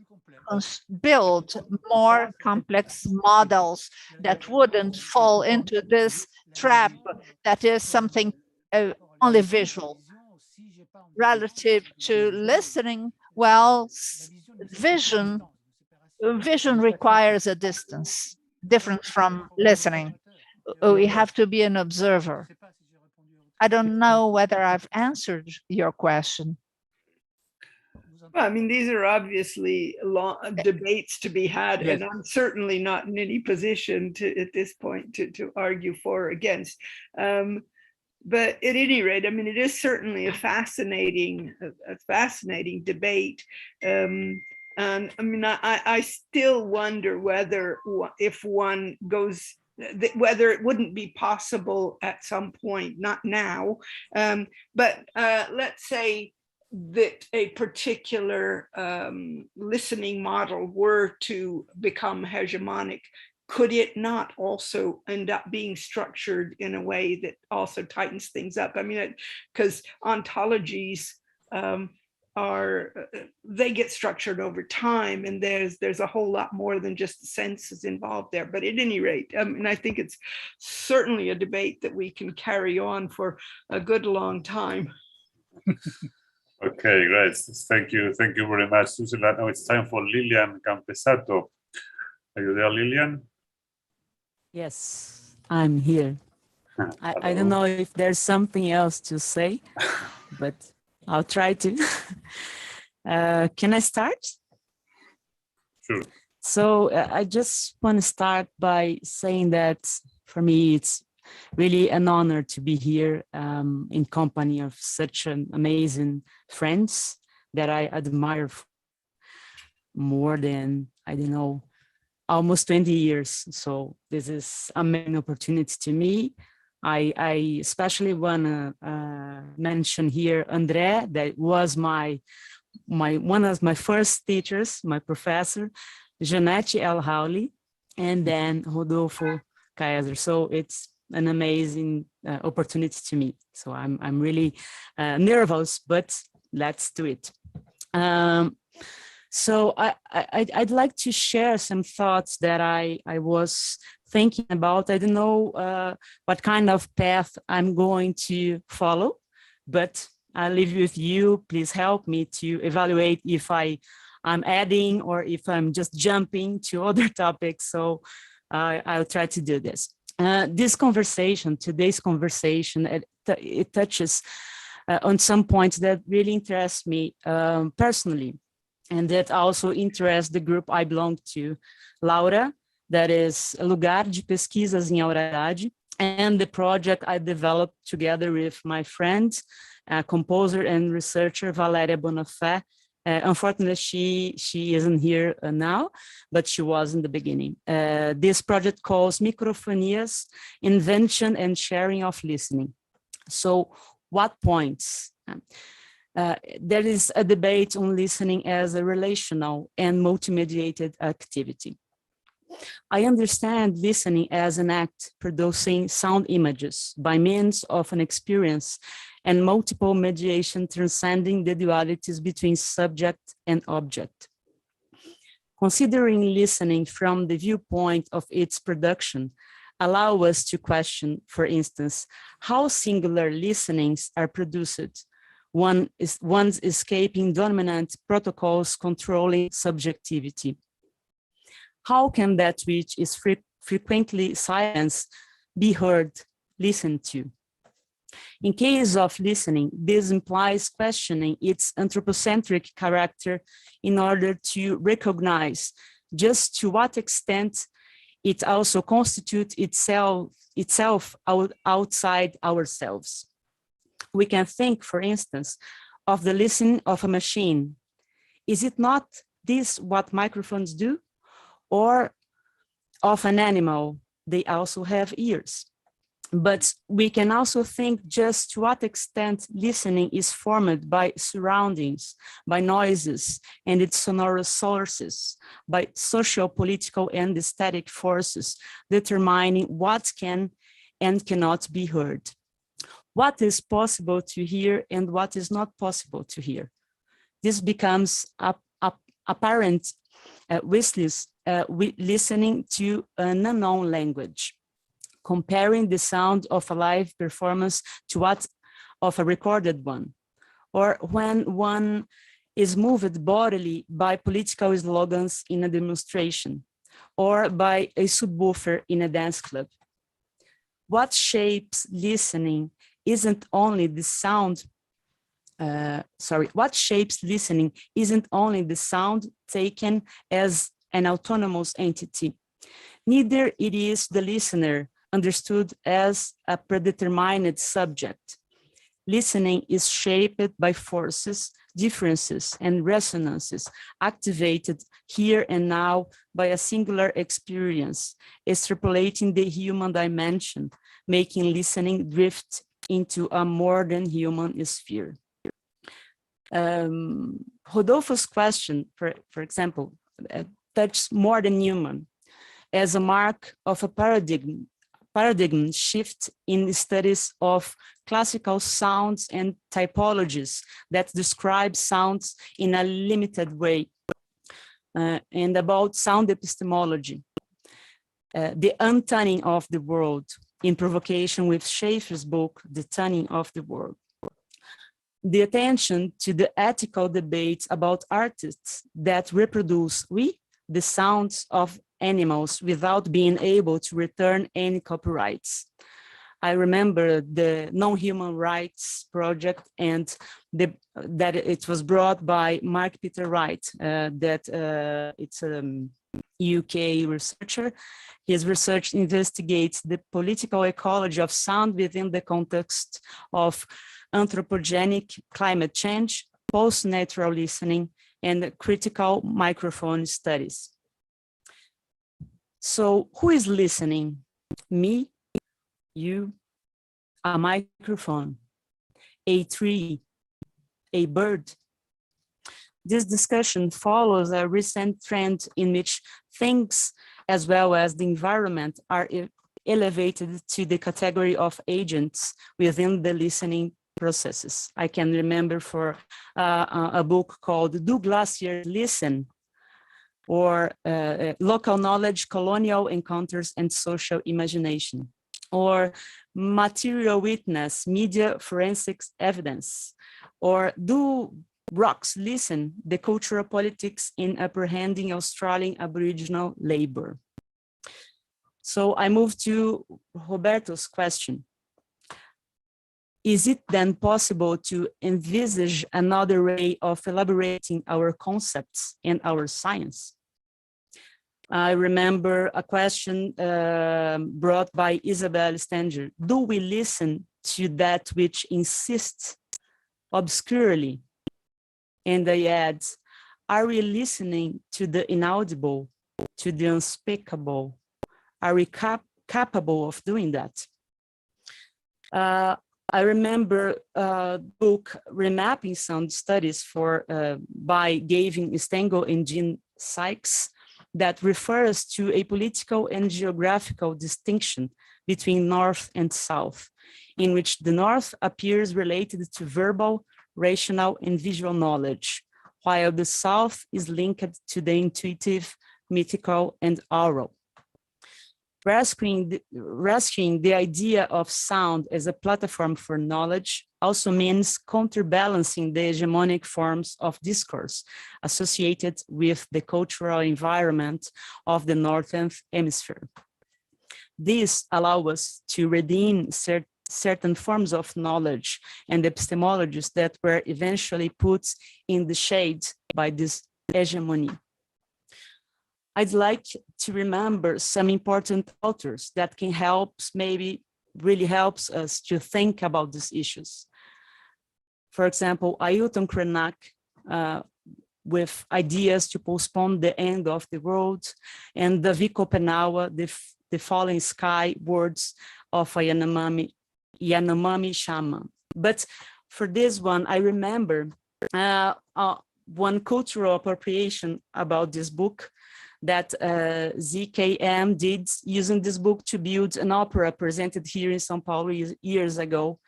build more complex models that wouldn't fall into this trap that is something only visual. Relative to listening, well, vision requires a distance, different from listening. We have to be an observer. I don't know whether I've answered your question. Well, I mean, these are obviously long debates to be had, yes. And I'm certainly not in any position to, at this point, to argue for or against. But at any rate, I mean, it is certainly a fascinating debate. And I mean, I still wonder whether if one goes, whether it wouldn't be possible at some point, not now, but let's say that a particular listening model were to become hegemonic, could it not also end up being structured in a way that also tightens things up? I mean, because ontologies they get structured over time, and there's a whole lot more than just the senses involved there. But at any rate, and I think it's certainly a debate that we can carry on for a good long time. Okay, great. Thank you very much, Susila. Now it's time for Lilian Campesato. Are you there, Lilian? Yes, I'm here. I don't know if there's something else to say, but I'll try to. Can I start? Sure. So I just want to start by saying that for me, it's really an honor to be here in company of such an amazing friends that I admire more than, I don't know, almost 20 years. So this is a main opportunity to me. I especially want to mention here André, that was one of my first teachers, my professor, Jeanette L. Howley, and then Rodolfo Caesar. So it's an amazing opportunity to me. So I'm really nervous, but let's do it. So I'd like to share some thoughts that I was thinking about. I don't know what kind of path I'm going to follow, but I'll leave with you. Please help me to evaluate if I'm adding or if I'm just jumping to other topics. So I'll try to do this. Today's conversation, it touches on some points that really interest me personally. and that also interests the group I belong to, Laura, that is Lugar de Pesquisas em Oralidade, and the project I developed together with my friend, composer and researcher Valéria Bonafé. Unfortunately, she isn't here now, but she was in the beginning. This project calls Microfonias, Invention and Sharing of Listening. So what points? There is a debate on listening as a relational and multimediated activity. I understand listening as an act producing sound images by means of an experience and multiple mediation transcending the dualities between subject and object. Considering listening from the viewpoint of its production, allow us to question, for instance, how singular listenings are produced. One's escaping dominant protocols controlling subjectivity. How can that which is frequently silenced be heard, listened to? In case of listening, this implies questioning its anthropocentric character in order to recognize just to what extent it also constitutes itself outside ourselves. We can think, for instance, of the listening of a machine. Is it not this what microphones do? Or of an animal, they also have ears. But we can also think just to what extent listening is formed by surroundings, by noises and its sonorous sources, by social, political, and aesthetic forces determining what can and cannot be heard. What is possible to hear and what is not possible to hear. This becomes apparent with listening to an unknown language, comparing the sound of a live performance to that of a recorded one, or when one is moved bodily by political slogans in a demonstration, or by a subwoofer in a dance club. What shapes listening isn't only the sound, what shapes listening isn't only the sound taken as an autonomous entity. Neither it is the listener understood as a predetermined subject. Listening is shaped by forces, differences, and resonances activated here and now by a singular experience, extrapolating the human dimension, making listening drift into a more than human sphere. Rodolfo's question, for example, touches more than human as a mark of a paradigm shift in studies of classical sounds and typologies that describe sounds in a limited way, and about sound epistemology, the untuning of the world, in provocation with Schaeffer's book, The Tuning of the World. The attention to the ethical debates about artists that reproduce the sounds of animals without being able to return any copyrights. I remember the Non-Human Rights Project and that it was brought by Mark Peter Wright, it's a UK researcher. His research investigates the political ecology of sound within the context of anthropogenic climate change, post-natural listening, and critical microphone studies. So who is listening? Me, you, a microphone, a tree, a bird. This discussion follows a recent trend in which things as well as the environment are elevated to the category of agents within the listening processes. I can remember for a book called Do Glaciers Listen? Or Local Knowledge, Colonial Encounters and Social Imagination, or Material Witness, Media Forensics Evidence, or Do Rocks Listen? The Cultural Politics in Apprehending Australian Aboriginal Labor. So I move to Roberto's question. is it then possible to envisage another way of elaborating our concepts and our science? I remember a question brought by Isabelle Stengers. Do we listen to that which insists obscurely? And I add, are we listening to the inaudible, to the unspeakable? Are we capable of doing that? I remember a book, Remapping Sound Studies by Gavin Stengel and Jean Sykes, that refers to a political and geographical distinction between North and South, in which the North appears related to verbal, rational, and visual knowledge, while the South is linked to the intuitive, mythical, and oral. Rescuing the idea of sound as a platform for knowledge also means counterbalancing the hegemonic forms of discourse associated with the cultural environment of the Northern Hemisphere. This allows us to redeem certain forms of knowledge and epistemologies that were eventually put in the shade by this hegemony. I'd like to remember some important authors that can really helps us to think about these issues. For example, Ailton Krenak with ideas to postpone the end of the world, and Davi Kopenawa, the falling sky words of a Yanomami shaman. But for this one, I remember one cultural appropriation about this book that ZKM did using this book to build an opera presented here in São Paulo years ago.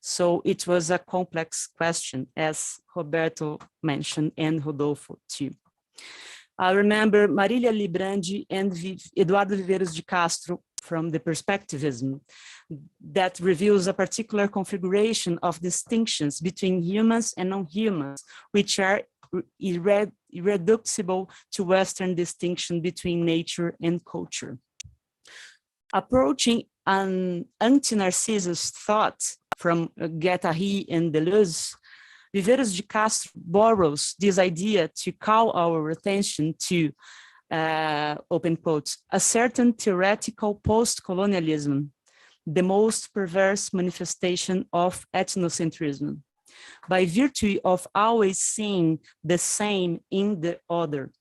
So it was a complex question, as Roberto mentioned, and Rodolfo too. I remember Marília Librandi and Eduardo Viveiros de Castro from the perspectivism that reveals a particular configuration of distinctions between humans and non-humans, which are irreducible to Western distinction between nature and culture. Approaching an anti-Narcissus thought from Guattari and Deleuze, Viveiros de Castro borrows this idea to call our attention to, open quotes, a certain theoretical post-colonialism, the most perverse manifestation of ethnocentrism, by virtue of always seeing the same in the other,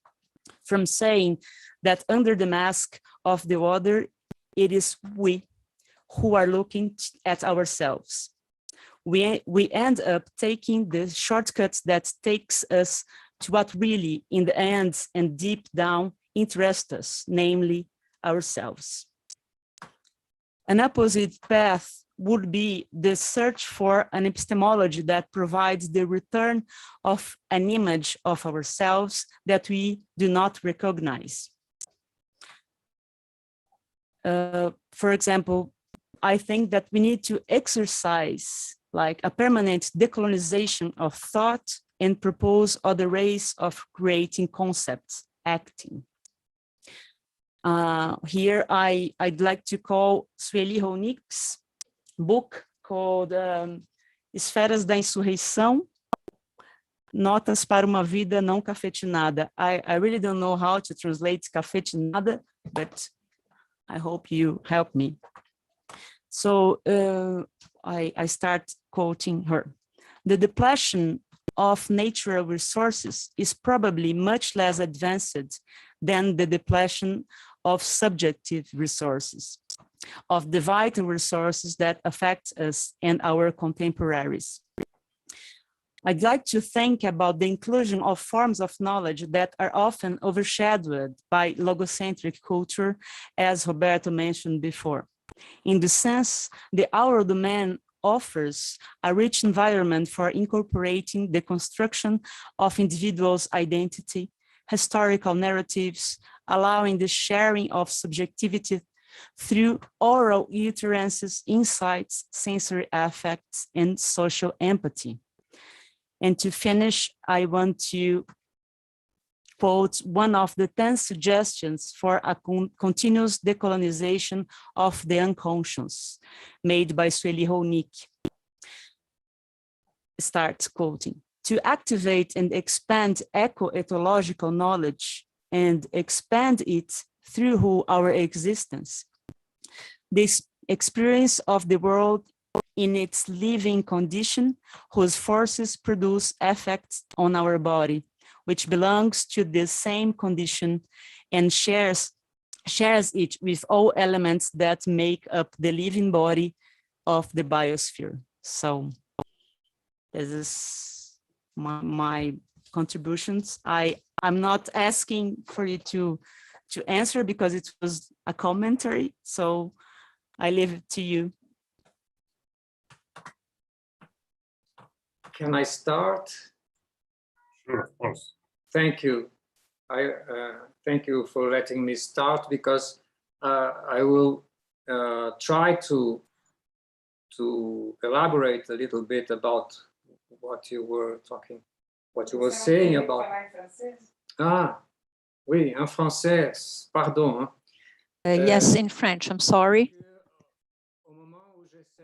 from saying that under the mask of the other, it is we who are looking at ourselves. We end up taking the shortcuts that takes us to what really, in the end and deep down, interests us, namely ourselves. An opposite path would be the search for an epistemology that provides the return of an image of ourselves that we do not recognize. For example, I think that we need to exercise like a permanent decolonization of thought and propose other ways of creating concepts, acting. Here I'd like to call Sueli Ronick's book called Esferas da Insurreição, Notas para uma Vida Não Cafetinada. I really don't know how to translate cafetinada, but I hope you help me. So I start quoting her. The depletion of natural resources is probably much less advanced than the depletion of subjective resources, of the vital resources that affect us and our contemporaries. I'd like to think about the inclusion of forms of knowledge that are often overshadowed by logocentric culture, as Roberto mentioned before. In this sense, the oral domain offers a rich environment for incorporating the construction of individuals' identity, historical narratives, allowing the sharing of subjectivity through oral utterances, insights, sensory affects, and social empathy. And to finish, I want to quote one of the 10 suggestions for a continuous decolonization of the unconscious, made by Sueli Ronick. start quoting. To activate and expand eco-ecological knowledge and expand it through our existence. This experience of the world in its living condition, whose forces produce effects on our body, which belongs to the same condition and shares it with all elements that make up the living body of the biosphere. So this is my contributions. I'm not asking for you to answer because it was a commentary, so I leave it to you. Can I start? Sure, of course. Thank you. Thank you for letting me start, because I will try to elaborate a little bit about what you were saying about. Ah, oui, en français, pardon. Yes, in French, I'm sorry.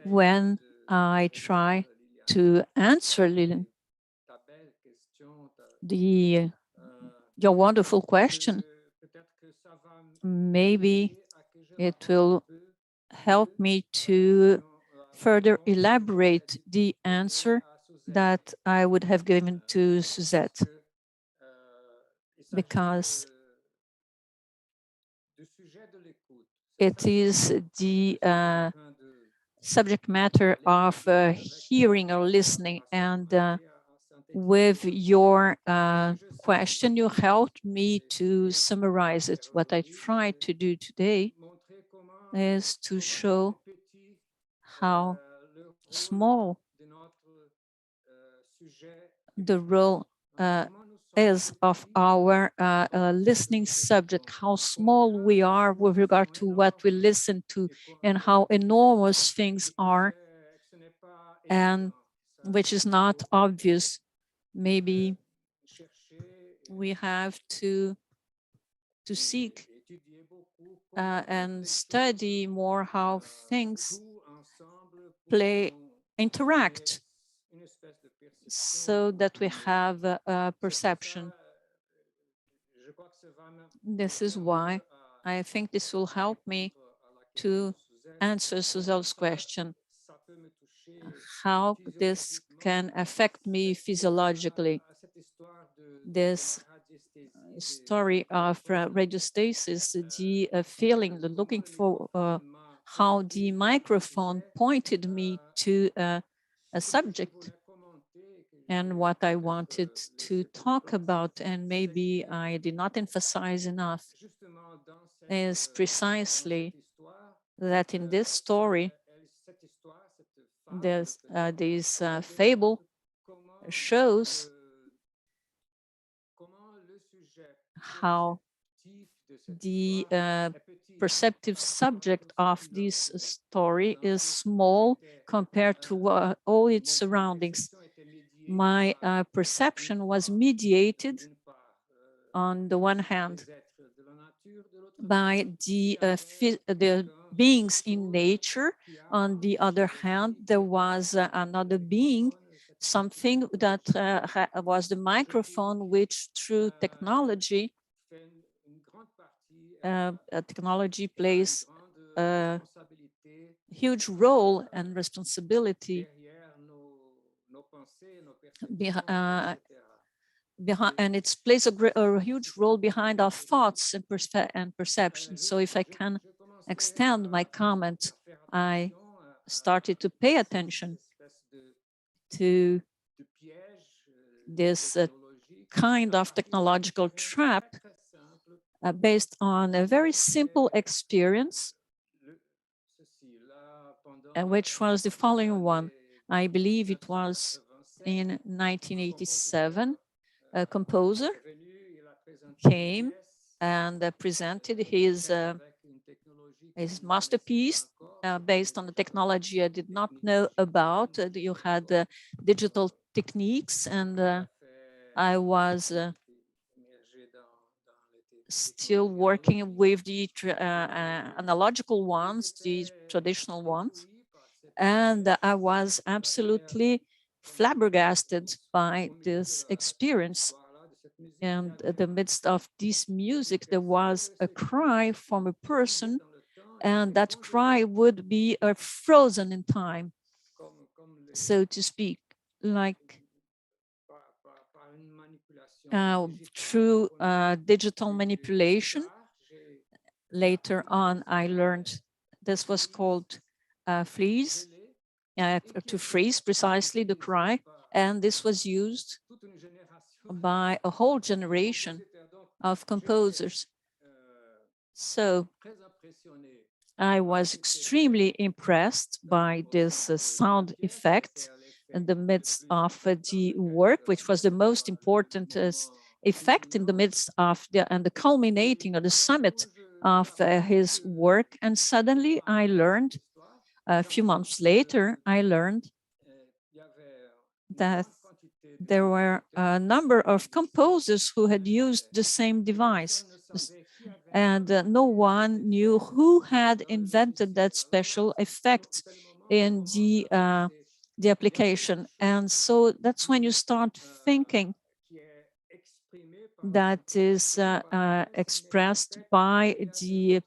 When I try to answer, Lilian, your wonderful question, maybe it will help me to further elaborate the answer that I would have given to Suzette, because it is the subject matter of hearing or listening, and with your question, you helped me to summarize it. What I tried to do today is to show how small the role is of our listening subject, how small we are with regard to what we listen to, and how enormous things are, and which is not obvious. Maybe we have to seek and study more how things interact, so that we have a perception. This is why I think this will help me to answer Suzelle's question, how this can affect me physiologically. This story of radiostasis, the feeling, the looking for how the microphone pointed me to a subject and what I wanted to talk about, and maybe I did not emphasize enough, is precisely that in this story, this fable shows how the perceptive subject of this story is small compared to all its surroundings. My perception was mediated, on the one hand, by the beings in nature. On the other hand, there was another being, something that was the microphone, which through technology, technology plays a huge role and responsibility and it plays a huge role behind our thoughts and perceptions. So if I can extend my comment, I started to pay attention to this kind of technological trap based on a very simple experience, which was the following one. I believe it was in 1987. A composer came and presented his masterpiece based on the technology I did not know about. You had digital techniques, and I was still working with the analogical ones, the traditional ones, and I was absolutely flabbergasted by this experience. And in the midst of this music, there was a cry from a person, and that cry would be frozen in time, so to speak, like through digital manipulation. Later on, I learned this was called freeze, to freeze precisely the cry, and this was used by a whole generation of composers. So I was extremely impressed by this sound effect in the midst of the work, which was the most important effect in the midst of the culminating or the summit of his work. And suddenly I learned, a few months later, I learned that there were a number of composers who had used the same device, and no one knew who had invented that special effect in the application. And so that's when you start thinking that is expressed by the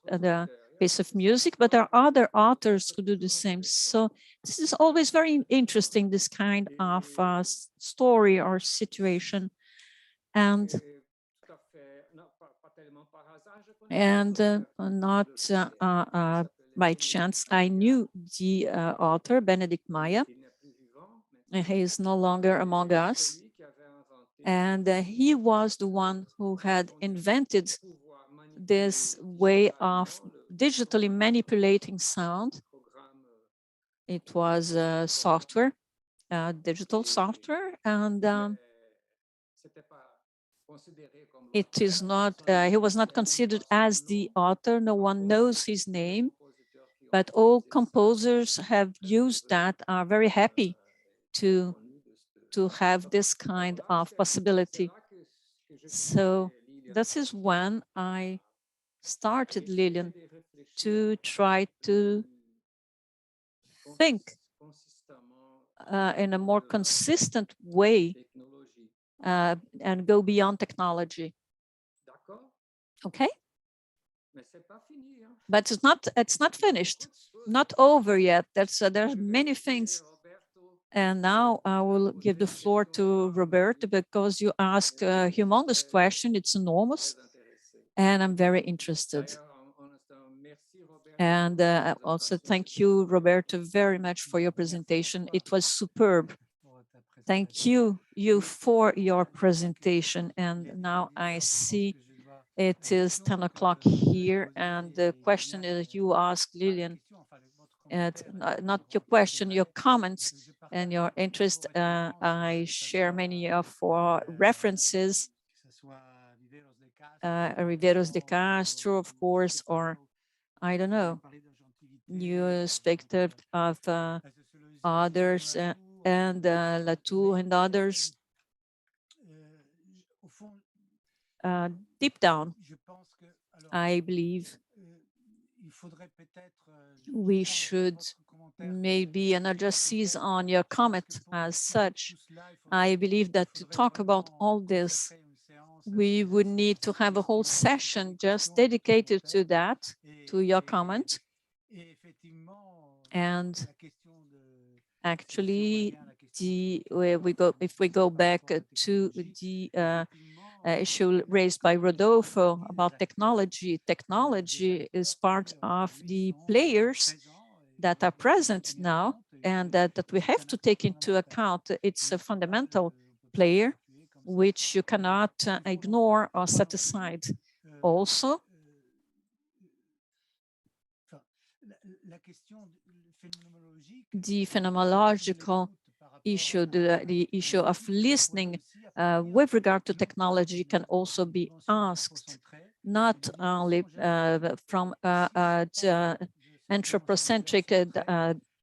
piece of music, but there are other authors who do the same. So this is always very interesting, this kind of story or situation. And not by chance, I knew the author, Benedict Maya, and he is no longer among us. And he was the one who had invented this way of digitally manipulating sound. It was software, digital software, and it is not, he was not considered as the author. No one knows his name, but all composers have used that, are very happy to have this kind of possibility. So this is when I started, Lillian, to try to think in a more consistent way and go beyond technology. Okay? But it's not finished, not over yet. There's many things. And now I will give the floor to Roberto, because you ask a humongous question. It's enormous, and I'm very interested. And also thank you, Roberto, very much for your presentation. It was superb. Thank you for your presentation. And now I see it is 10 o'clock here, and the question that you asked, Lillian, not your question, your comments and your interest, I share many of our references, Riveros de Castro, of course, or I don't know, you speak of others, and Latour and others. Deep down, I believe we should maybe, and I'll just seize on your comment as such. I believe that to talk about all this, we would need to have a whole session just dedicated to that, to your comment. And actually, if we go back to the issue raised by Rodolfo about technology, technology is part of the players that are present now, and that we have to take into account. It's a fundamental player which you cannot ignore or set aside. Also, the phenomenological issue, the issue of listening with regard to technology can also be asked, not only from anthropocentric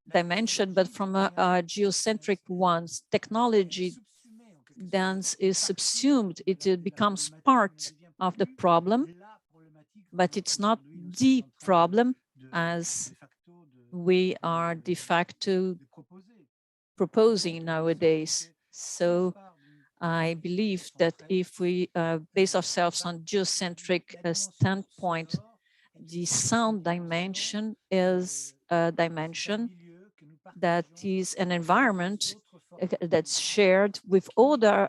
dimension, but from a geocentric ones. Technology then is subsumed, it becomes part of the problem, but it's not the problem as we are de facto proposing nowadays. So I believe that if we base ourselves on geocentric standpoint, the sound dimension is a dimension that is an environment that's shared with all the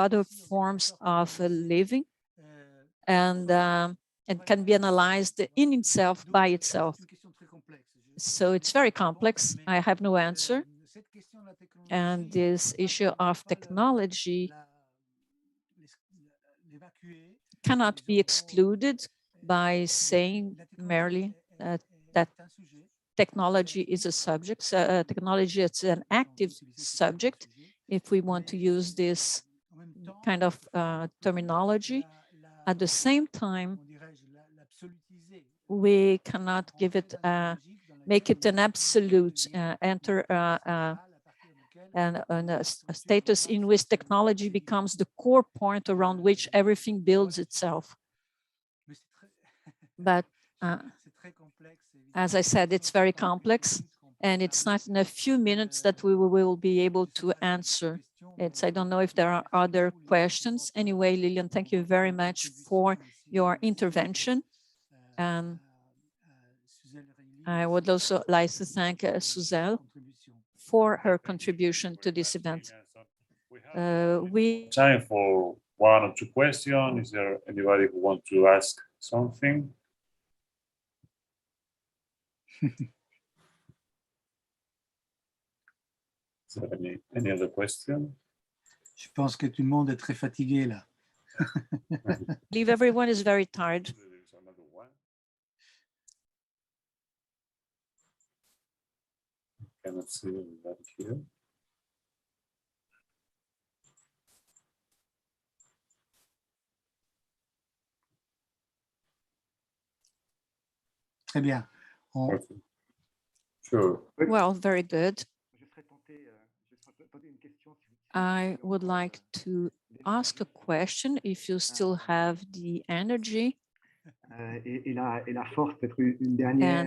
other forms of living, and can be analyzed in itself by itself. So it's very complex. I have no answer. And this issue of technology cannot be excluded by saying merely that technology is a subject. So, technology is an active subject, if we want to use this kind of terminology. At the same time, we cannot give it, make it an absolute, enter a status in which technology becomes the core point around which everything builds itself. But as I said, it's very complex, and it's not in a few minutes that we will be able to answer. I don't know if there are other questions. Anyway, Lillian, thank you very much for your intervention. I would also like to thank Isabelle for her contribution to this event. We time for 1 or 2 questions. Is there anybody who wants to ask something? Is there any other question? Je pense que tout le monde est très fatigué là. I believe everyone is very tired. Cannot see that here. Très bien. Okay. Sure. Well, very good. I would like to ask a question if you still have the energy and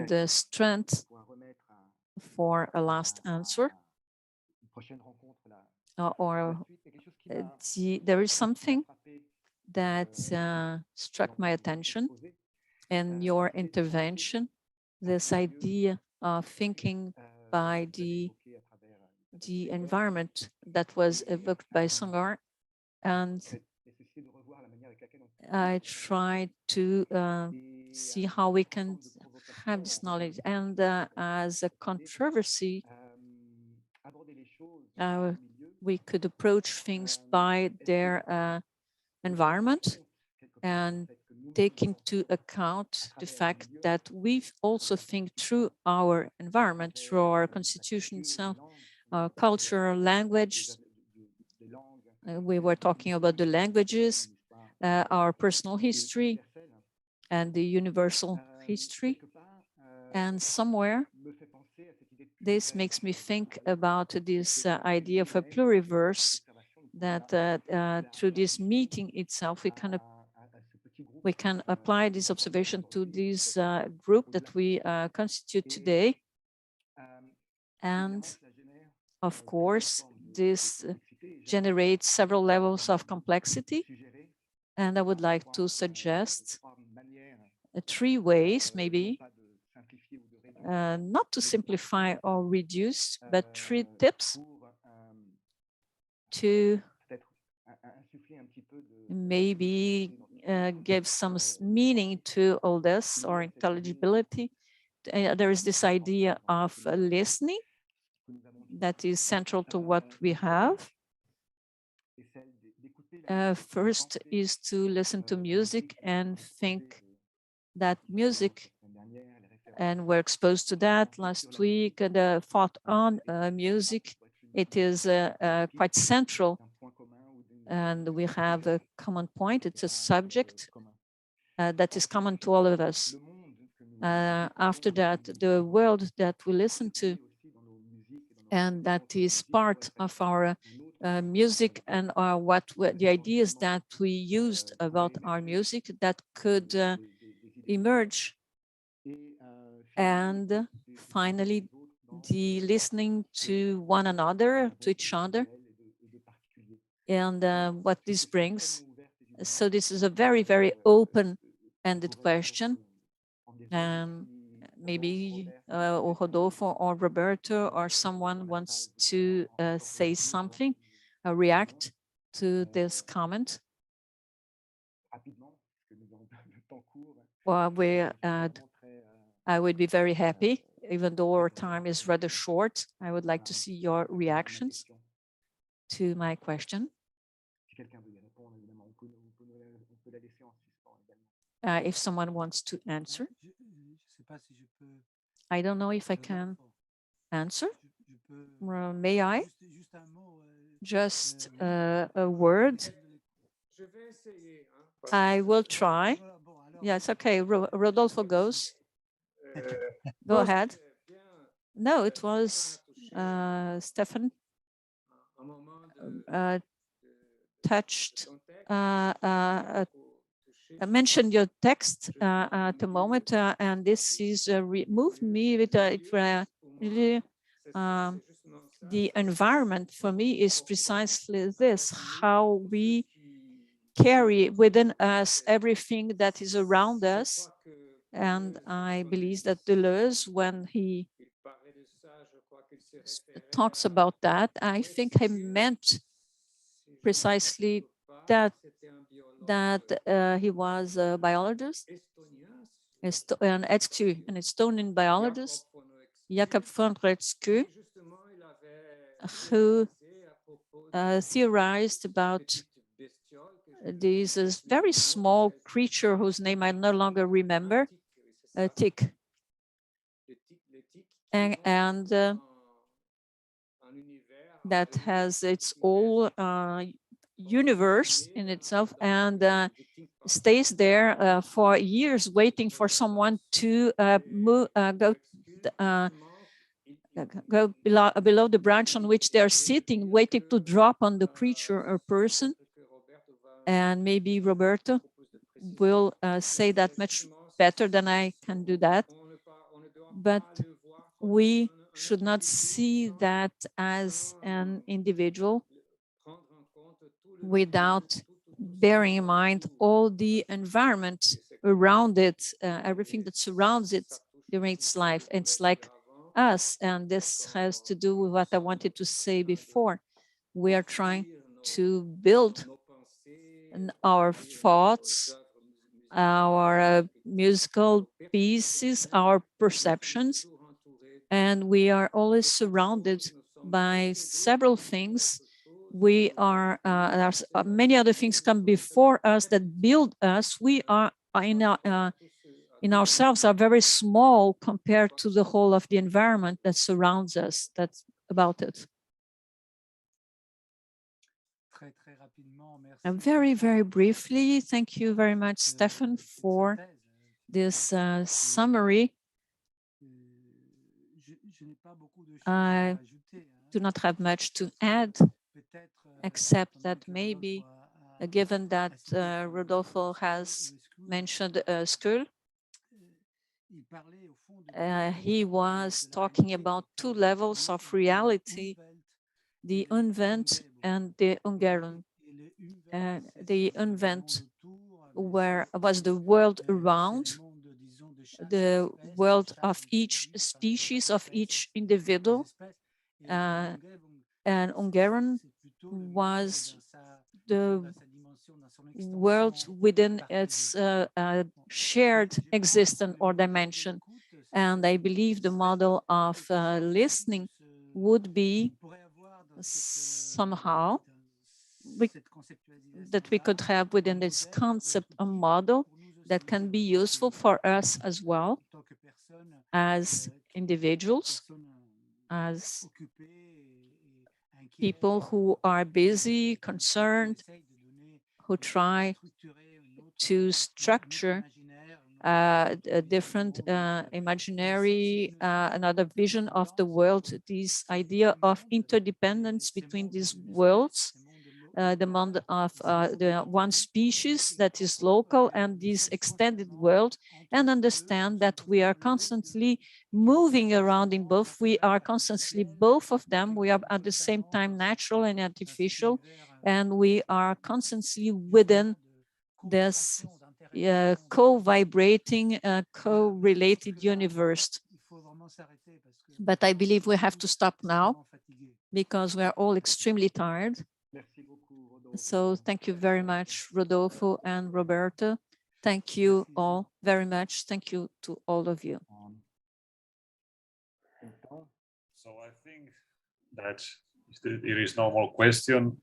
the strength for a last answer. There is something that struck my attention in your intervention, this idea of thinking by the environment that was evoked by Stengers, and I tried to see how we can have this knowledge. And as a controversy, we could approach things by their environment and take into account the fact that we also think through our environment, through our constitution itself, our culture, language. We were talking about the languages, our personal history, and the universal history. And somewhere, this makes me think about this idea of a pluriverse, that through this meeting itself, we can apply this observation to this group that we constitute today. And of course, this generates several levels of complexity. And I would like to suggest 3 ways, maybe, not to simplify or reduce, but 3 tips to maybe give some meaning to all this, or intelligibility. There is this idea of listening that is central to what we have. First is to listen to music and think that music, and we're exposed to that last week, and the thought on music, it is quite central, and we have a common point. It's a subject that is common to all of us. After that, the world that we listen to, and that is part of our music, and the ideas that we used about our music that could emerge. And finally, the listening to one another, to each other, and what this brings. So this is a very, very open-ended question. Maybe Rodolfo or Roberto or someone wants to say something, react to this comment. Well, I would be very happy, even though our time is rather short. I would like to see your reactions to my question. If someone wants to answer. I don't know if I can answer. May I? Just a word. I will try. Yes, okay. Rodolfo goes. Go ahead. No, it was Stefan touched, mentioned your text at the moment, and this is moved me with really, the environment for me is precisely this, how we carry within us everything that is around us. And I believe that Deleuze, when he talks about that, I think he meant precisely that he was a biologist, an Estonian biologist, Jakob von Retzke, who theorized about this very small creature whose name I no longer remember, a tick. And that has its whole universe in itself, and stays there for years waiting for someone to go below the branch on which they're sitting, waiting to drop on the creature or person. And maybe Roberto will say that much better than I can do that. But we should not see that as an individual without bearing in mind all the environment around it, everything that surrounds it during its life. It's like us, and this has to do with what I wanted to say before. We are trying to build our thoughts, our musical pieces, our perceptions, and we are always surrounded by several things. We are there's many other things come before us that build us. We are in ourselves are very small compared to the whole of the environment that surrounds us. That's about it. And very, very briefly, thank you very much, Stefan, for this summary. I do not have much to add, except that maybe, given that Rodolfo has mentioned school, he was talking about two levels of reality, the Unwelt and the Ungern. The Unwelt was the world around, the world of each species, of each individual, and Ungern was the world within its shared existence or dimension. And I believe the model of listening would be somehow that we could have within this concept a model that can be useful for us as well as individuals, as people who are busy, concerned, who try to structure a different imaginary, another vision of the world, this idea of interdependence between these worlds, demand of the one species that is local and this extended world, and understand that we are constantly moving around in both. We are constantly both of them. We are at the same time natural and artificial, and we are constantly within this co-vibrating, co-related universe. But I believe we have to stop now because we are all extremely tired. So thank you very much, Rodolfo and Roberto. Thank you all very much. Thank you to all of you. So I think that if there is no more question,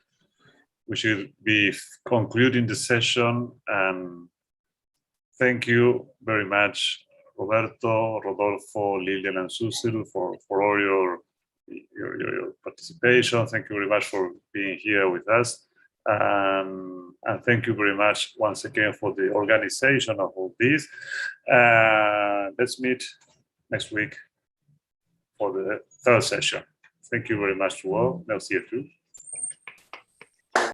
we should be concluding the session. And thank you very much, Roberto, Rodolfo, Lilian, and Susil for all your participation. Thank you very much for being here with us. And thank you very much once again for the organization of all this. Let's meet next week for the third session. Thank you very much to all. Merci à tous.